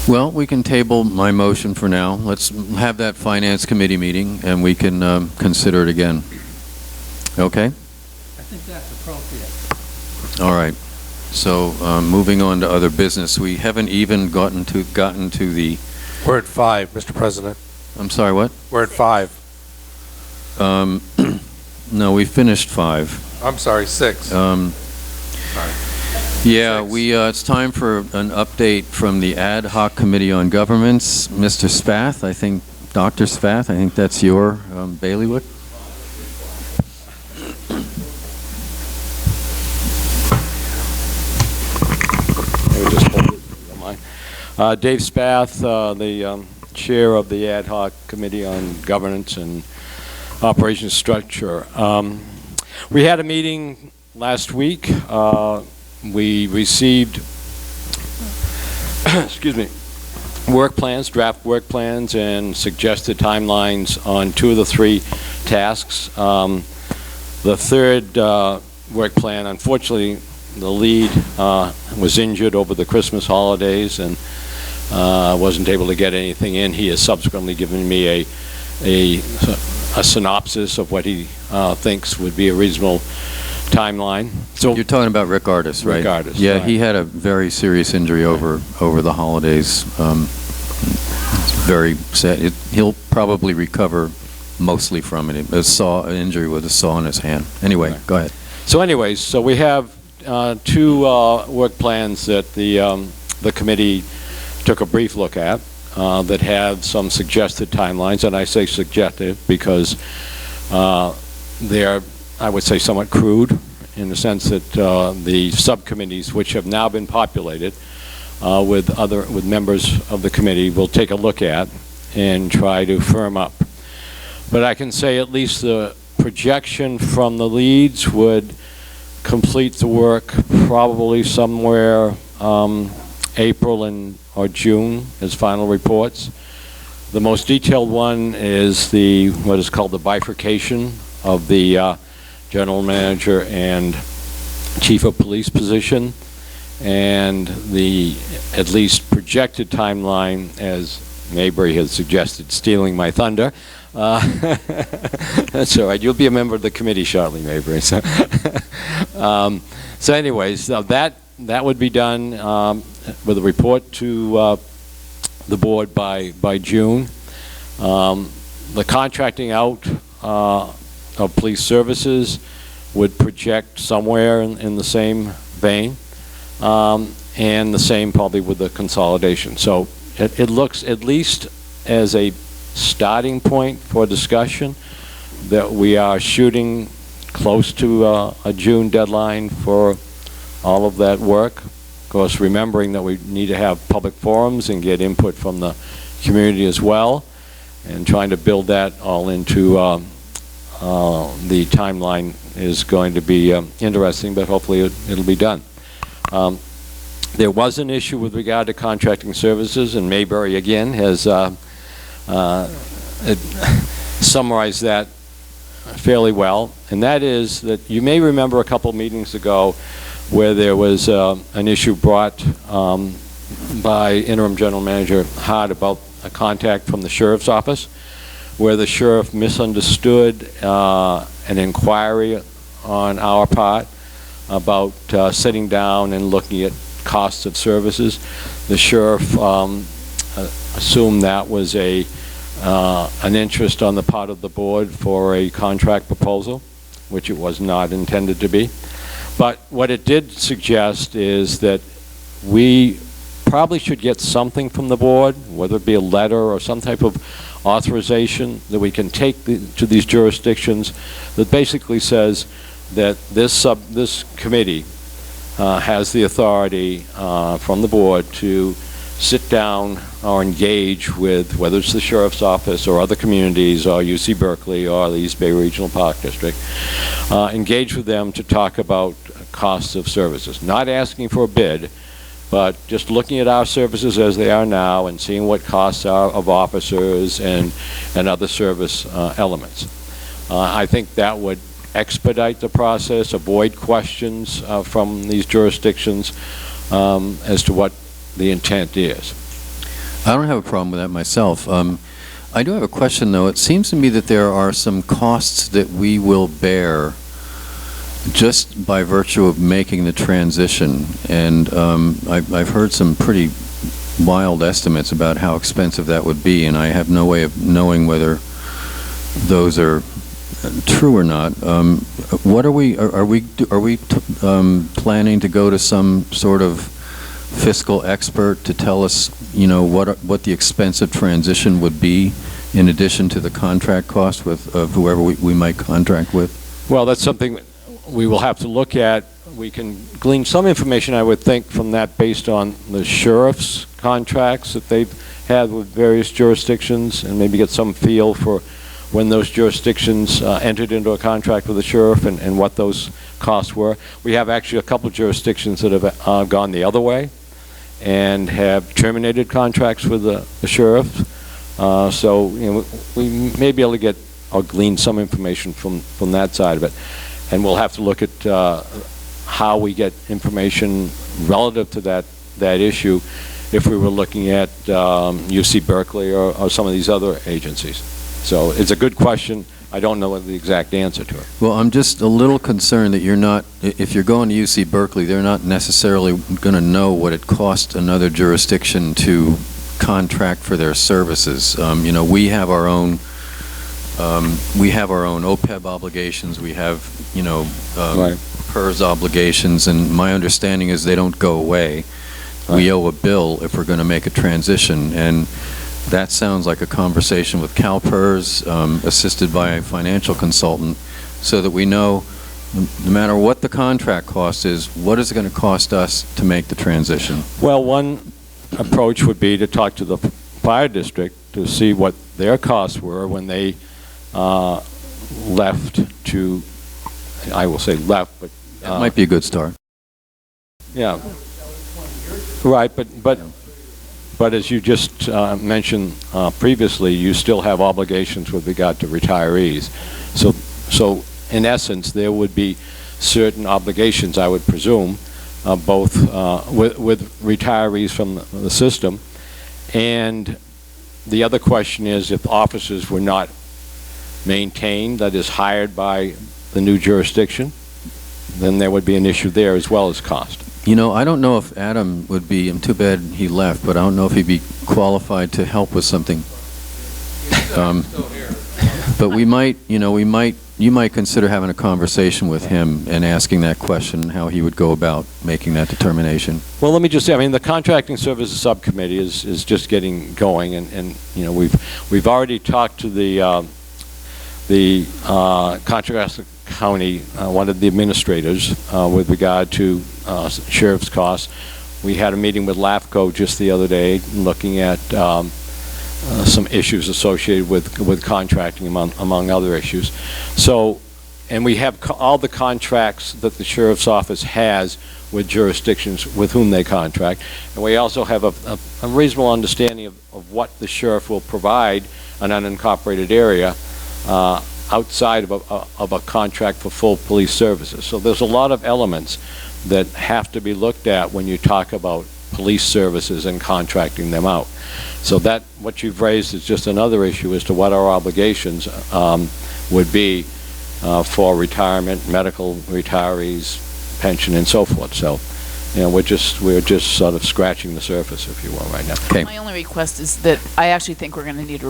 Speaker 5: Well, we can table my motion for now. Let's have that Finance Committee meeting, and we can consider it again. Okay?
Speaker 20: I think that's appropriate.
Speaker 5: All right. So, moving on to other business, we haven't even gotten to the...
Speaker 3: We're at 5, Mr. President.
Speaker 5: I'm sorry, what?
Speaker 3: We're at 5.
Speaker 5: No, we finished 5.
Speaker 3: I'm sorry, 6. Sorry.
Speaker 5: Yeah, it's time for an update from the Ad Hoc Committee on Governments. Mr. Spath, I think, Dr. Spath, I think that's your bailiwick.
Speaker 12: Dave Spath, the chair of the Ad Hoc Committee on Governance and Operations Structure. We had a meeting last week. We received, excuse me, work plans, draft work plans, and suggested timelines on 2 of the 3 tasks. The third work plan, unfortunately, the lead was injured over the Christmas holidays and wasn't able to get anything in. He has subsequently given me a synopsis of what he thinks would be a reasonable timeline. So
Speaker 5: you're talking about Rick Artis, right?
Speaker 12: Rick Artis.
Speaker 5: Yeah,
Speaker 12: right.
Speaker 5: He had a very serious injury over the holidays. It's very sad. He'll probably recover mostly from it. An injury with a saw in his hand. Anyway, right. Go ahead.
Speaker 12: So anyways, so we have 2 work plans that the committee took a brief look at that had some suggested timelines, and I say suggested because they're, I would say, somewhat crude in the sense that the subcommittees, which have now been populated with members of the committee, will take a look at and try to firm up. But I can say at least the projection from the leads would complete the work probably somewhere April or June as final reports. The most detailed one is what is called the bifurcation of the general manager and chief of police position, and the at least projected timeline, as Mabry has suggested, stealing my thunder. That's all right. You'll be a member of the committee shortly, Mabry. So, so anyways, that would be done with a report to the board by June. The contracting out of police services would project somewhere in the same vein, and the same probably with the consolidation. So it looks, at least as a starting point for discussion, that we are shooting close to a June deadline for all of that work. Of course, remembering that we need to have public forums and get input from the community as well, and trying to build that all into the timeline is going to be interesting, but hopefully it'll be done. There was an issue with regard to contracting services, and Mayberry again has summarized that fairly well, and that is that you may remember a couple meetings ago where there was an issue brought by Interim General Manager Hart about a contact from the Sheriff's Office, where the Sheriff misunderstood an inquiry on our part about sitting down and looking at costs of services. The Sheriff assumed that was an interest on the part of the board for a contract proposal, which it was not intended to be. But what it did suggest is that we probably should get something from the board, whether it be a letter or some type of authorization that we can take to these jurisdictions that basically says that this committee has the authority from the board to sit down or engage with, whether it's the Sheriff's Office or other communities or UC Berkeley or the East Bay Regional Park District, engage with them to talk about costs of services. Not asking for a bid, but just looking at our services as they are now and seeing what costs are of officers and other service elements. I think that would expedite the process, avoid questions from these jurisdictions as to what the intent is.
Speaker 5: I don't have a problem with that myself. I do have a question, though. It seems to me that there are some costs that we will bear just by virtue of making the transition, and I've heard some pretty wild estimates about how expensive that would be, and I have no way of knowing whether those are true or not. What are we planning to go to some sort of fiscal expert to tell us, you know, what the expensive transition would be in addition to the contract cost of whoever we might contract with?
Speaker 12: Well, that's something we will have to look at. We can glean some information, I would think, from that based on the sheriff's contracts that they've had with various jurisdictions, and maybe get some feel for when those jurisdictions entered into a contract with the sheriff and what those costs were. We have actually a couple of jurisdictions that have gone the other way and have terminated contracts with the sheriff. So, you know, we may be able to get or glean some information from that side of it. And we'll have to look at how we get information relative to that issue if we were looking at UC Berkeley or some of these other agencies. So it's a good question. I don't know the exact answer to it.
Speaker 5: Well, I'm just a little concerned that you're not, if you're going to UC Berkeley, they're not necessarily going to know what it costs another jurisdiction to contract for their services. You know, we have our own OPEB obligations. We have, you know, PERS obligations, and my understanding is they don't go away. Right. We owe a bill if we're going to make a transition, and that sounds like a conversation with CalPERS, assisted by a financial consultant, so that we know, no matter what the contract cost is, what is it going to cost us to make the transition?
Speaker 12: Well, one approach would be to talk to the fire district to see what their costs were when they left to, I will say left, but
Speaker 5: That might be a good start.
Speaker 12: Yeah. Right, but as you just mentioned previously, you still have obligations with regard to retirees. So in essence, there would be certain obligations, I would presume, both with retirees from the system. And the other question is, if officers were not maintained, that is hired by the new jurisdiction, then there would be an issue there as well as cost.
Speaker 5: You know, I don't know if Adam would be, I'm too bad he left, but I don't know if he'd be qualified to help with something. But we might, you might consider having a conversation with him and asking that question, how he would go about making that determination.
Speaker 12: Well, let me just say, I mean, the Contracting Services Subcommittee is just getting going, and we've already talked to the Contra County, one of the administrators, with regard to sheriff's costs. We had a meeting with LAFCO just the other day, looking at some issues associated with contracting, among other issues. So, and we have all the contracts that the sheriff's office has with jurisdictions with whom they contract, and we also have a reasonable understanding of what the sheriff will provide an unincorporated area outside of a contract for full police services. So there's a lot of elements that have to be looked at when you talk about police services and contracting them out. So that, what you've raised is just another issue as to what our obligations would be for retirement, medical retirees, pension, and so forth. So, we're just sort of scratching the surface, if you will, right now.
Speaker 5: Okay.
Speaker 19: My only request is that I actually think we're going to need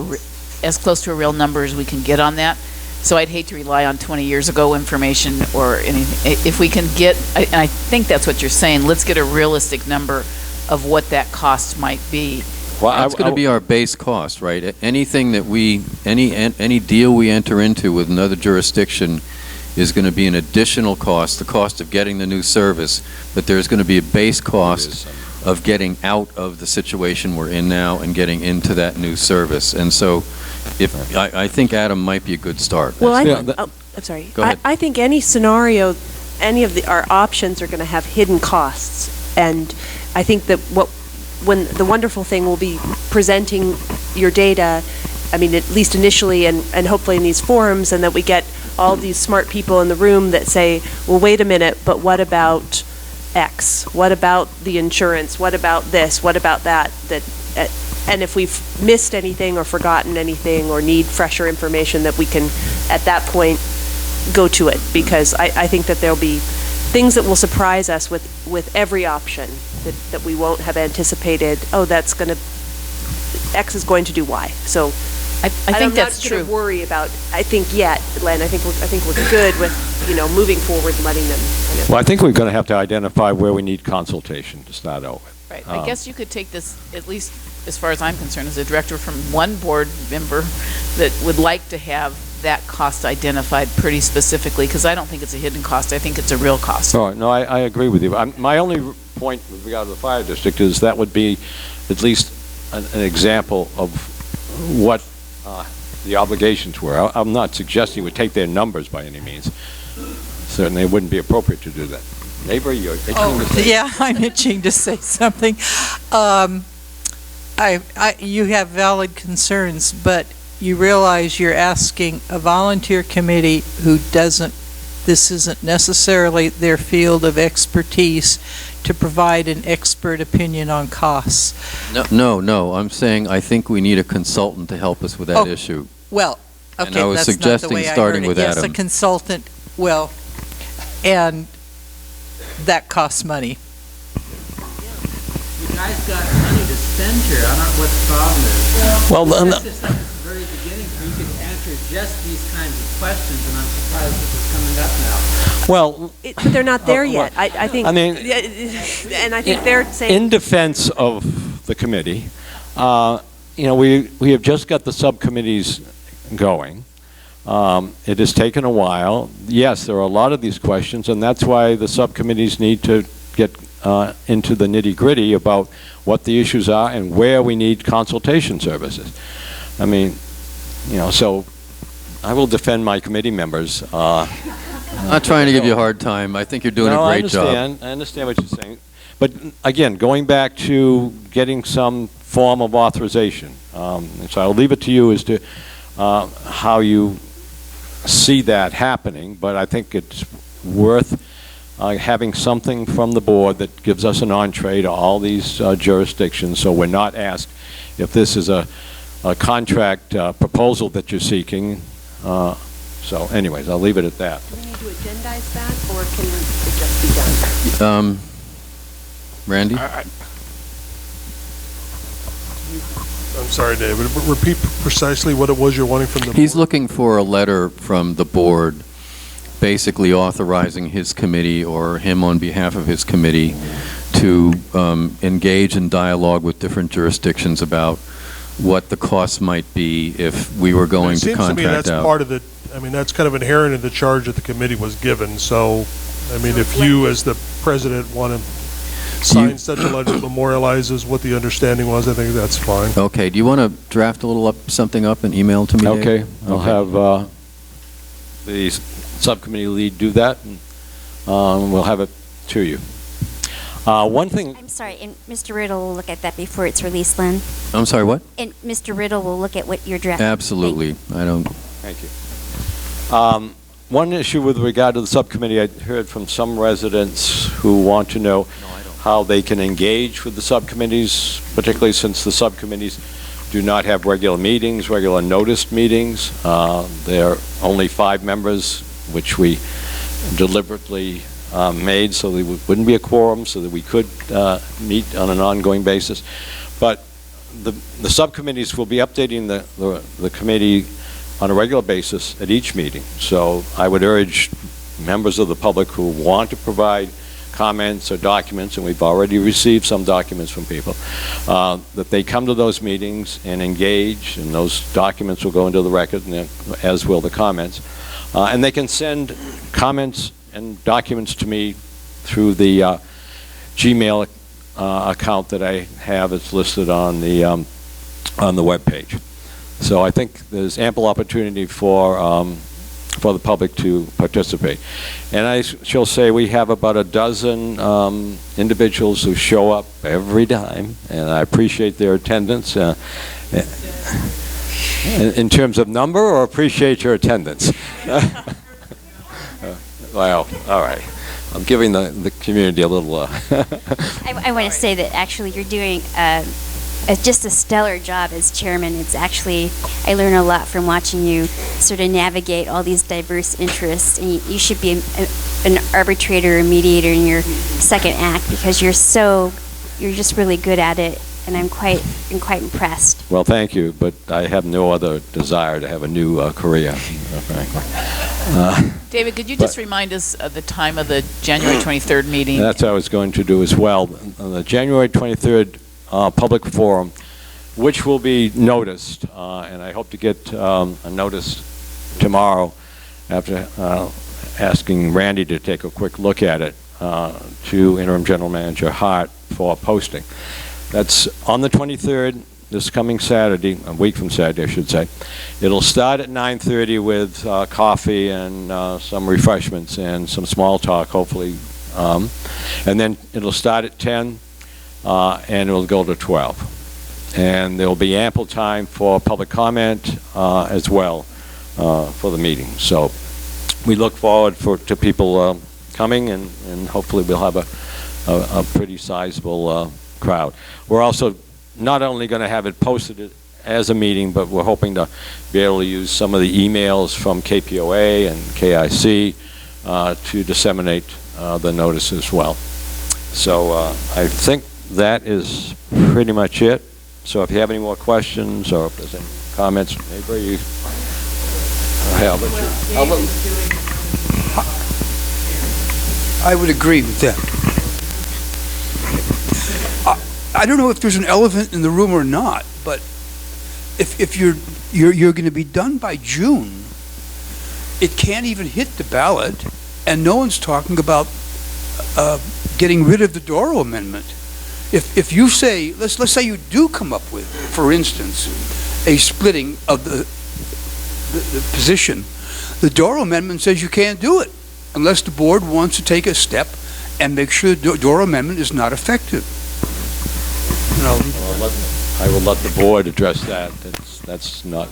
Speaker 19: as close to a real number as we can get on that. So I'd hate to rely on 20 years ago information or anything. If we can get, and I think that's what you're saying, let's get a realistic number of what that cost might be.
Speaker 5: Well, that's going to be our base cost, right? Anything that any deal we enter into with another jurisdiction is going to be an additional cost, the cost of getting the new service, but there's going to be a base cost of getting out of the situation we're in now and getting into that new service. And so I think Adam might be a good start.
Speaker 16: Well, I'm sorry.
Speaker 5: Go ahead.
Speaker 16: I think any scenario, any of our options are going to have hidden costs. And I think that when the wonderful thing will be presenting your data, I mean, at least initially and hopefully in these forums, and that we get all these smart people in the room that say, well, wait a minute, but what about X? What about the insurance? What about this? What about that? And if we've missed anything or forgotten anything or need fresher information, that we can, at that point, go to it. Because I think that there'll be things that will surprise us with every option that we won't have anticipated. Oh, that's going to, X is going to do Y. So
Speaker 19: I think that's true.
Speaker 16: I'm not going to worry about, I think yet, Len, I think we're good with, moving forward and letting them kind of.
Speaker 12: Well, I think we're going to have to identify where we need consultation to start out with.
Speaker 19: Right. I guess you could take this, at least as far as I'm concerned, as a director, from one board member that would like to have that cost identified pretty specifically, because I don't think it's a hidden cost. I think it's a real cost.
Speaker 12: All right. No, I agree with you. My only point with regard to the fire district is that would be at least an example of what the obligations were. I'm not suggesting we take their numbers by any means. Certainly it wouldn't be appropriate to do that. Neighbor, you're itching to say.
Speaker 13: Yeah, I'm itching to say something. You have valid concerns, but you realize you're asking a volunteer committee who this isn't necessarily their field of expertise to provide an expert opinion on costs.
Speaker 5: No, I'm saying I think we need a consultant to help us with that issue.
Speaker 13: Well, okay,
Speaker 5: And I was
Speaker 13: that's not the
Speaker 5: suggesting
Speaker 13: way I
Speaker 5: starting
Speaker 13: heard it.
Speaker 5: with
Speaker 13: Yes,
Speaker 5: Adam.
Speaker 13: a consultant, and that costs money.
Speaker 15: You guys got money to spend here. I don't know what the problem is.
Speaker 12: Well,
Speaker 15: that's just like at the very beginning, you could answer just these kinds of questions, and I'm surprised this is coming up now.
Speaker 12: Well,
Speaker 16: but they're not there yet. I think.
Speaker 12: I mean,
Speaker 16: and I think they're saying.
Speaker 12: In defense of the committee, we have just got the subcommittees going. It has taken a while. Yes, there are a lot of these questions, and that's why the subcommittees need to get into the nitty-gritty about what the issues are and where we need consultation services. I mean, so I will defend my committee members
Speaker 5: I'm not trying to give you a hard time. I think you're doing a great job.
Speaker 12: I understand what you're saying. But again, going back to getting some form of authorization. And so I'll leave it to you as to how you see that happening. But I think it's worth having something from the board that gives us an entree to all these jurisdictions, so we're not asked if this is a contract proposal that you're seeking. So anyways, I'll leave it at that.
Speaker 16: Do we need to agendize that, or can it just be done?
Speaker 5: Randy?
Speaker 21: I'm sorry, David, but repeat precisely what it was you're wanting from the board.
Speaker 5: He's looking for a letter from the board basically authorizing his committee or him on behalf of his committee to engage in dialogue with different jurisdictions about what the costs might be if we were going to contract out.
Speaker 21: It seems to me that's part of the, I mean, that's kind of inherent in the charge that the committee was given. So, I mean, if you as the president want to sign such a letter that memorializes what the understanding was, I think that's fine.
Speaker 5: Okay, do you want to draft a little something up and email to me, Dave?
Speaker 12: Okay, I'll have the subcommittee lead do that, and we'll have it to you. One thing...
Speaker 4: I'm sorry, and Mr. Riddle will look at that before it's released, Len.
Speaker 5: I'm sorry, what?
Speaker 4: And Mr. Riddle will look at what you're drafting.
Speaker 5: Absolutely. I don't...
Speaker 12: Thank you. One issue with regard to the subcommittee, I heard from some residents who want to know how they can engage with the subcommittees, particularly since the subcommittees do not have regular meetings, regular noticed meetings. There are only 5 members, which we deliberately made so there wouldn't be a quorum, so that we could meet on an ongoing basis. But the subcommittees will be updating the committee on a regular basis at each meeting. So I would urge members of the public who want to provide comments or documents, and we've already received some documents from people, that they come to those meetings and engage, and those documents will go into the record, and as will the comments. And they can send comments and documents to me through the Gmail account that I have. It's listed on the web page. So I think there's ample opportunity for the public to participate. And I shall say we have about a dozen individuals who show up every time, and I appreciate their attendance. In terms of number, or appreciate your attendance? Well, all right. I'm giving the community a little...
Speaker 4: I want to say that actually you're doing just a stellar job as chairman. It's actually, I learn a lot from watching you sort of navigate all these diverse interests, and you should be an arbitrator or mediator in your second act, because you're just really good at it, and I'm quite impressed.
Speaker 12: Well, thank you, but I have no other desire to have a new career, frankly.
Speaker 19: David, could you just remind us of the time of the January 23rd meeting?
Speaker 12: That's what I was going to do as well. On the January 23rd public forum, which will be noticed, and I hope to get a notice tomorrow after asking Randy to take a quick look at it, to Interim General Manager Hart for posting. That's on the 23rd, this coming Saturday, a week from Saturday, I should say. It'll start at 9:30 with coffee and some refreshments and some small talk, hopefully. And then it'll start at 10, and it'll go to 12. And there will be ample time for public comment as well for the meeting. So we look forward to people coming, and hopefully we'll have a pretty sizable crowd. We're also not only going to have it posted as a meeting, but we're hoping to be able to use some of the emails from KPOA and KIC to disseminate the notice as well. So I think that is pretty much it. So if you have any more questions, or if there's any comments, maybe you...
Speaker 18: I would agree with that. I don't know if there's an elephant in the room or not, but if you're going to be done by June, it can't even hit the ballot, and no one's talking about getting rid of the Doro amendment. If you say, let's say you do come up with, for instance, a splitting of the position, the Doro amendment says you can't do it. unless the board wants to take a step and make sure the Doral Amendment is not effective.
Speaker 12: I will let the board address that. That's not.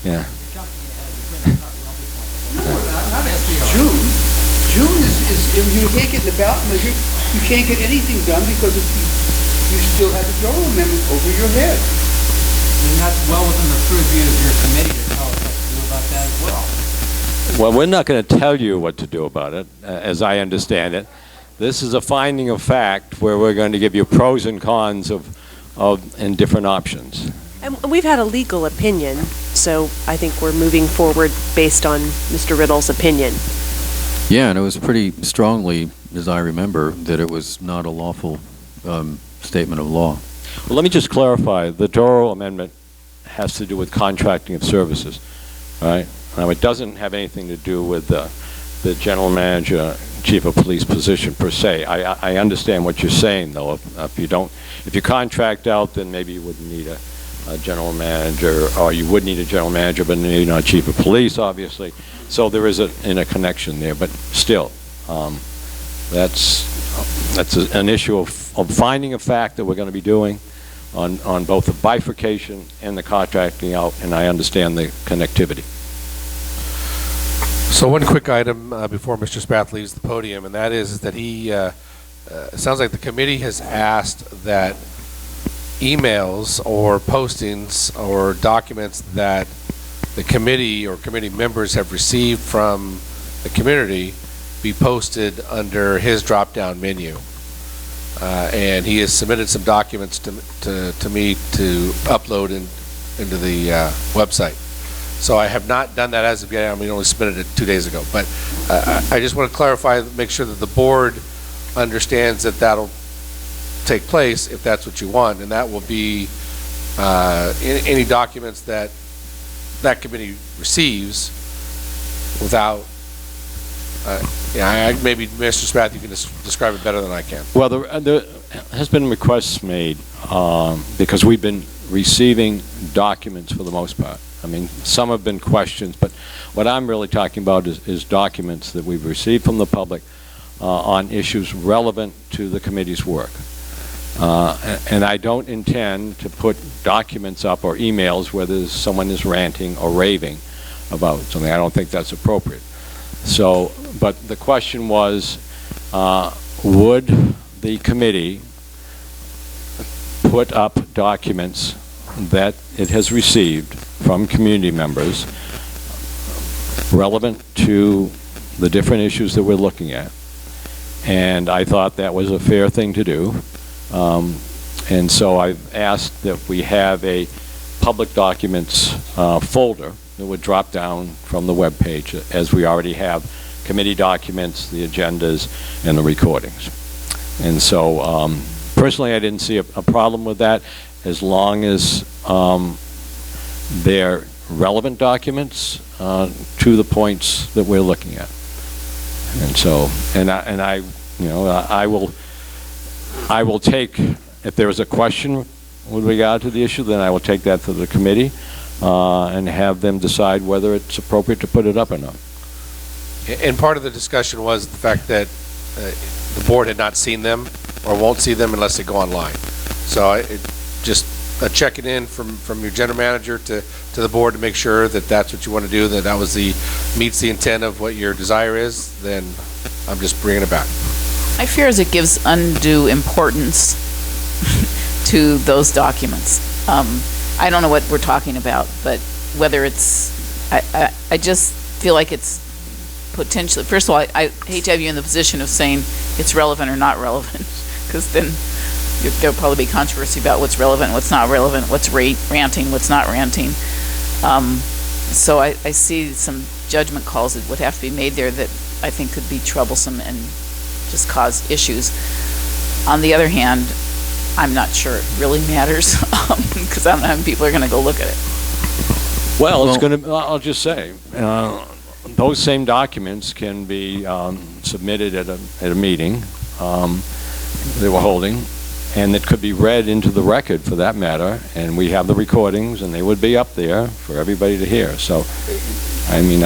Speaker 12: Yeah.
Speaker 18: June is you can't get the ballot measure, you can't get anything done because you still have the Doral Amendment over your head.
Speaker 15: And that's well within the purview of your committee to tell us what to do about that as well.
Speaker 12: Well, we're not going to tell you what to do about it, as I understand it. This is a finding of fact where we're going to give you pros and cons and different options.
Speaker 16: And we've had a legal opinion, so I think we're moving forward based on Mr. Riddle's opinion.
Speaker 5: Yeah, and it was pretty strongly, as I remember, that it was not a lawful statement of law.
Speaker 12: Well, let me just clarify. The Doral Amendment has to do with contracting of services, right? Now, it doesn't have anything to do with the general manager, chief of police position per se. I understand what you're saying, though. If you contract out, then maybe you wouldn't need a general manager, or you would need a general manager, but maybe not chief of police, obviously. So there is a connection there, but still, that's an issue of finding a fact that we're going to be doing on both the bifurcation and the contracting out, and I understand the connectivity.
Speaker 3: So one quick item before Mr. Spath leaves the podium, and that is that it sounds like the committee has asked that emails or postings or documents that the committee or committee members have received from the community be posted under his drop-down menu. And he has submitted some documents to me to upload into the website. So I have not done that as of yet. I mean, only submitted it 2 days ago. But I just want to clarify, make sure that the board understands that that'll take place if that's what you want, and that will be any documents that committee receives without. Maybe Mr. Spath, you can describe it better than I can.
Speaker 12: Well, there has been requests made because we've been receiving documents for the most part. I mean, some have been questions, but what I'm really talking about is documents that we've received from the public on issues relevant to the committee's work. And I don't intend to put documents up or emails where someone is ranting or raving about something. I don't think that's appropriate. So, but the question was, would the committee put up documents that it has received from community members relevant to the different issues that we're looking at? And I thought that was a fair thing to do. And so I've asked that we have a public documents folder that would drop down from the web page, as we already have committee documents, the agendas, and the recordings. And so personally, I didn't see a problem with that, as long as they're relevant documents to the points that we're looking at. And so, I will take, if there is a question with regard to the issue, then I will take that to the committee and have them decide whether it's appropriate to put it up or not.
Speaker 3: And part of the discussion was the fact that the board had not seen them or won't see them unless they go online. So just checking in from your general manager to the board to make sure that that's what you want to do, that meets the intent of what your desire is, then I'm just bringing it back.
Speaker 19: My fear is it gives undue importance to those documents. I don't know what we're talking about, but whether I just feel like it's potentially, first of all, I hate to have you in the position of saying it's relevant or not relevant, because then there'll probably be controversy about what's relevant, what's not relevant, what's ranting, what's not ranting. So I see some judgment calls that would have to be made there that I think could be troublesome and just cause issues. On the other hand, I'm not sure it really matters because I don't know how many people are going to go look at it.
Speaker 12: Well, I'll just say, those same documents can be submitted at a meeting they were holding, and it could be read into the record for that matter, and we have the recordings, and they would be up there for everybody to hear. So, I mean,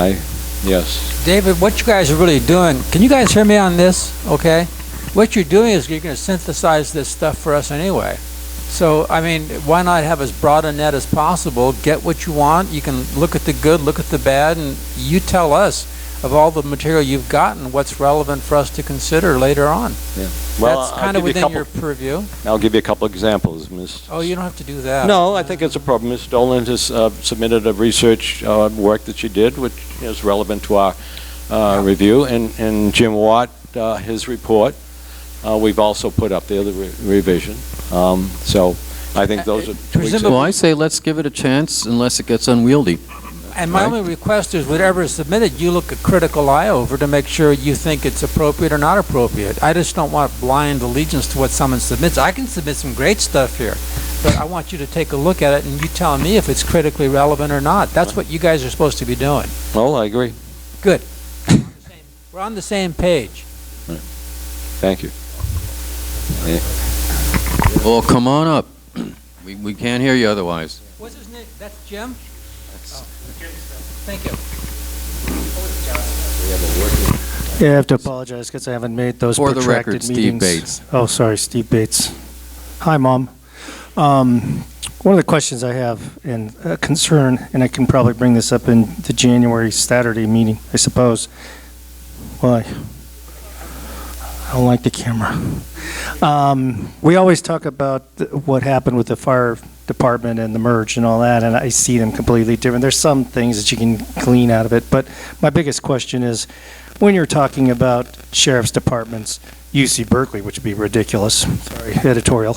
Speaker 2: Yes.
Speaker 20: David, what you guys are really doing, can you guys hear me on this, okay? What you're doing is you're going to synthesize this stuff for us anyway. So, I mean, why not have as broad a net as possible, get what you want, you can look at the good, look at the bad, and you tell us of all the material you've gotten, what's relevant for us to consider later on.
Speaker 2: Yeah. Well,
Speaker 20: That's kind of within your purview.
Speaker 2: I'll give you a couple examples, Ms.
Speaker 20: Oh, you don't have to do that.
Speaker 2: No, I think it's a problem. Ms. Dolan has submitted a research work that she did, which is relevant to our review, and Jim Watt, his report, we've also put up there, the revision. So I think those are...
Speaker 5: Well, I say let's give it a chance unless it gets unwieldy.
Speaker 20: And my only request is whatever is submitted, you look a critical eye over to make sure you think it's appropriate or not appropriate. I just don't want blind allegiance to what someone submits. I can submit some great stuff here, but I want you to take a look at it and you tell me if it's critically relevant or not. That's what you guys are supposed to be doing.
Speaker 2: Well, I agree.
Speaker 20: Good. We're on the same page.
Speaker 2: Right. Thank you.
Speaker 5: Well, come on up. We can't hear you otherwise.
Speaker 20: What's his name? That's Jim? Thank you.
Speaker 8: Yeah, I have to apologize because I haven't made those
Speaker 5: For the
Speaker 8: protracted
Speaker 5: record, Steve
Speaker 8: meetings.
Speaker 5: Bates.
Speaker 8: Oh, sorry, Steve Bates. Hi, Mom. One of the questions I have and a concern, and I can probably bring this up in the January Saturday meeting, I suppose. Why? I don't like the camera. We always talk about what happened with the fire department and the merge and all that, and I see them completely different. There's some things that you can glean out of it, but my biggest question is, when you're talking about sheriff's departments, UC Berkeley, which would be ridiculous, sorry, editorial,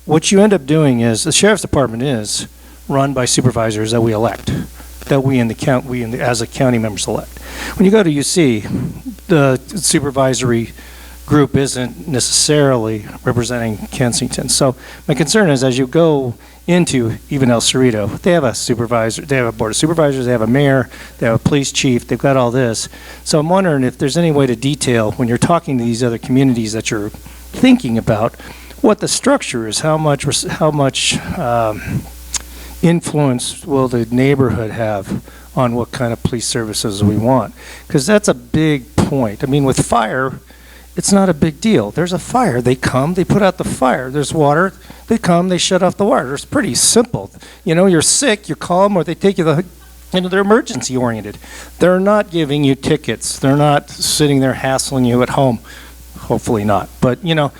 Speaker 8: what you end up doing is, the sheriff's department is run by supervisors that we elect, that we as a county members elect. When you go to UC, the supervisory group isn't necessarily representing Kensington. So my concern is, as you go into even El Cerrito, they have a supervisor, they have a board of supervisors, they have a mayor, they have a police chief, they've got all this. So I'm wondering if there's any way to detail, when you're talking to these other communities that you're thinking about, what the structure is, how much influence will the neighborhood have on what kind of police services we want? Because that's a big point. I mean, with fire, it's not a big deal. There's a fire. They come, they put out the fire. There's water. They come, they shut off the water. It's pretty simple. You know, you're sick, you call them, or they take you they're emergency oriented. They're not giving you tickets. They're not sitting there hassling you at home. Hopefully not. But, you know,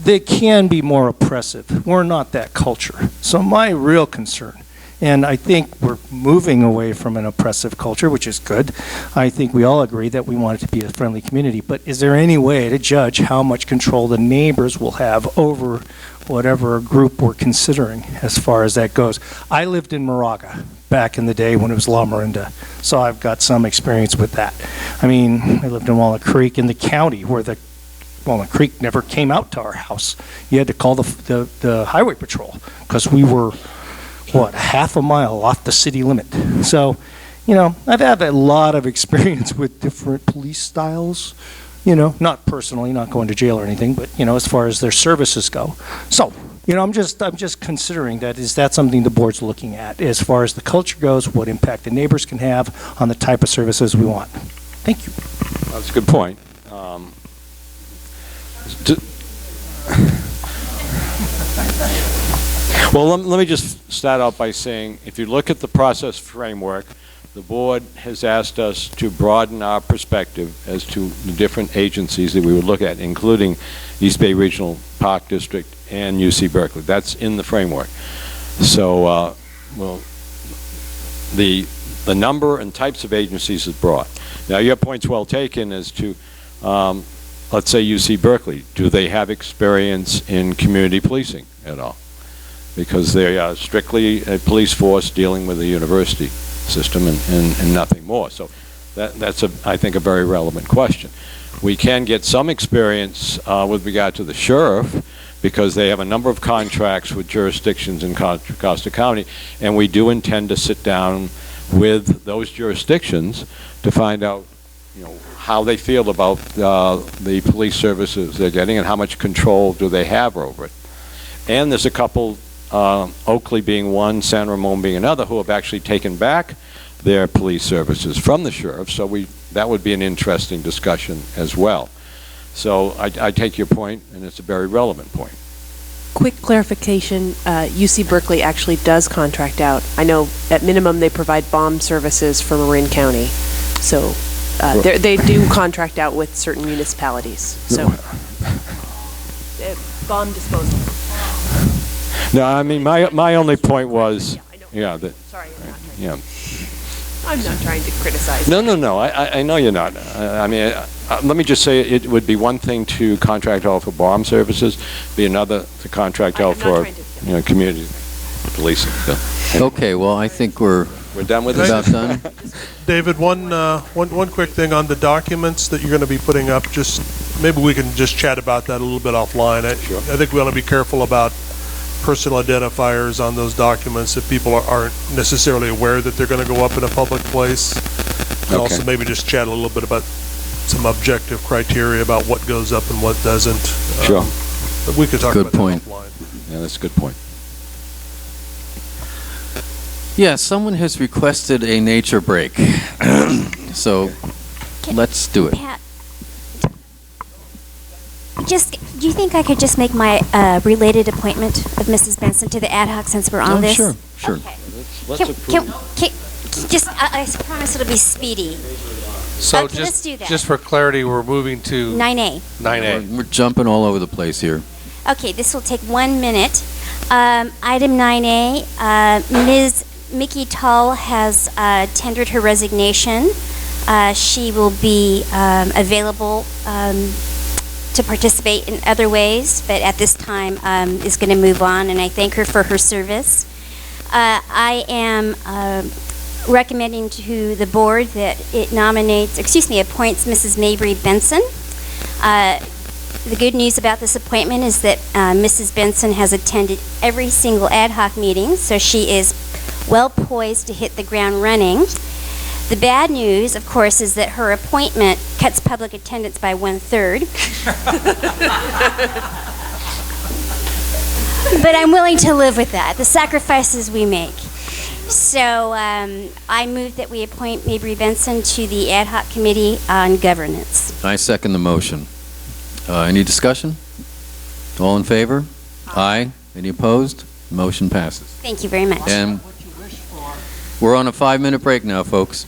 Speaker 8: they can be more oppressive. We're not that culture. So my real concern, and I think we're moving away from an oppressive culture, which is good. I think we all agree that we want it to be a friendly community, but is there any way to judge how much control the neighbors will have over whatever group we're considering as far as that goes? I lived in Moraga back in the day when it was La Marinda, so I've got some experience with that. I mean, I lived in Walnut Creek in the county where the Walnut Creek never came out to our house. You had to call the highway patrol because we were a half a mile off the city limit. So, you know, I've had a lot of experience with different police styles, you know, not personally, not going to jail or anything, but, you know, as far as their services go. So, you know, I'm just considering that, is that something the board's looking at as far as the culture goes, what impact the neighbors can have on the type of services we want? Thank you.
Speaker 2: That's a good point. Well, let me just start out by saying, if you look at the process framework, the board has asked us to broaden our perspective as to the different agencies that we would look at, including East Bay Regional Park District and UC Berkeley. That's in the framework. So, well, the number and types of agencies is broad. Now, your point's well taken as to, let's say UC Berkeley. Do they have experience in community policing at all? Because they are strictly a police force dealing with the university system and nothing more. So that's, I think, a very relevant question. We can get some experience with regard to the sheriff because they have a number of contracts with jurisdictions in Costa County, and we do intend to sit down with those jurisdictions to find out, you know, how they feel about the police services they're getting and how much control do they have over it. And there's a couple, Oakley being one, San Ramon being another, who have actually taken back
Speaker 12: their police services from the sheriff. So that would be an interesting discussion as well. So I take your point, and it's a very relevant point.
Speaker 16: Quick clarification, UC Berkeley actually does contract out. I know at minimum they provide bomb services for Marin County. So they do contract out with certain municipalities. So bomb disposal.
Speaker 12: No, I mean, my only point was, yeah, that,
Speaker 16: sorry,
Speaker 12: I'm
Speaker 16: not trying to criticize.
Speaker 12: No, I know you're not. I mean, let me just say it would be one thing to contract out for bomb services, be another to contract out for, community policing. So.
Speaker 5: Okay, well, I think we're
Speaker 12: done with
Speaker 5: about
Speaker 12: this.
Speaker 5: done.
Speaker 21: David, one quick thing on the documents that you're going to be putting up, just maybe we can just chat about that a little bit offline. I think we want to be careful about personal identifiers on those documents if people aren't necessarily aware that they're going to go up in a public place. And also maybe just chat a little bit about some objective criteria about what goes up and what doesn't.
Speaker 12: Sure.
Speaker 21: But we could talk about that offline.
Speaker 12: Yeah, that's a good point.
Speaker 5: Yeah, someone has requested a nature break. So let's do it.
Speaker 4: Pat, do you think I could just make my related appointment of Mrs. Benson to the ad hoc since we're on this?
Speaker 5: Sure.
Speaker 4: Okay.
Speaker 12: Let's approve.
Speaker 4: I promise it'll be speedy.
Speaker 3: So
Speaker 4: Okay, let's do that.
Speaker 3: just for clarity, we're moving to
Speaker 4: 9A.
Speaker 3: 9A.
Speaker 5: We're jumping all over the place here.
Speaker 4: Okay, this will take 1 minute. Item 9A, Ms. Mickey Tull has tendered her resignation. She will be available to participate in other ways, but at this time is going to move on, and I thank her for her service. I am recommending to the board that it appoints Mrs. Mabry Benson. The good news about this appointment is that Mrs. Benson has attended every single ad hoc meeting, so she is well poised to hit the ground running. The bad news, of course, is that her appointment cuts public attendance by 1/3. But I'm willing to live with that, the sacrifices we make. So I move that we appoint Mabry Benson to the Ad Hoc Committee on Governance.
Speaker 5: I second the motion. Any discussion? All in favor? Aye. Any opposed? Motion passes.
Speaker 4: Thank you very much.
Speaker 5: And we're on a 5-minute break now, folks.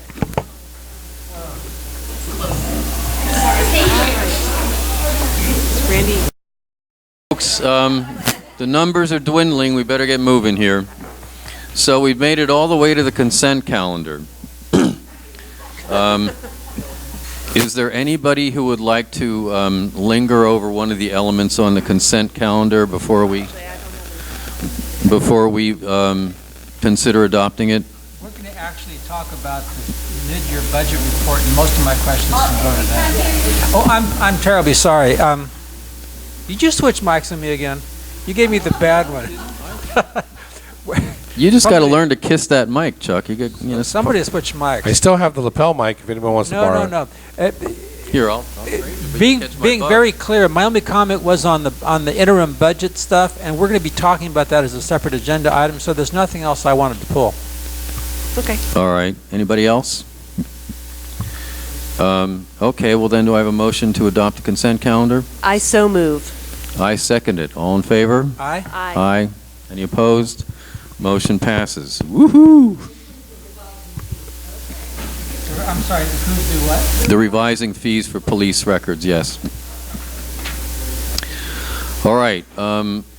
Speaker 16: Randy.
Speaker 5: Folks, the numbers are dwindling. We better get moving here. So we've made it all the way to the consent calendar. Is there anybody who would like to linger over one of the elements on the consent calendar before we consider adopting it?
Speaker 15: We're going to actually talk about the mid-year budget report, and most of my questions can go to that. Oh, I'm terribly sorry. Did you switch mics on me again? You gave me the bad one.
Speaker 5: You just got to learn to kiss that mic, Chuck.
Speaker 15: Somebody switched mics.
Speaker 3: I still have the lapel mic if anyone wants to borrow it.
Speaker 15: No.
Speaker 5: Here, I'll
Speaker 15: Being very clear, my only comment was on the interim budget stuff, and we're going to be talking about that as a separate agenda item, so there's nothing else I wanted to pull.
Speaker 16: Okay.
Speaker 5: All right. Anybody else? Okay, well then do I have a motion to adopt the consent calendar?
Speaker 16: I so move.
Speaker 5: I second it. All in favor?
Speaker 15: Aye.
Speaker 5: Aye. Any opposed? Motion passes. Woohoo!
Speaker 15: I'm sorry, who do what?
Speaker 5: The revising fees for police records, yes. All right,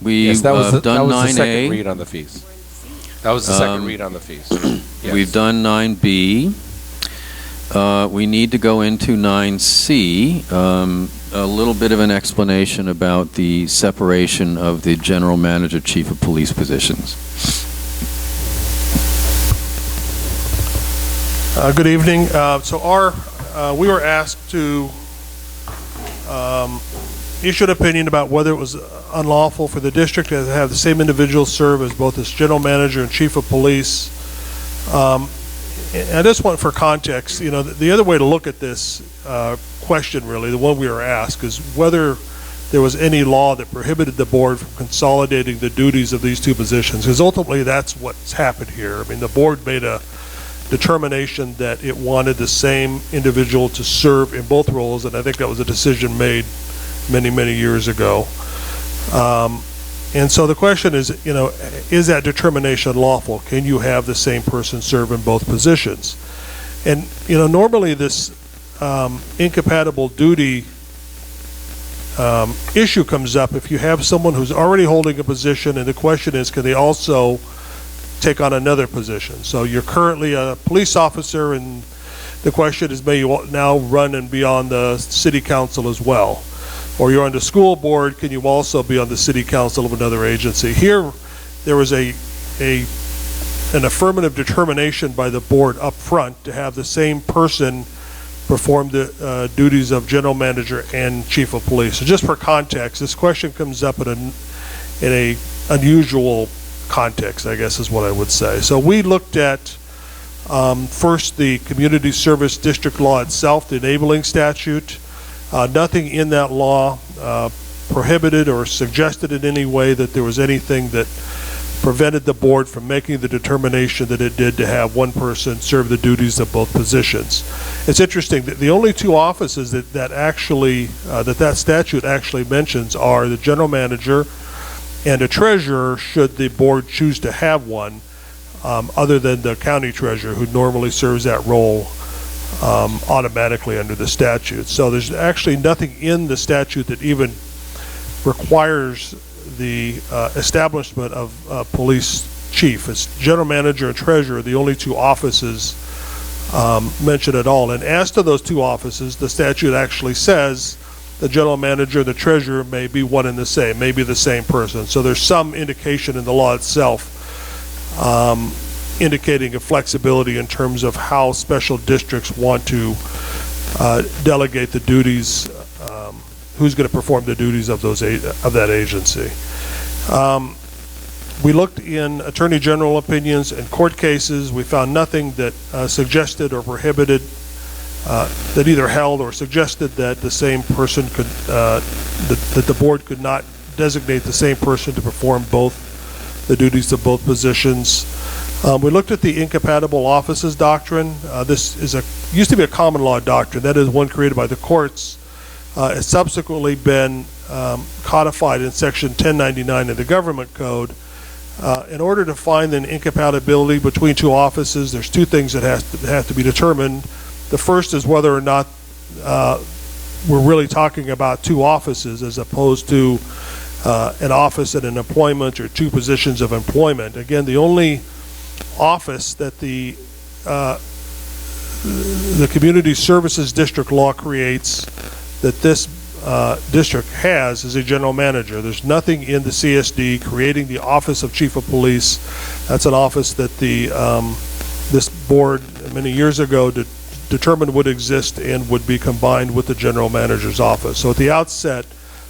Speaker 5: we've
Speaker 3: Yes, that was
Speaker 5: done 9A.
Speaker 3: the second read on the fees. That was the second read on the fees. Yes.
Speaker 5: We've done 9B. We need to go into 9C, a little bit of an explanation about the separation of the general manager, chief of police positions.
Speaker 21: Good evening. So we were asked to issue an opinion about whether it was unlawful for the district to have the same individual serve as both as general manager and chief of police. And I just want, for context, the other way to look at this question, really, the one we were asked, is whether there was any law that prohibited the board from consolidating the duties of these two positions, because ultimately that's what's happened here. I mean, the board made a determination that it wanted the same individual to serve in both roles, and I think that was a decision made many, many years ago. And so the question is, is that determination lawful? Can you have the same person serve in both positions? And, normally this incompatible duty issue comes up if you have someone who's already holding a position, and the question is, can they also take on another position? So you're currently a police officer, and the question is, may you now run and be on the city council as well? Or you're on the school board, can you also be on the city council of another agency? Here, there was an affirmative determination by the board up front to have the same person perform the duties of general manager and chief of police. So just for context, this question comes up in a unusual context, I guess is what I would say. So we looked at first the community service district law itself, the enabling statute. Nothing in that law prohibited or suggested in any way that there was anything that prevented the board from making the determination that it did to have one person serve the duties of both positions. It's interesting that the only two offices that statute actually mentions are the general manager and a treasurer, should the board choose to have one, other than the county treasurer, who normally serves that role automatically under the statute. So there's actually nothing in the statute that even requires the establishment of a police chief. It's general manager and treasurer, the only two offices mentioned at all. And as to those two offices, the statute actually says the general manager and the treasurer may be one and the same, may be the same person. So there's some indication in the law itself indicating a flexibility in terms of how special districts want to delegate the duties, who's going to perform the duties of that agency. We looked in Attorney General opinions and court cases. We found nothing that suggested or prohibited, that either held or suggested that the same person could, that the board could not designate the same person to perform both the duties of both positions. We looked at the incompatible offices doctrine. This is used to be a common law doctrine. That is one created by the courts. It's subsequently been codified in Section 1099 of the Government Code. In order to find an incompatibility between two offices, there's two things that have to be determined. The first is whether or not we're really talking about two offices as opposed to an office and an employment, or two positions of employment. Again, the only office that the Community Services District law creates that this district has is a general manager. There's nothing in the CSD creating the office of chief of police. That's an office that this board many years ago determined would exist and would be combined with the general manager's office. So at the outset,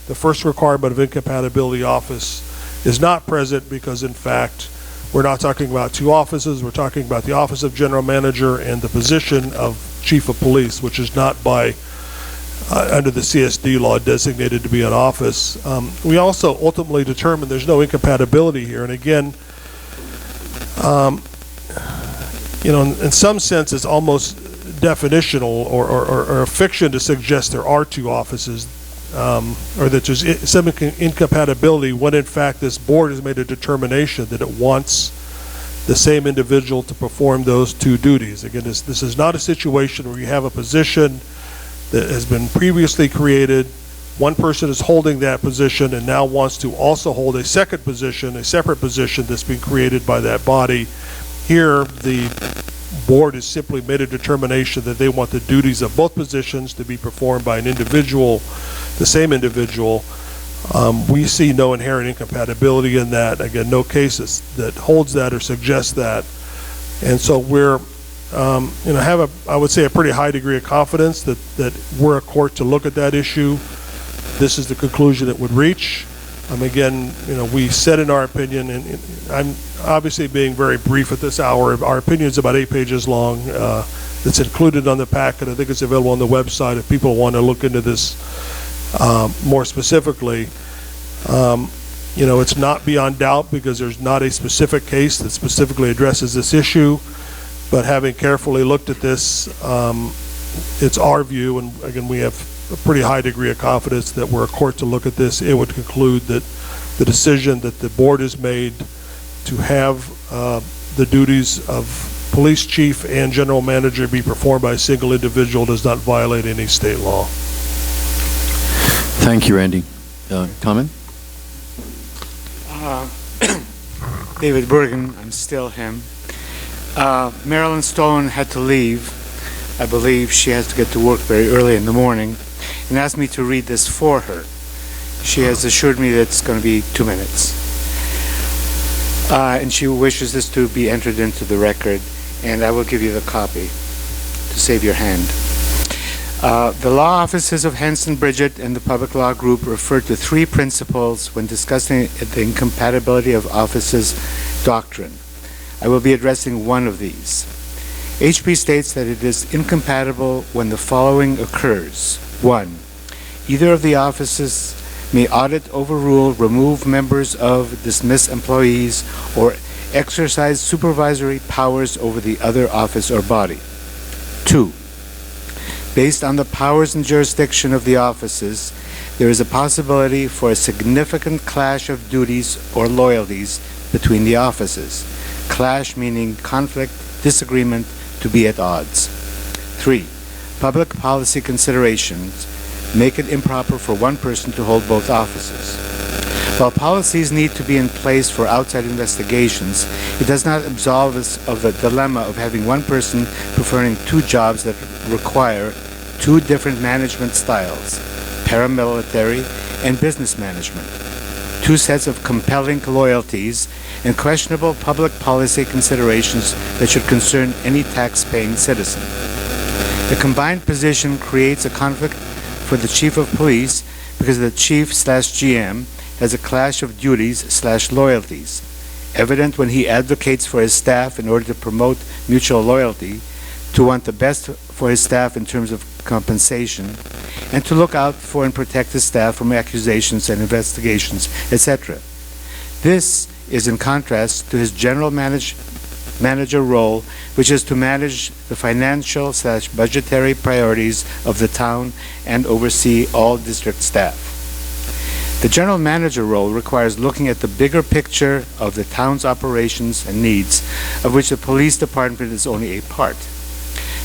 Speaker 21: the first requirement of incompatibility office is not present, because in fact we're not talking about two offices. We're talking about the office of general manager and the position of chief of police, which is not by under the CSD law designated to be an office. We also ultimately determined there's no incompatibility here, and again, in some sense it's almost definitional or a fiction to suggest there are two offices, or that there's some incompatibility, when in fact this board has made a determination that it wants the same individual to perform those two duties. Again, this is not a situation where you have a position that has been previously created, one person is holding that position and now wants to also hold a second position, a separate position that's been created by that body. Here, the board has simply made a determination that they want the duties of both positions to be performed by an individual, the same individual. We see no inherent incompatibility in that. Again, no cases that holds that or suggests that. And so we're have I would say a pretty high degree of confidence that we're a court to look at that issue. This is the conclusion it would reach. Again, we said in our opinion, and I'm obviously being very brief at this hour, our opinion is about 8 pages long. It's included on the packet. I think it's available on the website if people want to look into this more specifically. It's not beyond doubt, because there's not a specific case that specifically addresses this issue. But having carefully looked at this, it's our view, and again, we have a pretty high degree of confidence that were a court to look at this, it would conclude that the decision that the board has made to have the duties of police chief and general manager be performed by a single individual does not violate any state law.
Speaker 5: Thank you, Randy. Comment?
Speaker 17: David Bergen, I'm still him. Marilyn Stone had to leave. I believe she has to get to work very early in the morning, and asked me to read this for her. She has assured me that it's going to be 2 minutes. And she wishes this to be entered into the record, and I will give you the copy to save your hand. The law offices of Hanson Bridget and the Public Law Group refer to 3 principles when discussing the incompatibility of offices doctrine. I will be addressing one of these. HP states that it is incompatible when the following occurs. 1. Either of the offices may audit, overrule, remove members of, dismiss employees, or exercise supervisory powers over the other office or body. 2. Based on the powers and jurisdiction of the offices, there is a possibility for a significant clash of duties or loyalties between the offices. Clash meaning conflict, disagreement, to be at odds. 3. Public policy considerations make it improper for one person to hold both offices. While policies need to be in place for outside investigations, it does not absolve us of the dilemma of having one person performing 2 jobs that require 2 different management styles, paramilitary and business management, 2 sets of compelling loyalties, and questionable public policy considerations that should concern any tax-paying citizen. The combined position creates a conflict for the chief of police because the chief/GM has a clash of duties/loyalties, evident when he advocates for his staff in order to promote mutual loyalty, to want the best for his staff in terms of compensation, and to look out for and protect his staff from accusations and investigations, etc. This is in contrast to his general manager role, which is to manage the financial/budgetary priorities of the town and oversee all district staff. The general manager role requires looking at the bigger picture of the town's operations and needs, of which the police department is only a part.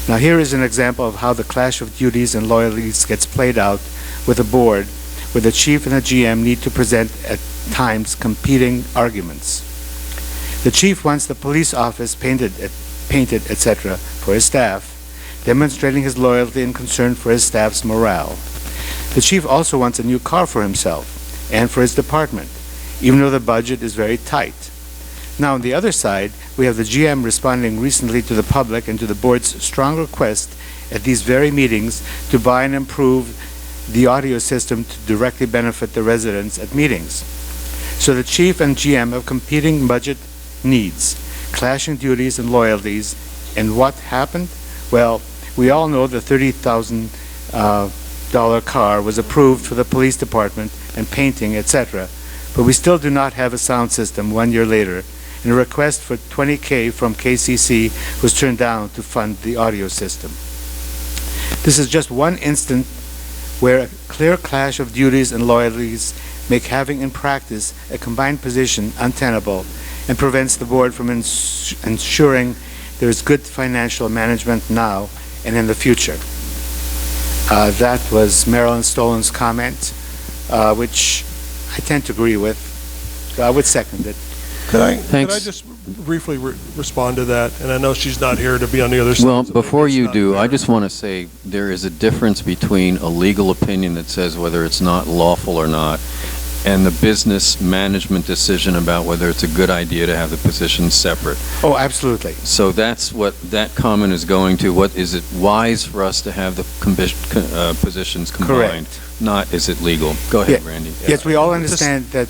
Speaker 17: Now here is an example of how the clash of duties and loyalties gets played out with a board where the chief and the GM need to present at times competing arguments. The chief wants the police office painted, etc. for his staff, demonstrating his loyalty and concern for his staff's morale. The chief also wants a new car for himself and for his department, even though the budget is very tight. Now, on the other side, we have the GM responding recently to the public and to the board's strong request at these very meetings to buy and improve the audio system to directly benefit the residents at meetings. So the chief and GM have competing budget needs, clashing duties and loyalties, and what happened? Well, we all know the $30,000 car was approved for the police department and painting, etc., but we still do not have a sound system 1 year later, and a request for $20,000 from KCC was turned down to fund the audio system. This is just one instance where a clear clash of duties and loyalties make having in practice a combined position untenable and prevents the board from ensuring there is good financial management now and in the future. That was Marilyn Stolen's comment, which I tend to agree with. So I would second it.
Speaker 21: Could I just briefly respond to that? And I know she's not here to be on the other side.
Speaker 5: Well, before you do, I just want to say there is a difference between a legal opinion that says whether it's not lawful or not, and the business management decision about whether it's a good idea to have the positions separate.
Speaker 17: Oh, absolutely.
Speaker 5: So that's what that comment is going to. What is it wise for us to have the positions combined?
Speaker 17: Correct.
Speaker 5: Not is it legal? Go ahead, Randy.
Speaker 17: Yes, we all understand that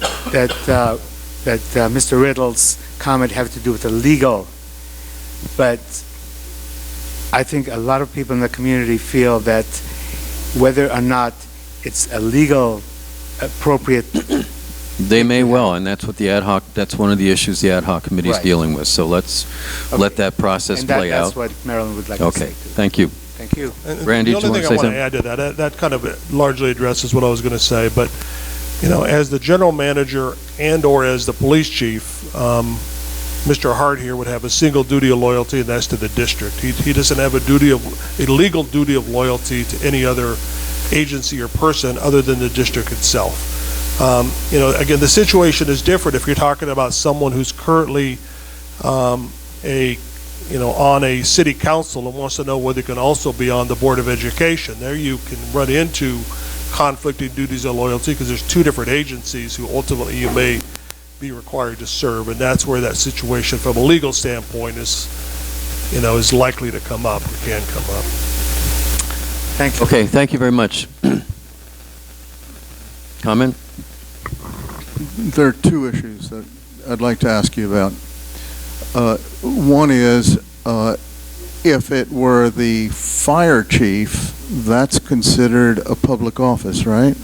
Speaker 17: Mr. Riddle's comment have to do with the legal, but I think a lot of people in the community feel that whether or not it's a legal appropriate
Speaker 5: They may well, and that's what the ad hoc, that's one of the issues the ad hoc committee is
Speaker 17: Right.
Speaker 5: dealing with. So let's let that process
Speaker 17: And
Speaker 5: play
Speaker 17: that's
Speaker 5: out.
Speaker 17: what Marilyn would like to say.
Speaker 5: Okay, thank you.
Speaker 17: Thank you.
Speaker 21: And
Speaker 5: Randy,
Speaker 21: the
Speaker 5: do you
Speaker 21: only
Speaker 5: want
Speaker 21: thing
Speaker 5: to
Speaker 21: I
Speaker 5: say
Speaker 21: want to
Speaker 5: something?
Speaker 21: add to that kind of largely addresses what I was going to say, but, you know, as the general manager and/or as the police chief, Mr. Hart here would have a single duty of loyalty, and that's to the district. He doesn't have a legal duty of loyalty to any other agency or person other than the district itself. You know, again, the situation is different if you're talking about someone who's currently on a city council and wants to know whether he can also be on the Board of Education. There you can run into conflicting duties of loyalty because there's two different agencies who ultimately you may be required to serve, and that's where that situation from a legal standpoint is likely to come up or can come up.
Speaker 17: Thank you.
Speaker 5: Okay, thank you very much. Comment?
Speaker 9: There are two issues that I'd like to ask you about. One is, if it were the fire chief, that's considered a public office, right?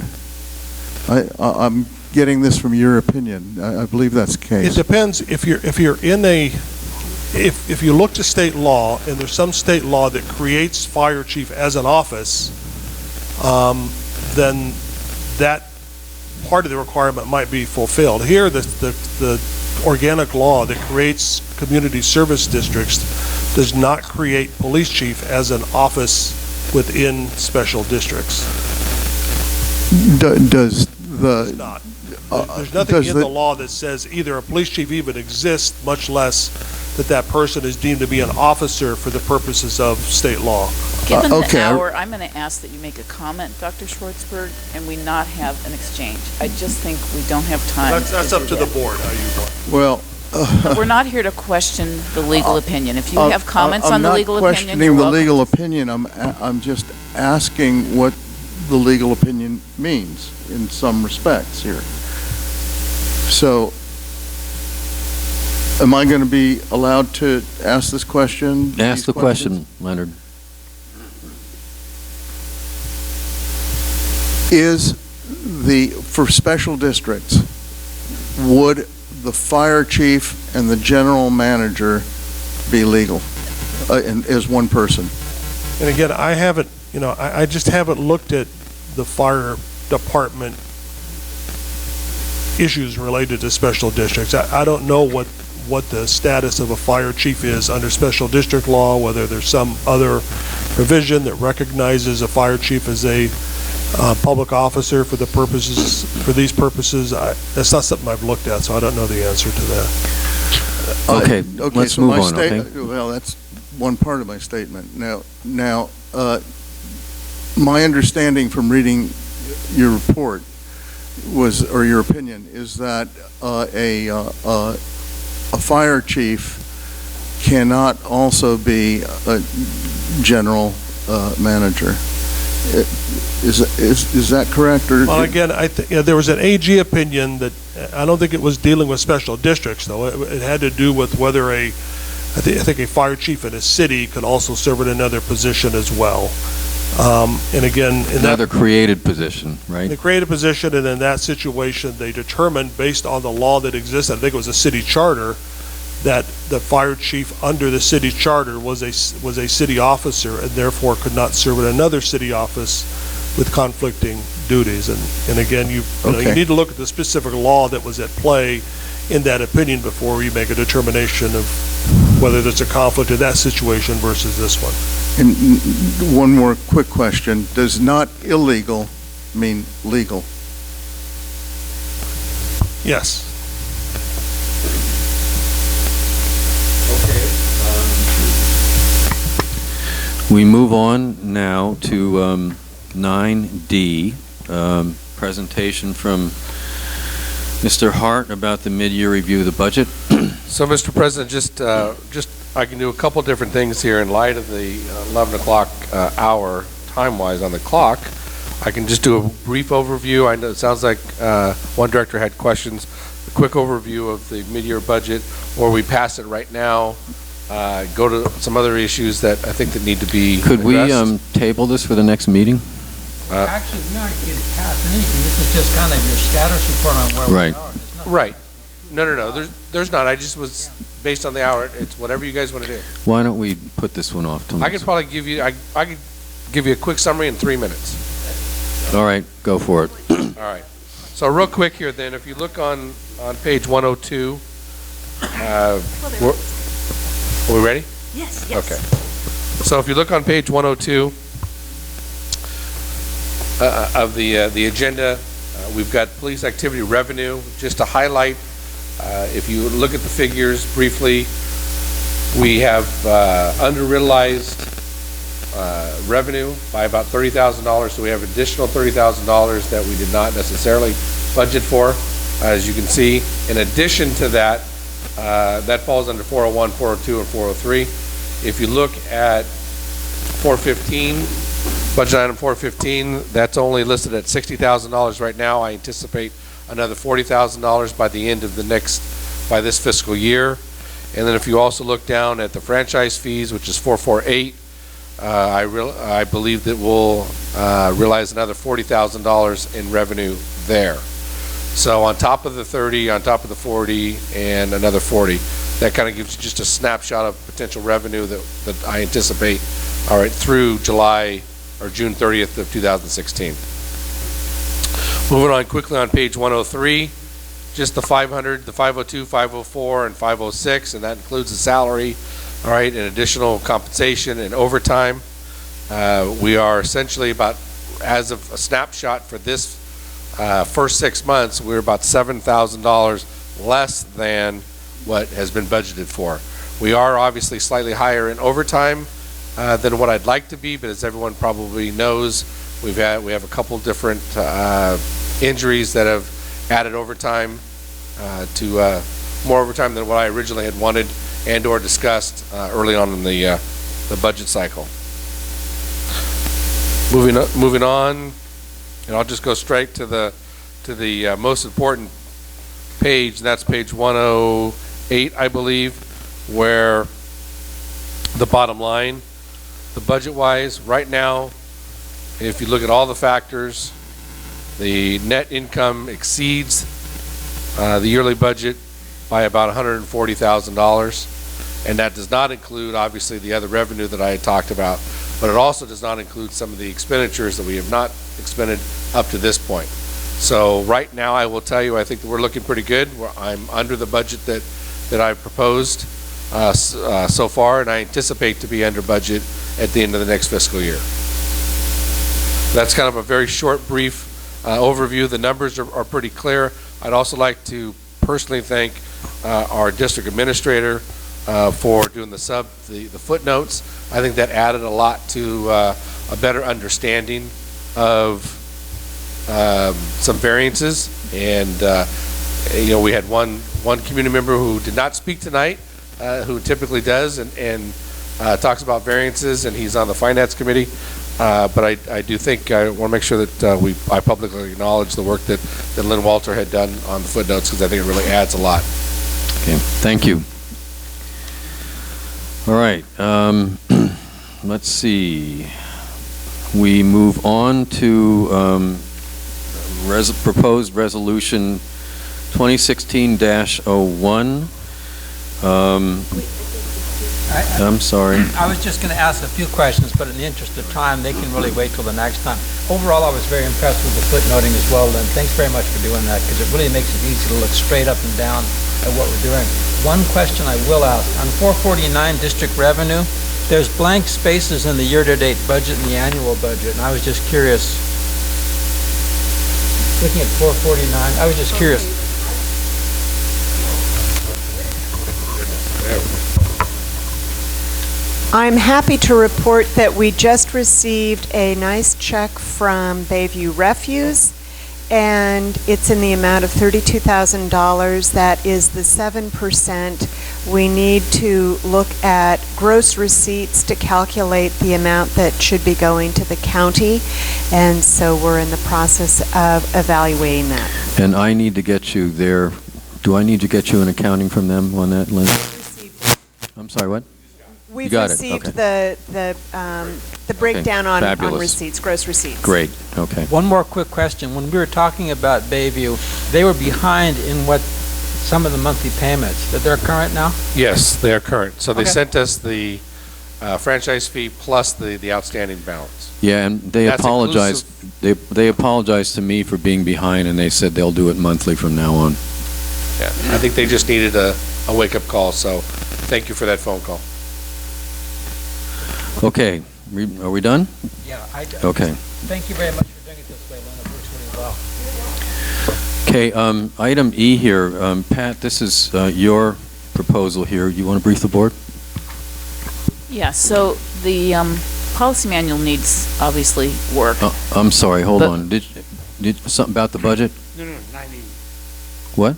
Speaker 9: I'm getting this from your opinion. I believe that's the case.
Speaker 21: It depends if you're in if you look to state law and there's some state law that creates fire chief as an office, then that part of the requirement might be fulfilled. Here, the organic law that creates community service districts does not create police chief as an office within special districts.
Speaker 9: Does the...
Speaker 21: It's not. There's nothing in the law that says either a police chief even exists, much less that person is deemed to be an officer for the purposes of state law.
Speaker 19: Given the hour, I'm going to ask that you make a comment, Dr. Schwartzberg, and we not have an exchange. I just think we don't have time.
Speaker 21: That's up to the board how you want.
Speaker 9: Well...
Speaker 19: We're not here to question the legal opinion. If you have comments on the legal opinion, you're
Speaker 9: I'm not questioning the
Speaker 19: welcome.
Speaker 9: legal opinion. I'm just asking what the legal opinion means in some respects here. So, am I going to be allowed to ask this question?
Speaker 5: Ask the question, Leonard.
Speaker 9: For special districts, would the fire chief and the general manager be legal as one person?
Speaker 21: And again, I just haven't looked at the fire department issues related to special districts. I don't know what the status of a fire chief is under special district law, whether there's some other provision that recognizes a fire chief as a public officer for these purposes. That's not something I've looked at, so I don't know the answer to that.
Speaker 5: Okay, let's
Speaker 9: so
Speaker 5: move
Speaker 9: my
Speaker 5: on, okay?
Speaker 9: Well, that's one part of my statement. Now, my understanding from reading your report or your opinion, is that a fire chief cannot also be a general manager. Is that correct? Or
Speaker 21: Well, again, there was an AG opinion that I don't think it was dealing with special districts, though. It had to do with whether I think a fire chief in a city could also serve in another position as well. And again, in
Speaker 5: Another created position, right?
Speaker 21: the creative position, and in that situation, they determined based on the law that exists, I think it was a city charter, that the fire chief under the city charter was a city officer and therefore could not serve in another city office with conflicting duties. And again, you need to look at the specific law that was at play in that opinion before you make a determination of whether there's a conflict in that situation versus this one.
Speaker 9: And one more quick question. Does not illegal mean legal?
Speaker 21: Yes.
Speaker 5: We move on now to 9D, presentation from Mr. Hart about the mid-year review of the budget.
Speaker 3: So, Mr. President, just I can do a couple different things here in light of the 11 o'clock hour time-wise on the clock. I can just do a brief overview. I know it sounds like one director had questions. A quick overview of the mid-year budget, or we pass it right now. Go to some other issues that I think that need to be
Speaker 5: Could
Speaker 3: addressed.
Speaker 5: we table this for the next meeting?
Speaker 20: Actually, we're not getting past anything. This is just kind of your status report on where
Speaker 5: Right.
Speaker 20: we are.
Speaker 3: Right. No. There's not. I just was, based on the hour, it's whatever you guys want to do.
Speaker 5: Why don't we put this one off till
Speaker 3: I
Speaker 5: next?
Speaker 3: could probably give you, I could give you a quick summary in 3 minutes.
Speaker 5: All right, go for it.
Speaker 3: All right. So real quick here then, if you look on page 102, are we ready?
Speaker 16: Yes.
Speaker 3: Okay. So if you look on page 102 of the agenda, we've got police activity revenue. Just to highlight, if you look at the figures briefly, we have under-realized revenue by about $30,000, so we have additional $30,000 that we did not necessarily budget for, as you can see. In addition to that, that falls under 401, 402, and 403. If you look at 415, budget item 415, that's only listed at $60,000 right now. I anticipate another $40,000 by the end of by this fiscal year. And then if you also look down at the franchise fees, which is 448, I believe that we'll realize another $40,000 in revenue there. So on top of the 30, on top of the 40, and another 40, that kind of gives you just a snapshot of potential revenue that I anticipate, all right, through July or June 30th of 2016. Moving on quickly on page 103, just the 500, the 502, 504, and 506, and that includes the salary, all right, and additional compensation and overtime. We are essentially about, as of a snapshot for this first 6 months, we're about $7,000 less than what has been budgeted for. We are obviously slightly higher in overtime than what I'd like to be, but as everyone probably knows, we have a couple different injuries that have added overtime to more overtime than what I originally had wanted and or discussed early on in the budget cycle. Moving on, and I'll just go straight to the most important page, and that's page 108, I believe, where the bottom line, the budget-wise, right now, if you look at all the factors, the net income exceeds the yearly budget by about $140,000, and that does not include, obviously, the other revenue that I had talked about, but it also does not include some of the expenditures that we have not expended up to this point. So right now, I will tell you, I think that we're looking pretty good. I'm under the budget that I proposed so far, and I anticipate to be under budget at the end of the next fiscal year. That's kind of a very short, brief overview. The numbers are pretty clear. I'd also like to personally thank our district administrator for doing the footnotes. I think that added a lot to a better understanding of some variances, and we had one community member who did not speak tonight, who typically does, and talks about variances, and he's on the finance committee. But I do think I want to make sure that I publicly acknowledge the work that Lynn Walter had done on the footnotes, because I think it really adds a lot.
Speaker 5: Okay, thank you. All right, let's see. We move on to proposed resolution 2016-01. I'm sorry.
Speaker 20: I was just going to ask a few questions, but in the interest of time, they can really wait till the next time. Overall, I was very impressed with the footnoting as well, Lynn. Thanks very much for doing that, because it really makes it easy to look straight up and down at what we're doing. One question I will ask, on 449 district revenue, there's blank spaces in the year-to-date budget and the annual budget, and I was just curious. Looking at 449, I was just curious.
Speaker 6: I'm happy to report that we just received a nice check from Bayview Refuse, and it's in the amount of $32,000. That is the 7%. We need to look at gross receipts to calculate the amount that should be going to the county, and so we're in the process of evaluating that.
Speaker 5: And I need to get you there. Do I need to get you an accounting from them on that, Lynn? I'm sorry, what?
Speaker 6: We've
Speaker 5: got it,
Speaker 6: received
Speaker 5: okay.
Speaker 6: the breakdown on
Speaker 5: fabulous.
Speaker 6: receipts, gross receipts.
Speaker 5: Great, okay.
Speaker 20: One more quick question. When we were talking about Bayview, they were behind in what some of the monthly payments. That they're current now?
Speaker 3: Yes, they are current. So they
Speaker 20: Okay.
Speaker 3: sent us the franchise fee plus the outstanding balance.
Speaker 5: Yeah, and they
Speaker 3: That's
Speaker 5: apologized, they apologized to me for being behind, and they said they'll do it monthly from now on.
Speaker 3: Yeah, I think they just needed a wake-up call, so thank you for that phone call.
Speaker 5: Okay, are we done?
Speaker 20: Yeah.
Speaker 5: Okay.
Speaker 20: Thank you very much for doing it this way, Lynn. It works really well.
Speaker 5: Okay, item E here, Pat, this is your proposal here. You want to brief the board?
Speaker 19: Yeah, so the policy manual needs, obviously, work.
Speaker 5: I'm sorry, hold
Speaker 19: But-
Speaker 5: on. Did something about the budget?
Speaker 17: No, 9E.
Speaker 5: What?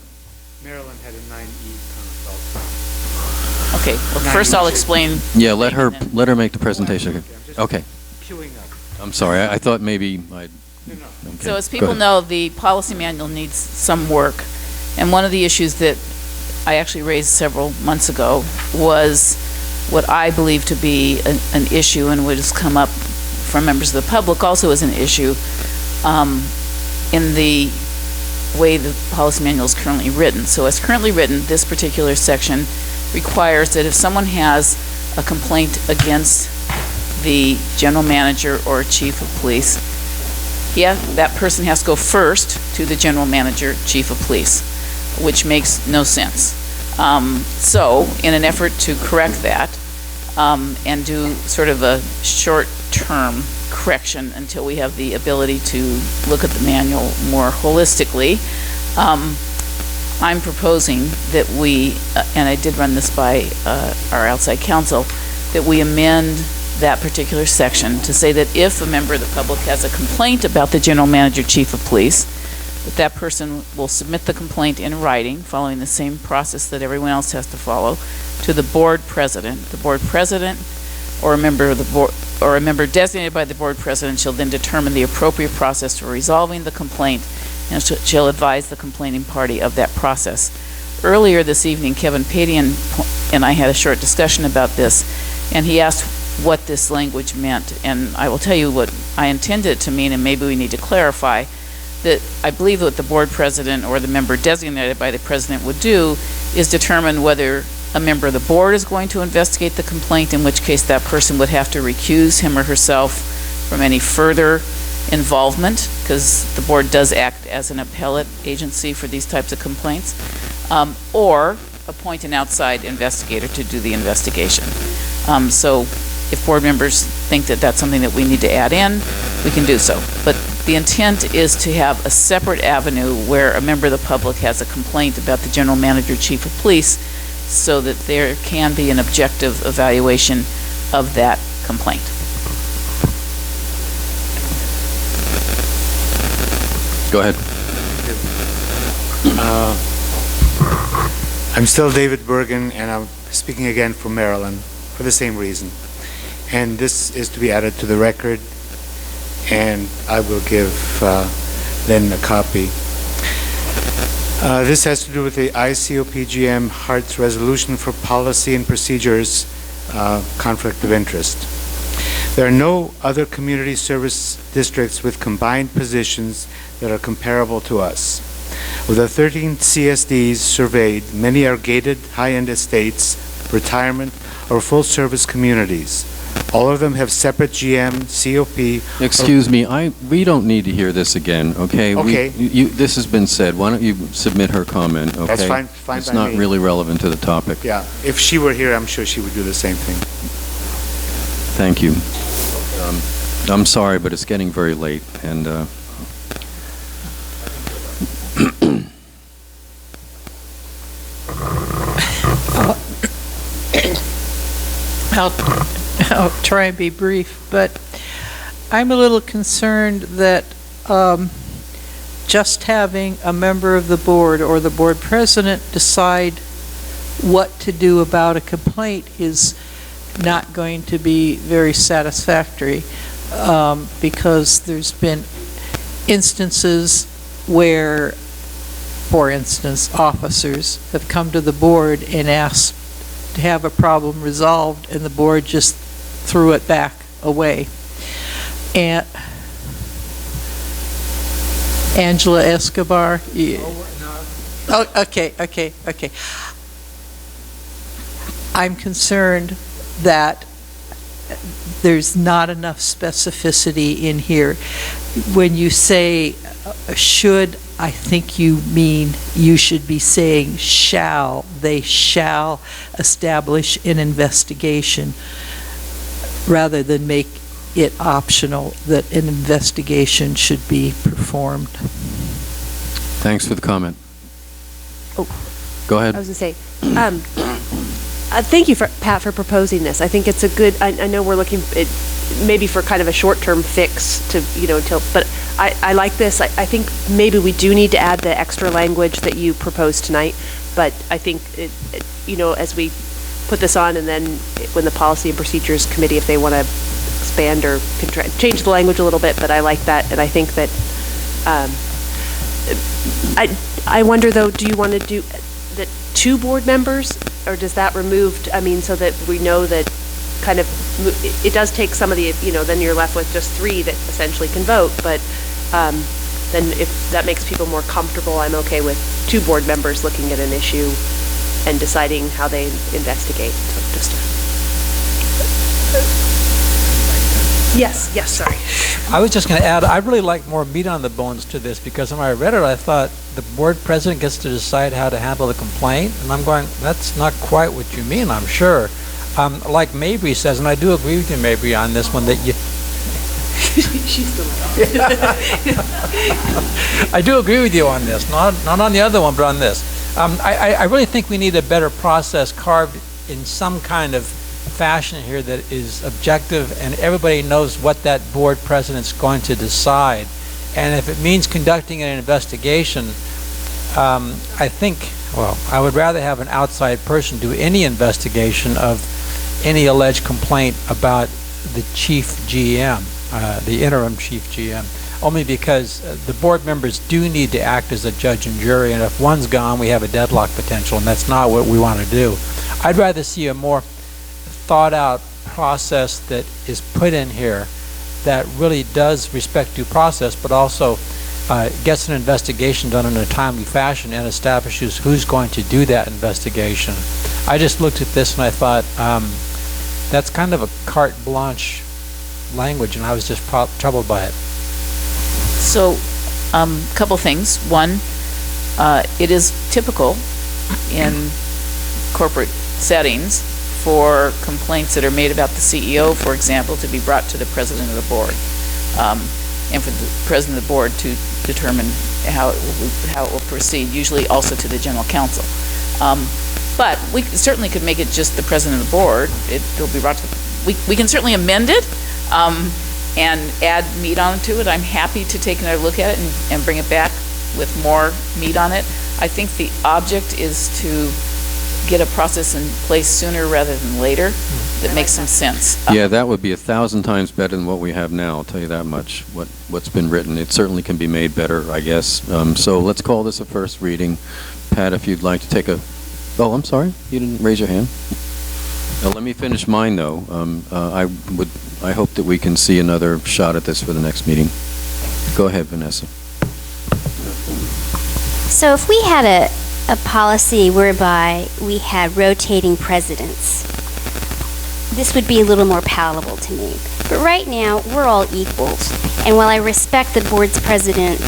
Speaker 17: Maryland had a 9E consult.
Speaker 19: Okay, well, first I'll explain.
Speaker 5: Yeah, let her make the presentation. Okay.
Speaker 17: Queuing up.
Speaker 5: I'm sorry, I thought maybe I'd... Okay,
Speaker 19: So as
Speaker 5: go
Speaker 19: people
Speaker 5: ahead.
Speaker 19: know, the policy manual needs some work. And one of the issues that I actually raised several months ago was what I believe to be an issue, and what has come up from members of the public also as an issue, in the way the policy manual is currently written. So as currently written, this particular section requires that if someone has a complaint against the general manager or chief of police, that person has to go first to the general manager, chief of police, which makes no sense. So, in an effort to correct that, and do sort of a short-term correction until we have the ability to look at the manual more holistically, I'm proposing that we, and I did run this by our outside counsel, that we amend that particular section to say that if a member of the public has a complaint about the general manager, chief of police, that person will submit the complaint in writing, following the same process that everyone else has to follow, to the board president. The board president or a member of the board, or a member designated by the board president shall then determine the appropriate process for resolving the complaint and shall advise the complaining party of that process. Earlier this evening, Kevin Padian and I had a short discussion about this, and he asked what this language meant. And I will tell you what I intended it to mean, and maybe we need to clarify that I believe what the board president or the member designated by the president would do is determine whether a member of the board is going to investigate the complaint, in which case that person would have to recuse him or herself from any further involvement, because the board does act as an appellate agency for these types of complaints, or appoint an outside investigator to do the investigation. So if board members think that that's something that we need to add in, we can do so. But the intent is to have a separate avenue where a member of the public has a complaint about the general manager, chief of police, so that there can be an objective evaluation of that complaint.
Speaker 5: Go ahead.
Speaker 17: I'm still David Bergen, and I'm speaking again for Maryland for the same reason. And this is to be added to the record, and I will give Lynn a copy. This has to do with the ICOPGM HART's resolution for policy and procedures conflict of interest. There are no other community service districts with combined positions that are comparable to us. Of the 13 CSDs surveyed, many are gated high-end estates, retirement, or full-service communities. All of them have separate GM, COP.
Speaker 5: Excuse me, we don't need to hear this again, okay?
Speaker 17: Okay.
Speaker 5: This has been said. Why don't you submit her comment, okay?
Speaker 17: That's fine
Speaker 5: It's
Speaker 17: by
Speaker 5: not
Speaker 17: me.
Speaker 5: really relevant to the topic.
Speaker 17: Yeah, if she were here, I'm sure she would do the same thing.
Speaker 5: Thank you. I'm sorry, but it's getting very late, and
Speaker 13: I'll try and be brief, but I'm a little concerned that just having a member of the board or the board president decide what to do about a complaint is not going to be very satisfactory, because there's been instances where, for instance, officers have come to the board and asked to have a problem resolved, and the board just threw it back away. And Angela Escobar. Oh, okay. I'm concerned that there's not enough specificity in here. When you say should, I think you mean you should be saying shall. They shall establish an investigation rather than make it optional that an investigation should be performed.
Speaker 5: Thanks for the comment.
Speaker 16: Oh.
Speaker 5: Go ahead.
Speaker 16: I was going to say, thank you, Pat, for proposing this. I think it's a good, I know we're looking maybe for kind of a short-term fix to, but I like this. I think maybe we do need to add the extra language that you proposed tonight, but I think, as we put this on and then when the Policy and Procedures Committee, if they want to expand or change the language a little bit, but I like that, and I think that, I wonder though, do you want to do that 2 board members, or does that remove, so that we know that kind of, it does take some of the, then you're left with just 3 that essentially can vote, but then if that makes people more comfortable, I'm okay with 2 board members looking at an issue and deciding how they investigate. So just Yes, sorry.
Speaker 20: I was just going to add, I'd really like more meat on the bones to this, because when I read it, I thought the board president gets to decide how to handle the complaint, and I'm going, that's not quite what you mean, I'm sure. Like Mabry says, and I do agree with you, Mabry, on this one, that you...
Speaker 16: She's still
Speaker 20: I do agree with you on this, not on the other one, but on this. I really think we need a better process carved in some kind of fashion here that is objective and everybody knows what that board president's going to decide. And if it means conducting an investigation, I think, well, I would rather have an outside person do any investigation of any alleged complaint about the chief GM, the interim chief GM, only because the board members do need to act as a judge and jury, and if one's gone, we have a deadlock potential, and that's not what we want to do. I'd rather see a more thought-out process that is put in here that really does respect due process, but also gets an investigation done in a timely fashion and establishes who's going to do that investigation. I just looked at this and I thought that's kind of a carte blanche language, and I was just troubled by it.
Speaker 19: So, couple things. One, it is typical in corporate settings for complaints that are made about the CEO, for example, to be brought to the president of the board, and for the president of the board to determine how it will proceed, usually also to the general counsel. But we certainly could make it just the president of the board. It'll be brought to, we can certainly amend it and add meat onto it. I'm happy to take another look at it and bring it back with more meat on it. I think the object is to get a process in place sooner rather than later that makes some sense.
Speaker 5: Yeah, that would be 1,000 times better than what we have now, I'll tell you that much, what's been written. It certainly can be made better, I guess. So let's call this a first reading. Pat, if you'd like to take a... Oh, I'm sorry, you didn't raise your hand. Let me finish mine, though. I hope that we can see another shot at this for the next meeting. Go ahead, Vanessa.
Speaker 4: So if we had a policy whereby we had rotating presidents, this would be a little more palatable to me. But right now, we're all equals. And while I respect the board president's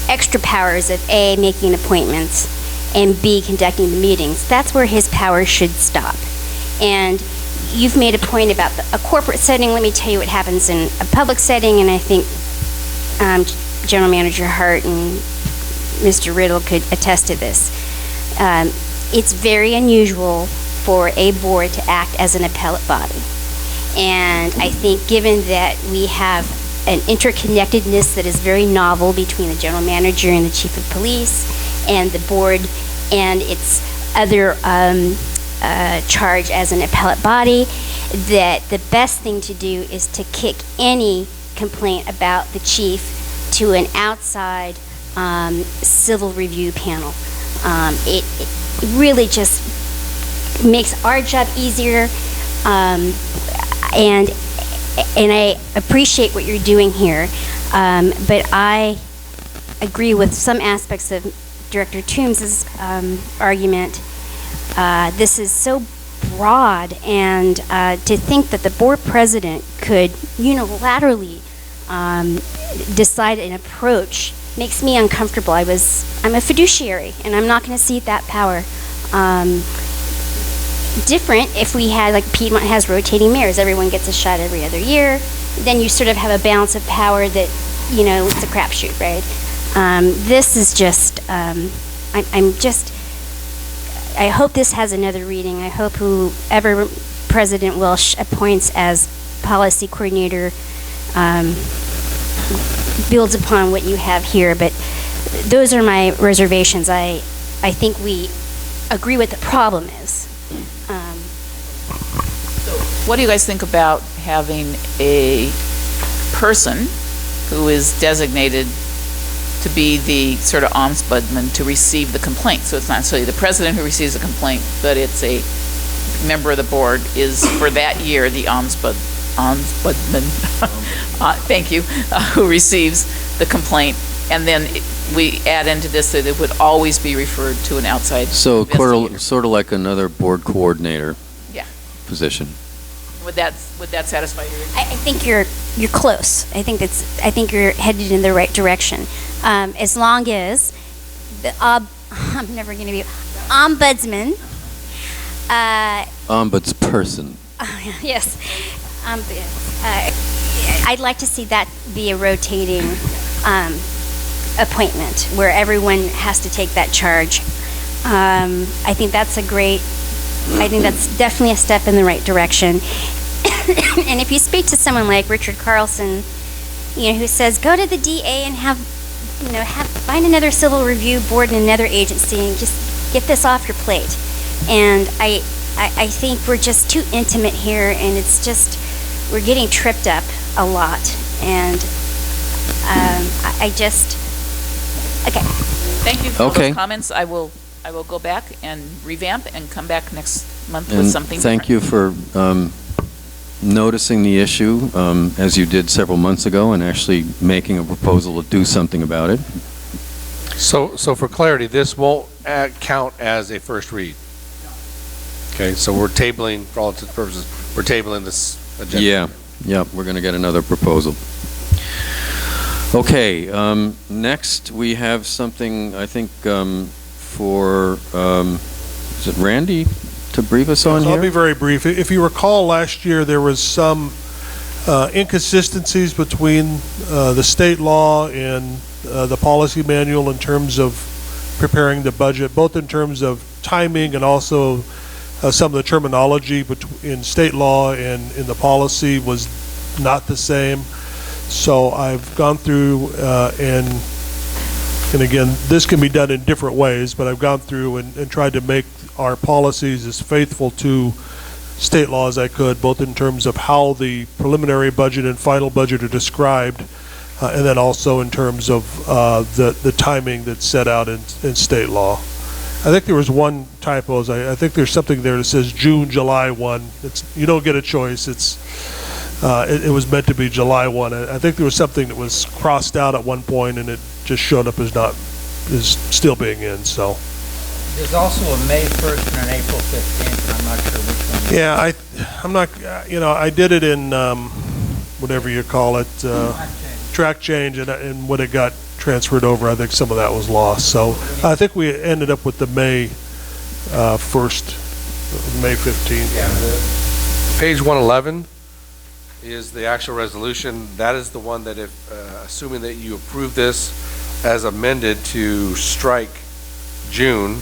Speaker 4: extra powers of A, making appointments, and B, conducting the meetings, that's where his powers should stop. And you've made a point about a corporate setting. Let me tell you what happens in a public setting, and I think General Manager Hart and Mr. Riddle could attest to this. It's very unusual for a board to act as an appellate body. And I think given that we have an interconnectedness that is very novel between the general manager and the chief of police and the board and its other charge as an appellate body, that the best thing to do is to kick any complaint about the chief to an outside civil review panel. It really just makes our job easier, and I appreciate what you're doing here, but I agree with some aspects of Director Toombs's argument. This is so broad, and to think that the board president could unilaterally decide an approach makes me uncomfortable. I'm a fiduciary, and I'm not going to cede that power. Different if we had, like Piedmont has rotating mayors, everyone gets a shot every other year, then you sort of have a balance of power that, it's a crapshoot, right? This is just, I hope this has another reading. I hope whoever President Welsh appoints as policy coordinator builds upon what you have here, but those are my reservations. I think we agree what the problem is.
Speaker 19: What do you guys think about having a person who is designated to be the sort of ombudsman to receive the complaint? So it's not necessarily the president who receives the complaint, but it's a member of the board is for that year the ombudsman, thank you, who receives the complaint, and then we add into this that it would always be referred to an outside
Speaker 5: So
Speaker 19: investigator.
Speaker 5: sort of like another board coordinator
Speaker 19: Yeah.
Speaker 5: position.
Speaker 19: Would that satisfy you?
Speaker 4: I think you're close. I think you're headed in the right direction. As long as the I'm never going to be ombudsman.
Speaker 5: Ombudsperson.
Speaker 4: Yes. I'd like to see that be a rotating appointment where everyone has to take that charge. I think that's definitely a step in the right direction. And if you speak to someone like Richard Carlson, who says, go to the DA and find another civil review board in another agency and just get this off your plate. And I think we're just too intimate here, and it's just, we're getting tripped up a lot. And okay.
Speaker 19: Thank you for all
Speaker 5: Okay.
Speaker 19: those comments. I will go back and revamp and come back next month with
Speaker 5: And
Speaker 19: something
Speaker 5: thank you for noticing the issue, as you did several months ago, and actually making a proposal to do something about it.
Speaker 3: So for clarity, this won't count as a first read. Okay, so we're tabling, for all intents and purposes, we're tabling this agenda.
Speaker 5: Yeah, we're going to get another proposal. Okay, next we have something, I think, for, is it Randy to brief us on
Speaker 21: So
Speaker 5: here?
Speaker 21: I'll be very brief. If you recall, last year there was some inconsistencies between the state law and the policy manual in terms of preparing the budget, both in terms of timing and also some of the terminology in state law and in the policy was not the same. So I've gone through and again, this can be done in different ways, but I've gone through and tried to make our policies as faithful to state law as I could, both in terms of how the preliminary budget and final budget are described, and then also in terms of the timing that's set out in state law. I think there was one typo. I think there's something there that says June, July 1. You don't get a choice. It was meant to be July 1. I think there was something that was crossed out at one point, and it just showed up as still being in. So.
Speaker 20: There's also a May 1st and an April 15th. I'm not sure which one.
Speaker 21: Yeah, I'm not. I did it in whatever you call it, track change, and when it got transferred over, I think some of that was lost. So I think we ended up with the May 1st, May 15th.
Speaker 3: Yeah, page 111 is the actual resolution. That is the one that, if assuming that you approve this as amended to strike June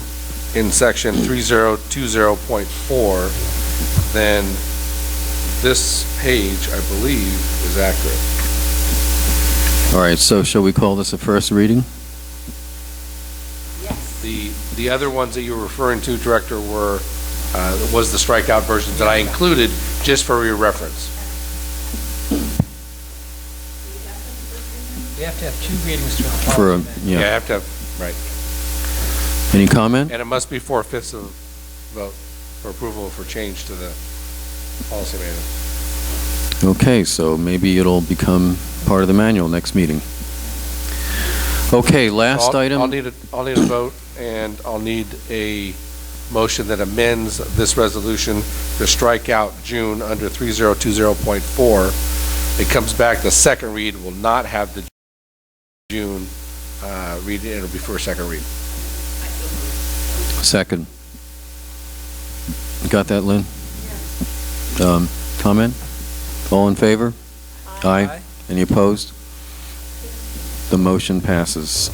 Speaker 3: in section 3020.4, then this page, I believe, is accurate.
Speaker 5: All right, so shall we call this a first reading?
Speaker 3: The other ones that you were referring to, Director, was the strikeout versions that I included just for your reference.
Speaker 20: We have to have two readings to
Speaker 5: For a,
Speaker 3: Yeah, I have to have, right.
Speaker 5: Any comment?
Speaker 3: And it must be 4/5 of vote for approval for change to the policy manual.
Speaker 5: Okay, so maybe it'll become part of the manual next meeting. Okay, last item.
Speaker 3: I'll need a vote, and I'll need a motion that amends this resolution to strike out June under 3020.4. It comes back, the second read will not have the June read, it'll be for a second read.
Speaker 5: Second. Got that, Lynn? Comment? All in favor? Aye. Any opposed? The motion passes.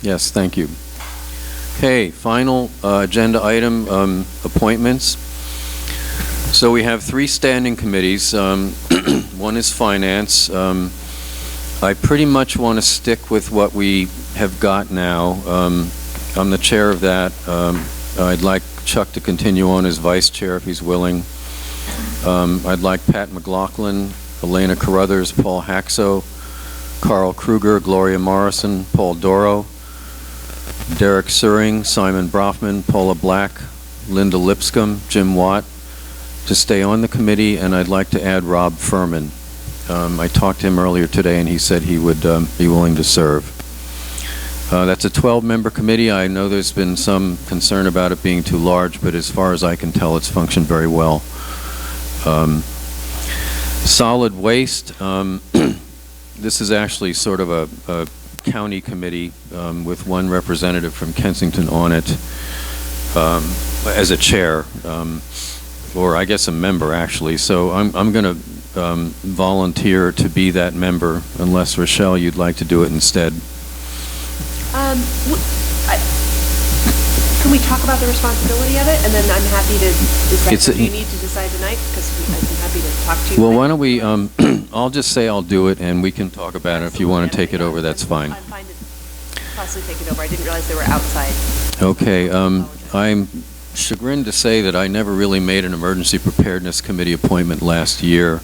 Speaker 5: Yes, thank you. Okay, final agenda item, appointments. So we have 3 standing committees. One is finance. I pretty much want to stick with what we have got now. I'm the chair of that. I'd like Chuck to continue on as vice chair if he's willing. I'd like Pat McLaughlin, Elena Carruthers, Paul Haxo, Carl Kruger, Gloria Morrison, Paul Doro, Derek Suring, Simon Brofman, Paula Black, Linda Lipscomb, Jim Watt to stay on the committee, and I'd like to add Rob Furman. I talked to him earlier today, and he said he would be willing to serve. That's a 12-member committee. I know there's been some concern about it being too large, but as far as I can tell, it's functioned very well. Solid waste. This is actually sort of a county committee with one representative from Kensington on it as a chair, or I guess a member actually. So I'm going to volunteer to be that member, unless Rochelle, you'd like to do it instead.
Speaker 16: Can we talk about the responsibility of it, and then I'm happy to decide what you need to decide tonight, because I'm happy to talk to you.
Speaker 5: Well, why don't we, I'll just say I'll do it, and we can talk about it. If you want to take it over, that's fine.
Speaker 16: I'm fine to possibly take it over. I didn't realize they were outside.
Speaker 5: Okay, I'm chagrined to say that I never really made an emergency preparedness committee appointment last year.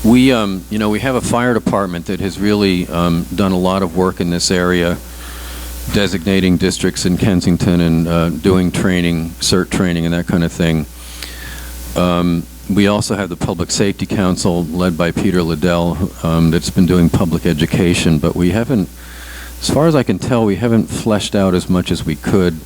Speaker 5: We have a fire department that has really done a lot of work in this area, designating districts in Kensington and doing training, CERT training and that kind of thing. We also have the Public Safety Council led by Peter Liddell that's been doing public education, but we haven't, as far as I can tell, we haven't fleshed out as much as we could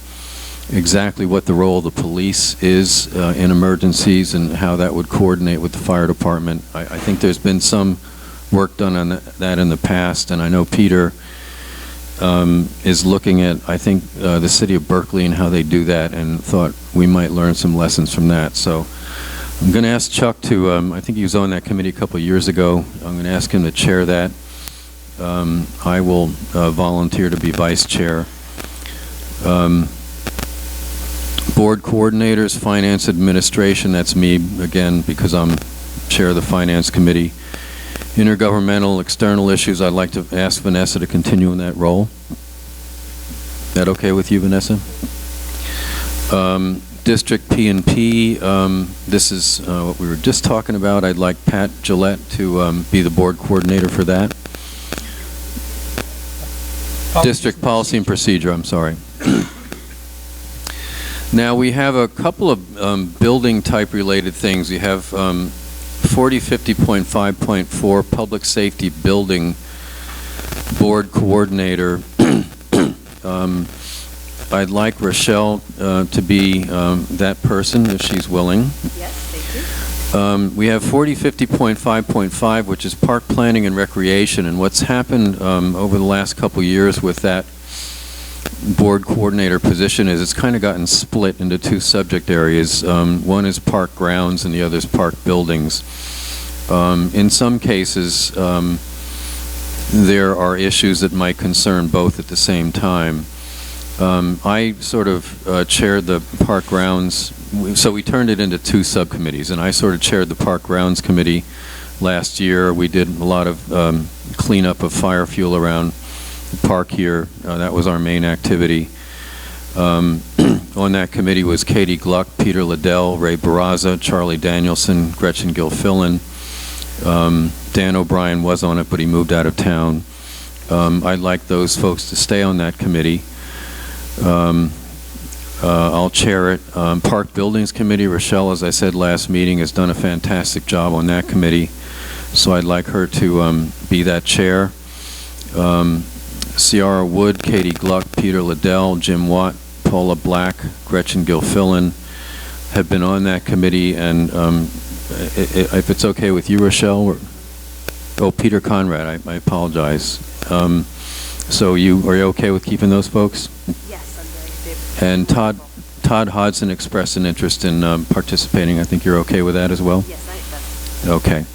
Speaker 5: exactly what the role of the police is in emergencies and how that would coordinate with the fire department. I think there's been some work done on that in the past, and I know Peter is looking at, I think, the city of Berkeley and how they do that, and thought we might learn some lessons from that. So I'm going to ask Chuck to, I think he was on that committee a couple of years ago. I'm going to ask him to chair that. I will volunteer to be vice chair. Board coordinators, finance administration, that's me, again, because I'm chair of the finance committee. Intergovernmental, external issues, I'd like to ask Vanessa to continue in that role. Is that okay with you, Vanessa? District P&P, this is what we were just talking about. I'd like Pat Gillette to be the board coordinator for that. District Policy and Procedure, I'm sorry. Now we have a couple of building type related things. You have 4050.5.4 Public Safety Building Board Coordinator. I'd like Rochelle to be that person if she's willing.
Speaker 16: Yes, thank you.
Speaker 5: We have 4050.5.5, which is Park Planning and Recreation, and what's happened over the last couple years with that board coordinator position is it's kind of gotten split into 2 subject areas. One is park grounds and the other is park buildings. In some cases, there are issues that might concern both at the same time. I sort of chaired the park grounds, so we turned it into 2 subcommittees, and I sort of chaired the park grounds committee last year. We did a lot of cleanup of fire fuel around the park here. That was our main activity. On that committee was Katie Gluck, Peter Liddell, Ray Barraza, Charlie Danielson, Gretchen Gilfillan. Dan O'Brien was on it, but he moved out of town. I'd like those folks to stay on that committee. I'll chair it. Park Buildings Committee, Rochelle, as I said last meeting, has done a fantastic job on that committee, so I'd like her to be that chair. Ciara Wood, Katie Gluck, Peter Liddell, Jim Watt, Paula Black, Gretchen Gilfillan have been on that committee, and if it's okay with you, Rochelle, oh, Peter Conrad, I apologize. So are you okay with keeping those folks?
Speaker 16: Yes, I'm very.
Speaker 5: And Todd Hodson expressed an interest in participating. I think you're okay with that as well?
Speaker 16: Yes,
Speaker 5: Okay.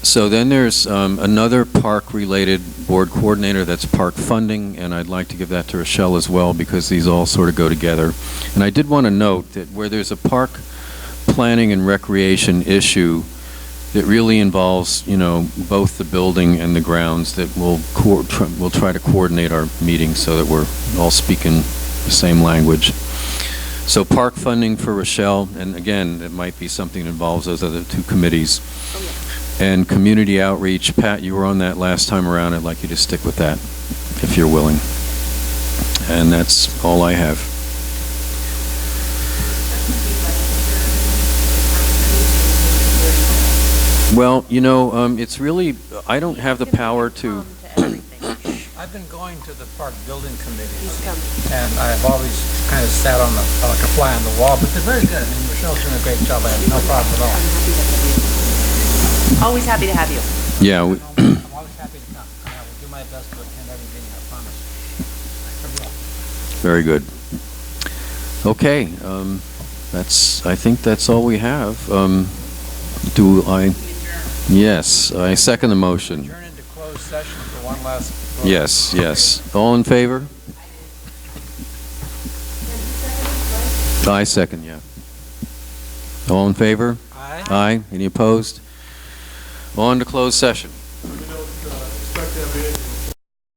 Speaker 5: So then there's another park-related board coordinator, that's park funding, and I'd like to give that to Rochelle as well, because these all sort of go together. And I did want to note that where there's a park planning and recreation issue that really involves, both the building and the grounds, that we'll try to coordinate our meetings so that we're all speaking the same language. So park funding for Rochelle, and again, it might be something that involves those other two committees. And community outreach, Pat, you were on that last time around. I'd like you to stick with that, if you're willing. And that's all I have. Well, it's really, I don't have the power to...
Speaker 20: I've been going to the park building committees, and I've always kind of sat on like a fly on the wall, but they're very good. I mean, Michelle's doing a great job. I have no problem at all.
Speaker 16: Always happy to have you.
Speaker 5: Yeah.
Speaker 20: I'm always happy to come. I will do my best to attend every meeting, I promise.
Speaker 5: Very good. Okay, I think that's all we have. Yes, I second the motion.
Speaker 20: Adjourn into closed session for one last vote.
Speaker 5: Yes. All in favor? I second, yeah. All in favor?
Speaker 20: Aye.
Speaker 5: Aye. Any opposed? On to closed session.